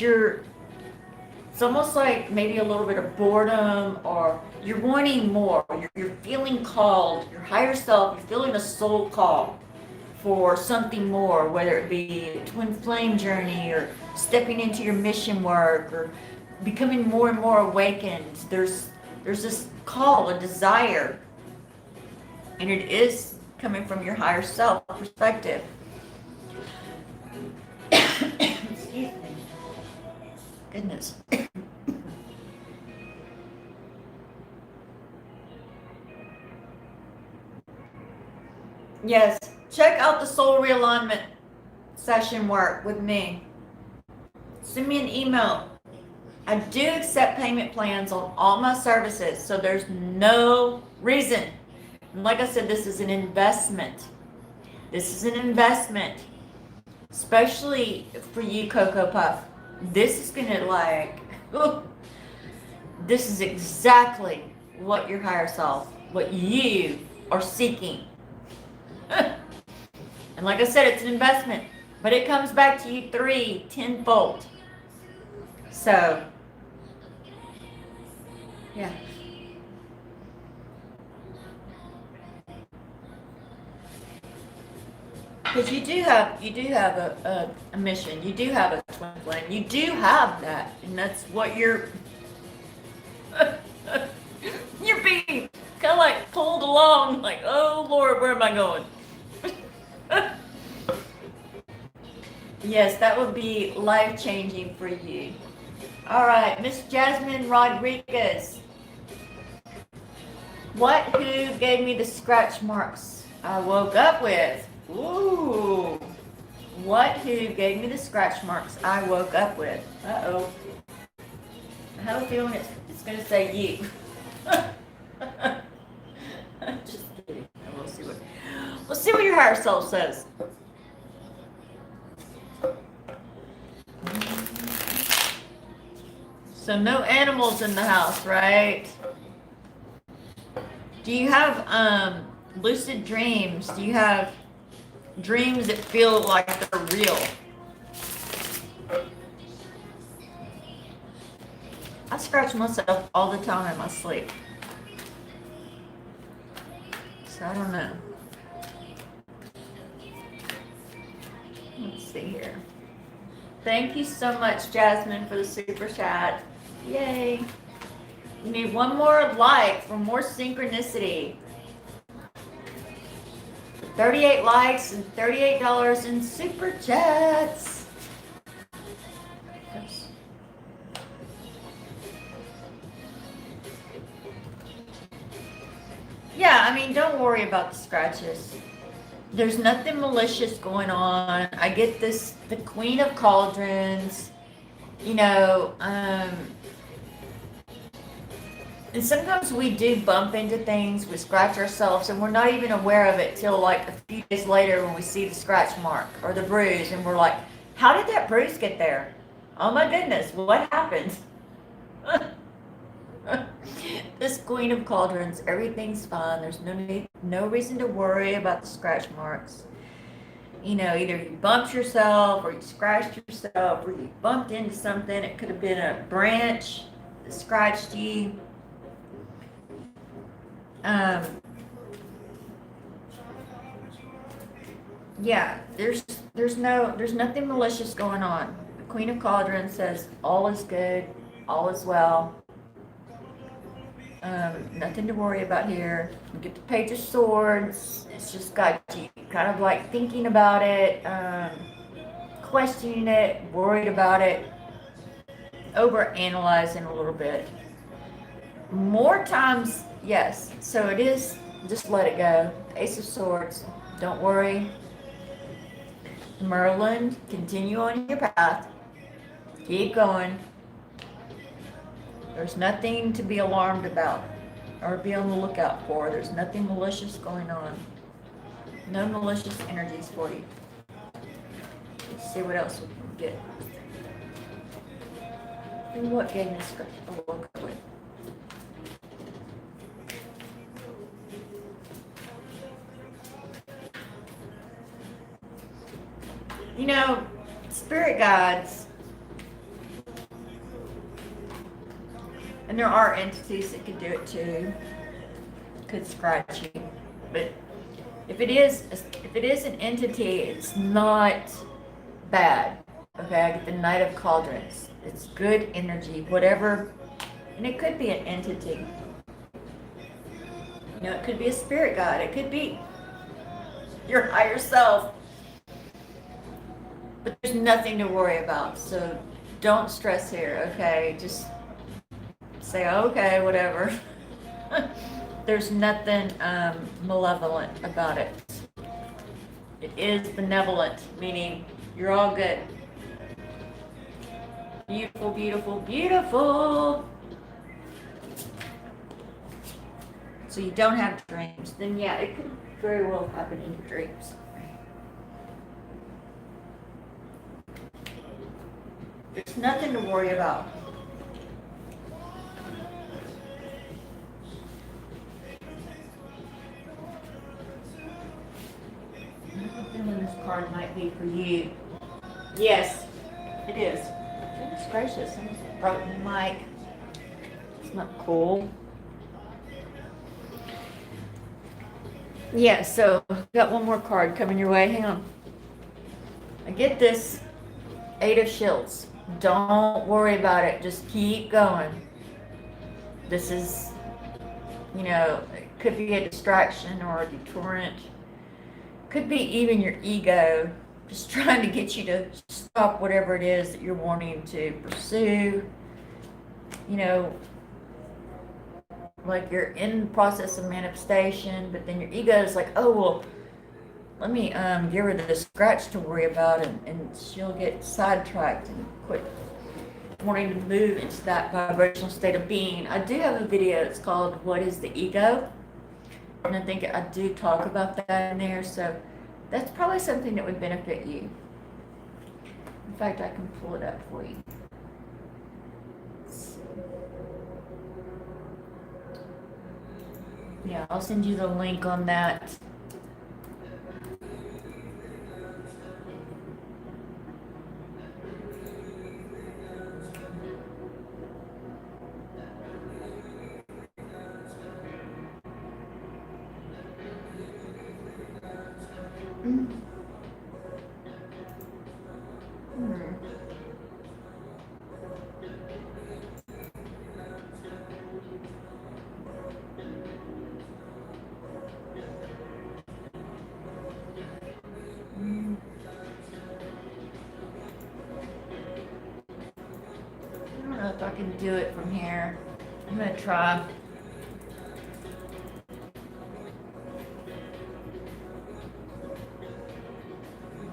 it's almost like maybe a little bit of boredom, or you're wanting more. You're feeling called, your higher self, you're feeling a soul call for something more, whether it be a twin flame journey or stepping into your mission work or becoming more and more awakened. There's this call, a desire, and it is coming from your higher self perspective. Excuse me. Goodness. Yes, check out the soul realignment session work with me. Send me an email. I do accept payment plans on all my services, so there's no reason. And like I said, this is an investment. This is an investment, especially for you, Cocoa Puff. This is gonna this is exactly what your higher self, what you are seeking. And like I said, it's an investment, but it comes back to you 10-fold. So, yeah. Because you do have a mission. You do have a twin flame. You do have that, and that's what you're you're being kind of like pulled along. Like, oh Lord, where am I going? Yes, that would be life-changing for you. All right, Miss Jasmine Rodriguez. Who gave me the scratch marks I woke up with? Ooh. Who gave me the scratch marks I woke up with? Uh-oh. I have a feeling it's going to say you. Just kidding. We'll see what your higher self says. So no animals in the house, right? Do you have lucid dreams? Do you have dreams that feel like they're real? I scratch myself all the time in my sleep. So I don't know. Let's see here. Thank you so much, Jasmine, for the super chat. Yay. We need one more like for more synchronicity. 38 likes and $38 in super chats. Oops. Yeah, I mean, don't worry about the scratches. There's nothing malicious going on. I get this, the Queen of Cauldrons, you know, and sometimes we do bump into things, we scratch ourselves, and we're not even aware of it till like a few days later when we see the scratch mark or the bruise, and we're like, how did that bruise get there? Oh my goodness, what happened? This Queen of Cauldrons, everything's fine. There's no reason to worry about the scratch marks. You know, either you bumped yourself or you scratched yourself or you bumped into something. It could have been a branch that scratched you. Yeah, there's nothing malicious going on. The Queen of Cauldrons says all is good, all is well. Nothing to worry about here. You get the Page of Swords. It's just got you kind of like thinking about it, questioning it, worried about it, over analyzing a little bit. More times, yes. So it is, just let it go. Ace of Swords, don't worry. Merlin, continue on your path. Keep going. There's nothing to be alarmed about or be on the lookout for. There's nothing malicious going on. No malicious energies for you. Let's see what else we can get. And what gave this a look with? You know, spirit guides, and there are entities that could do it too, could scratch you, but if it is an entity, it's not bad. Okay, I get the Knight of Cauldrons. It's good energy, whatever, and it could be an entity. You know, it could be a spirit guide. It could be your higher self. But there's nothing to worry about, so don't stress here, okay? Just say, okay, whatever. There's nothing malevolent about it. It is benevolent, meaning you're all good. Beautiful, beautiful, beautiful. So you don't have dreams. Then yeah, it could very well happen in your dreams. There's nothing to worry about. I have a feeling this card might be for you. Yes, it is. Goodness gracious, I just broke my mic. It's not cool. Yeah, so got one more card coming your way. Hang on. I get this Eight of Shields. Don't worry about it. Just keep going. This is, you know, it could be a distraction or a deterrent. Could be even your ego just trying to get you to stop whatever it is that you're wanting to pursue. You know, like you're in the process of manifestation, but then your ego is like, oh, well, let me give her the scratch to worry about, and she'll get sidetracked and quit wanting to move into that vibrational state of being. I do have a video, it's called What is the Ego? And I think I do talk about that in there, so that's probably something that would benefit you. In fact, I can pull it up for you. Yeah, I'll send you the link on that. I don't know if I can do it from here. I'm gonna try.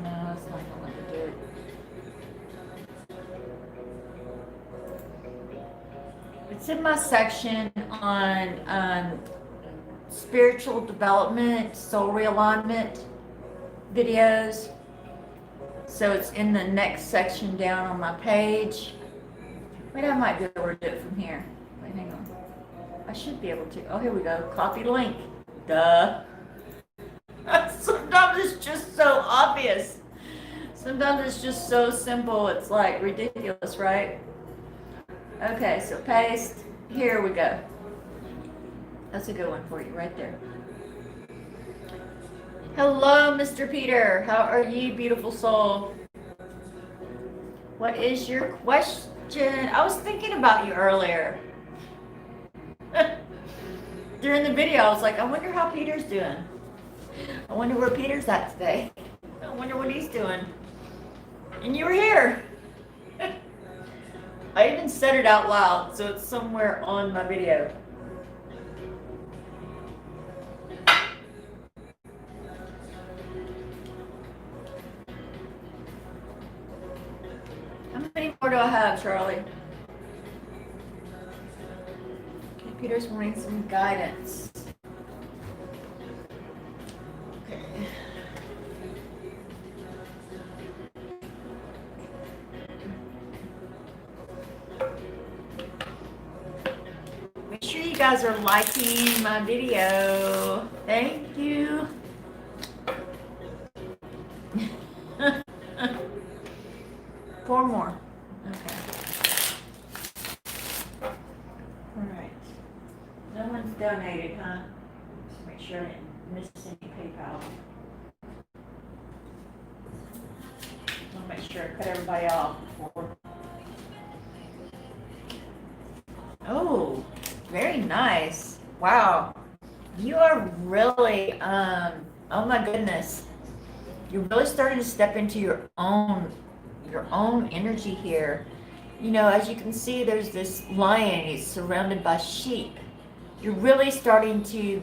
No, it's not gonna let me do it. It's in my section on spiritual development, soul realignment videos. So it's in the next section down on my page. Wait, I might be able to do it from here. Wait, hang on. I should be able to. Oh, here we go. Copy link. Duh. Sometimes it's just so obvious. Sometimes it's just so simple. It's like ridiculous, right? Okay, so paste. Here we go. That's a good one for you right there. Hello, Mr. Peter. How are you, beautiful soul? What is your question? I was thinking about you earlier. During the video, I was like, I wonder how Peter's doing. I wonder where Peter's at today. I wonder what he's doing. And you were here. I even said it out loud, so it's somewhere on my video. more do I have, Charlie? Peter's wanting some guidance. Okay. Make sure you guys are liking my video. Thank you. Four more. Okay. All right. No one's donated, huh? Just make sure I didn't miss any PayPal. I'll make sure I cut everybody off before. Oh, very nice. Wow. You are really, oh my goodness. You're really starting to step into your own energy here. You know, as you can see, there's this lion. He's surrounded by sheep. You're really starting to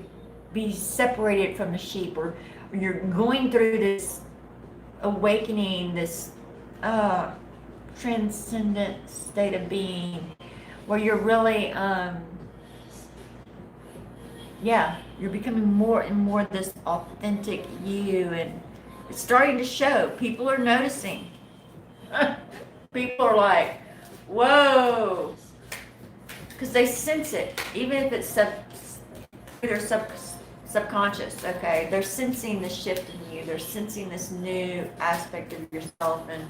be separated from the sheep, or you're going through this awakening, this transcendent state of being, where you're really, you're becoming more and more this authentic you, and it's starting to show. People are noticing. People are like, whoa, because they sense it, even if it's subconscious. Okay, they're sensing the shift in you. They're sensing this new aspect of yourself. And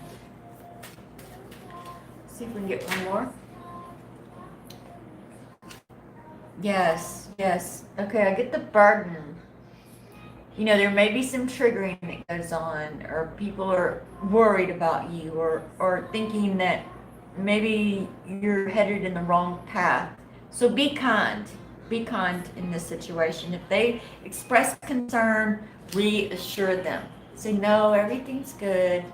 see if we can get one more. Yes. Okay, I get the burden. You know, there may be some triggering that goes on, or people are worried about you, or thinking that maybe you're headed in the wrong path. So be kind in this situation. If they express concern, reassure them. Say, no, everything's good,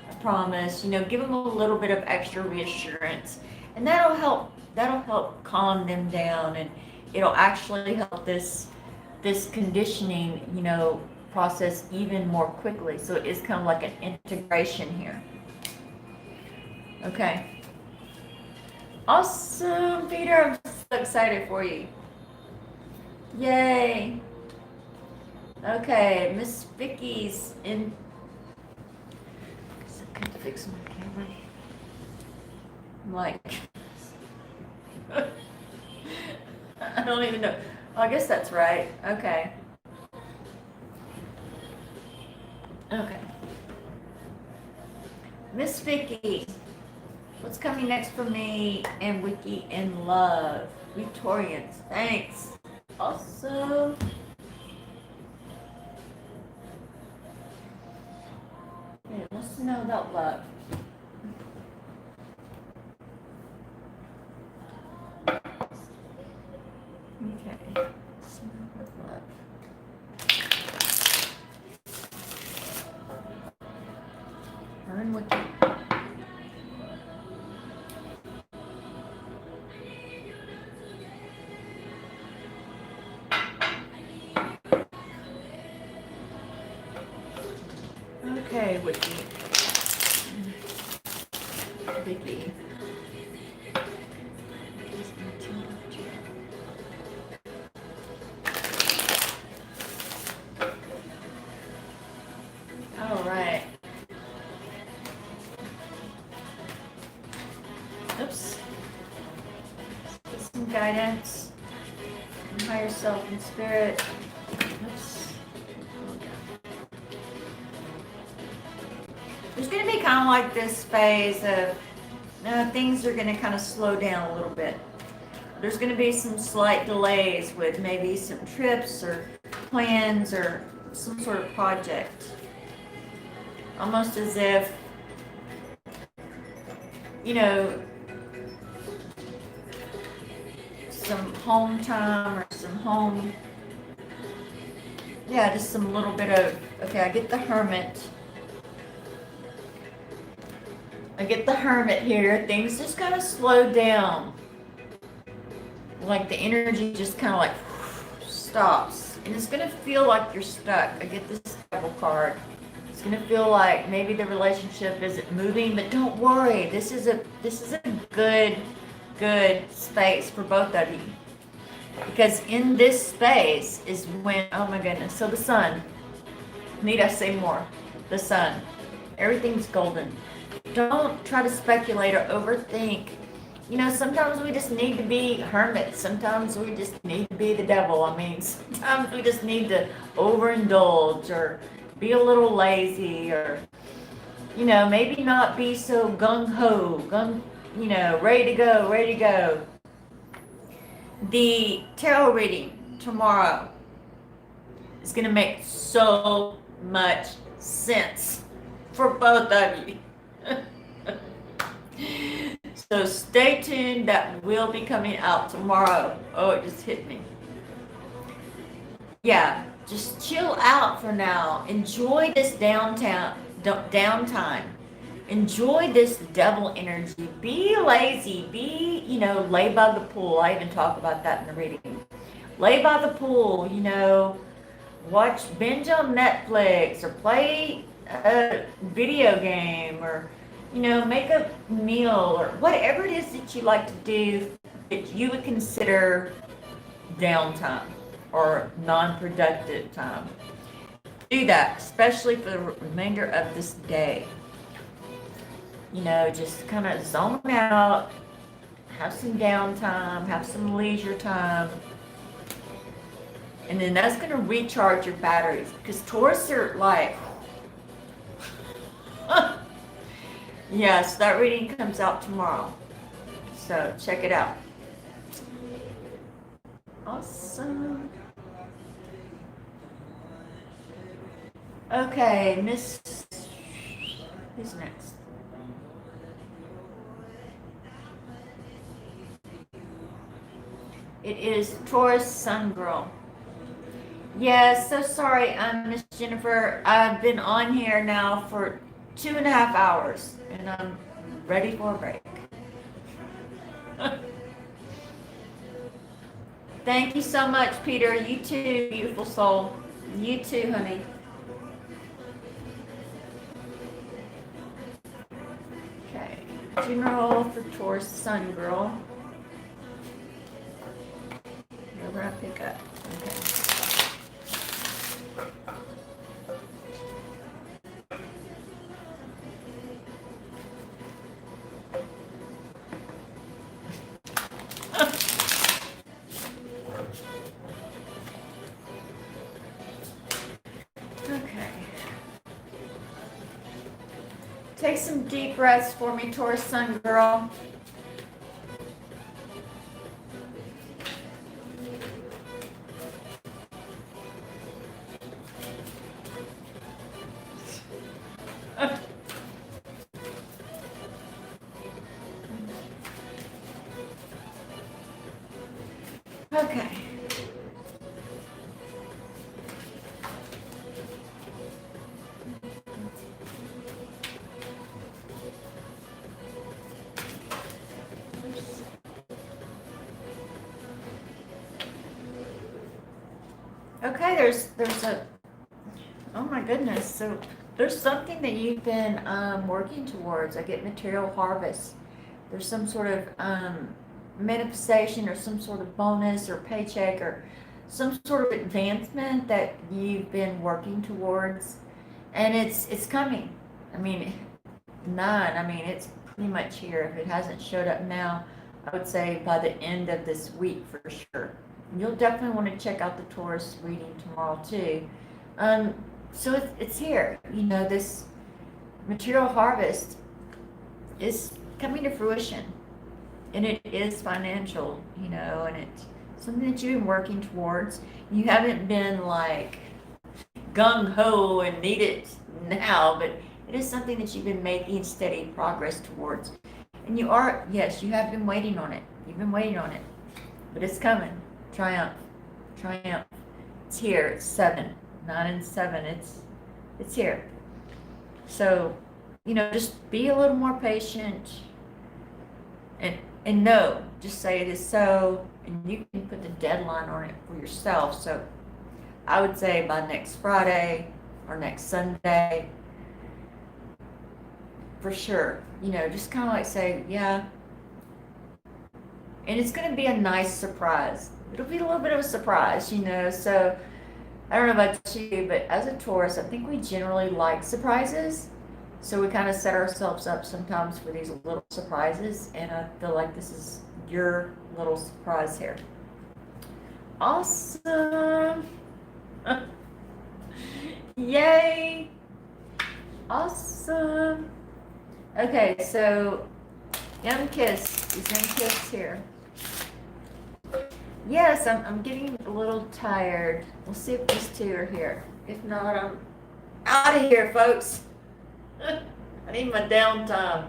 I promise. You know, give them a little bit of extra reassurance, and that'll help calm them down, and it'll actually help this conditioning, you know, process even more quickly. So it is kind of like an integration here. Okay. Awesome, Peter. I'm so excited for you. Yay. Okay, Miss Vicky's in. I can fix my camera. I'm like, I don't even know. Oh, I guess that's right. Okay. Miss Vicky, what's coming next for me and Wiki in love? Victorians, thanks. Awesome. Okay, wants to know about love. Okay. Earn Wiki. Okay, Wiki. Vicky. All right. Oops. Get some guidance from higher self and spirit. Oops. There's going to be kind of like this phase of things are going to kind of slow down a little bit. There's going to be some slight delays with maybe some trips or plans or some sort of project. Almost as if, you know, some home time or some home, just some little bit of, okay, I get the Hermit. I get the Hermit here. Things just kind of slow down. Like the energy just kind of like stops. And it's going to feel like you're stuck. I get this Devil card. It's going to feel like maybe the relationship isn't moving, but don't worry. This is a good space for both of you. Because in this space is when, oh my goodness, so the sun, need I say more? The sun, everything's golden. Don't try to speculate or overthink. You know, sometimes we just need to be hermits. Sometimes we just need to be the devil. I mean, sometimes we just need to overindulge or be a little lazy, or, you know, maybe not be so gung-ho, ready to go, ready to go. The tarot reading tomorrow is going to make so much sense for both of you. So stay tuned. That will be coming out tomorrow. Oh, it just hit me. Yeah, just chill out for now. Enjoy this downtime. Enjoy this devil energy. Be lazy. Be, lay by the pool. I even talk about that in the reading. Lay by the pool, binge on Netflix, or play a video game, or, make a meal, or whatever it is that you like to do that you would consider downtime or non-productive time. Do that, especially for the remainder of this day. Just kind of zone out, have some downtime, have some leisure time. And then that's going to recharge your batteries, because Taurus are like, yes, that reading comes out tomorrow. So check it out. Awesome. Okay, who's next? It is Taurus Sun Girl. Yes, so sorry, Miss Jennifer. I've been on here now for 2.5 hours, and I'm ready for a break. Thank you so much, Peter. You too, beautiful soul. You too, honey. Okay, general for Taurus Sun Girl. Whatever I pick up. Okay. Take some deep breaths for me, Taurus Sun Girl. Okay. Okay, there's a, oh my goodness, so there's something that you've been working towards. I get material harvest. There's some sort of manifestation, or some sort of bonus or paycheck, or some sort of advancement that you've been working towards, and it's coming. I mean, it's pretty much here. If it hasn't showed up now, I would say by the end of this week for sure. You'll definitely want to check out the Taurus reading tomorrow too. So it's here. This material harvest is coming to fruition, and it is financial, and it's something that you've been working towards. You haven't been like gung-ho and need it now, but it is something that you've been making steady progress towards. And you have been waiting on it. You've been waiting on it, but it's coming. Triumph. It's here. It's 7, 9 and 7. It's here. So, just be a little more patient, and know, just say it is so, and you can put the deadline on it for yourself. So I would say by next Friday or next Sunday, for sure. You know, just kind of like say, yeah. And it's going to be a nice surprise. It'll be a little bit of a surprise, you know. So I don't know about you, but as a Taurus, I think we generally like surprises. So we kind of set ourselves up sometimes for these little surprises. And I feel like this is your little surprise here. Awesome. Yay. Awesome. Okay, so Young Kiss is Young Kiss here. Yes, I'm getting a little tired. We'll see if these two are here. If not, I'm out of here, folks. I need my downtime.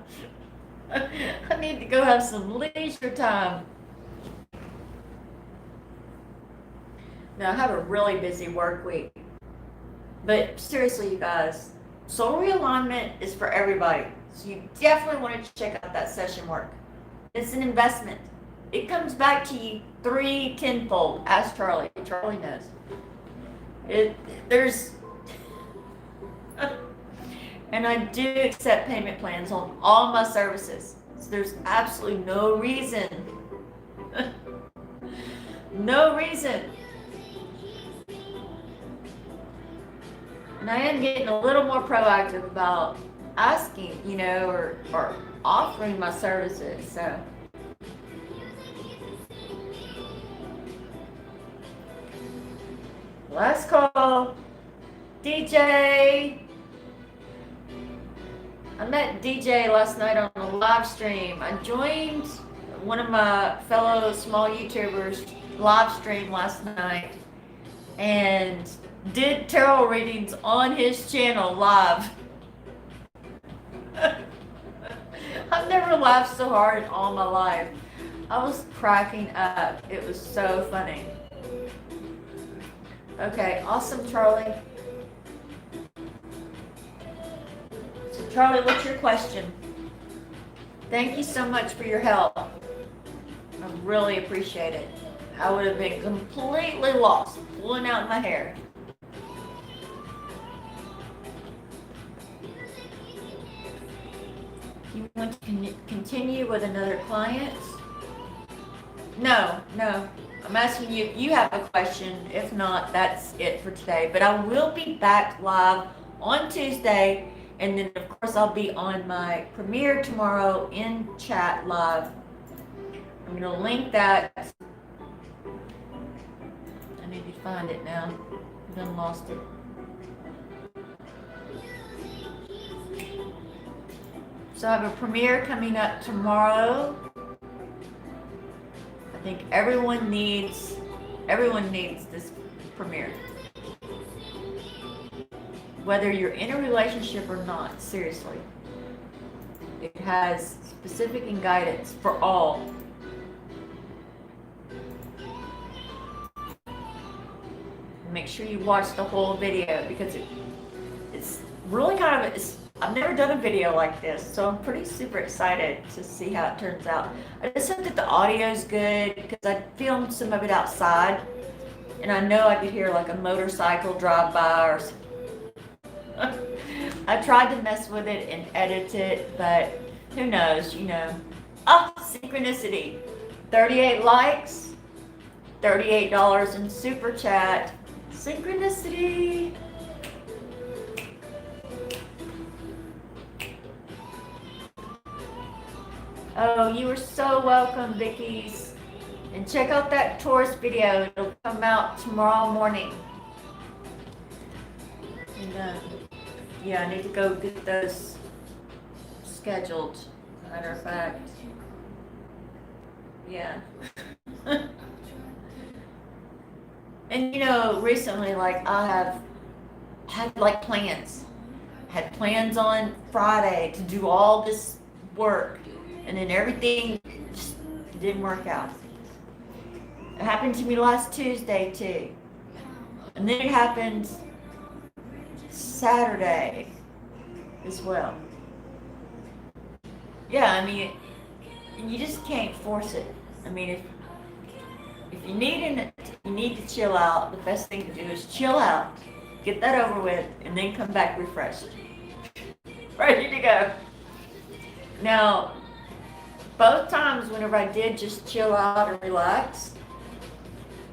I need to go have some leisure time. Now, I have a really busy work week. But seriously, you guys, soul realignment is for everybody. So you definitely want to check out that session work. It's an investment. It comes back to you 3-10-fold. Ask Charlie. Charlie knows. There's and I do accept payment plans on all my services. So there's absolutely no reason. No reason. And I am getting a little more proactive about asking, you know, or offering my services. So last call, DJ. I met DJ last night on a live stream. I joined one of my fellow small YouTubers live stream last night and did tarot readings on his channel live. I've never laughed so hard in all my life. I was cracking up. It was so funny. Okay, awesome, Charlie. So, Charlie, what's your question? Thank you so much for your help. I really appreciate it. I would have been completely lost, pulling out my hair. You want to continue with another client? No. I'm asking you if you have a question. If not, that's it for today. But I will be back live on Tuesday. And then, of course, I'll be on my premiere tomorrow in chat live. I'm going to link that. I need to find it now. I've done lost it. So I have a premiere coming up tomorrow. I think everyone needs this premiere. Whether you're in a relationship or not, seriously. It has specific and guidance for all. Make sure you watch the whole video because it's really kind of, I've never done a video like this, so I'm pretty super excited to see how it turns out. I just hope that the audio is good because I filmed some of it outside and I know I could hear like a motorcycle drive by or something. I tried to mess with it and edit it, but who knows, you know. Oh, synchronicity. 38 likes, $38 in super chat. Synchronicity. Oh, you are so welcome, Vickies. And check out that Taurus video. It'll come out tomorrow morning. And yeah, I need to go get those scheduled. Matter of fact. Yeah. And you know, recently, like I have had like plans. Had plans on Friday to do all this work, and then everything just didn't work out. It happened to me last Tuesday too, and then it happened Saturday as well. Yeah, I mean, you just can't force it. I mean, if you need to chill out, the best thing to do is chill out, get that over with, and then come back refreshed. Ready to go. Now, both times whenever I did just chill out and relax,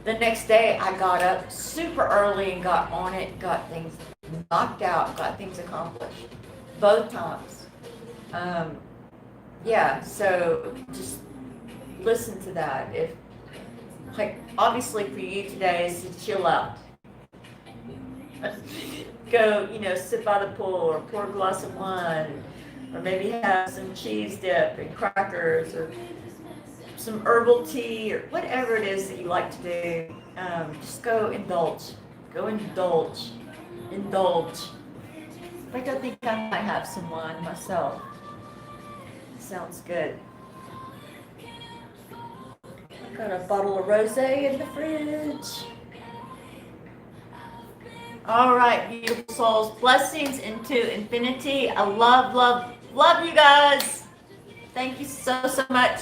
the next day I got up super early and got on it, got things knocked out, got things accomplished. Both times. Yeah, so just listen to that. If, like, obviously for you today is to chill out. Go, sit by the pool or pour a glass of wine, or maybe have some cheese dip and crackers, or some herbal tea, or whatever it is that you like to do. Just go indulge. Go indulge. Indulge. In fact, I think I might have some wine myself. Sounds good. Got a bottle of rosé in the fridge. All right, beautiful souls. Blessings into infinity. I love, love, love you guys. Thank you so, so much.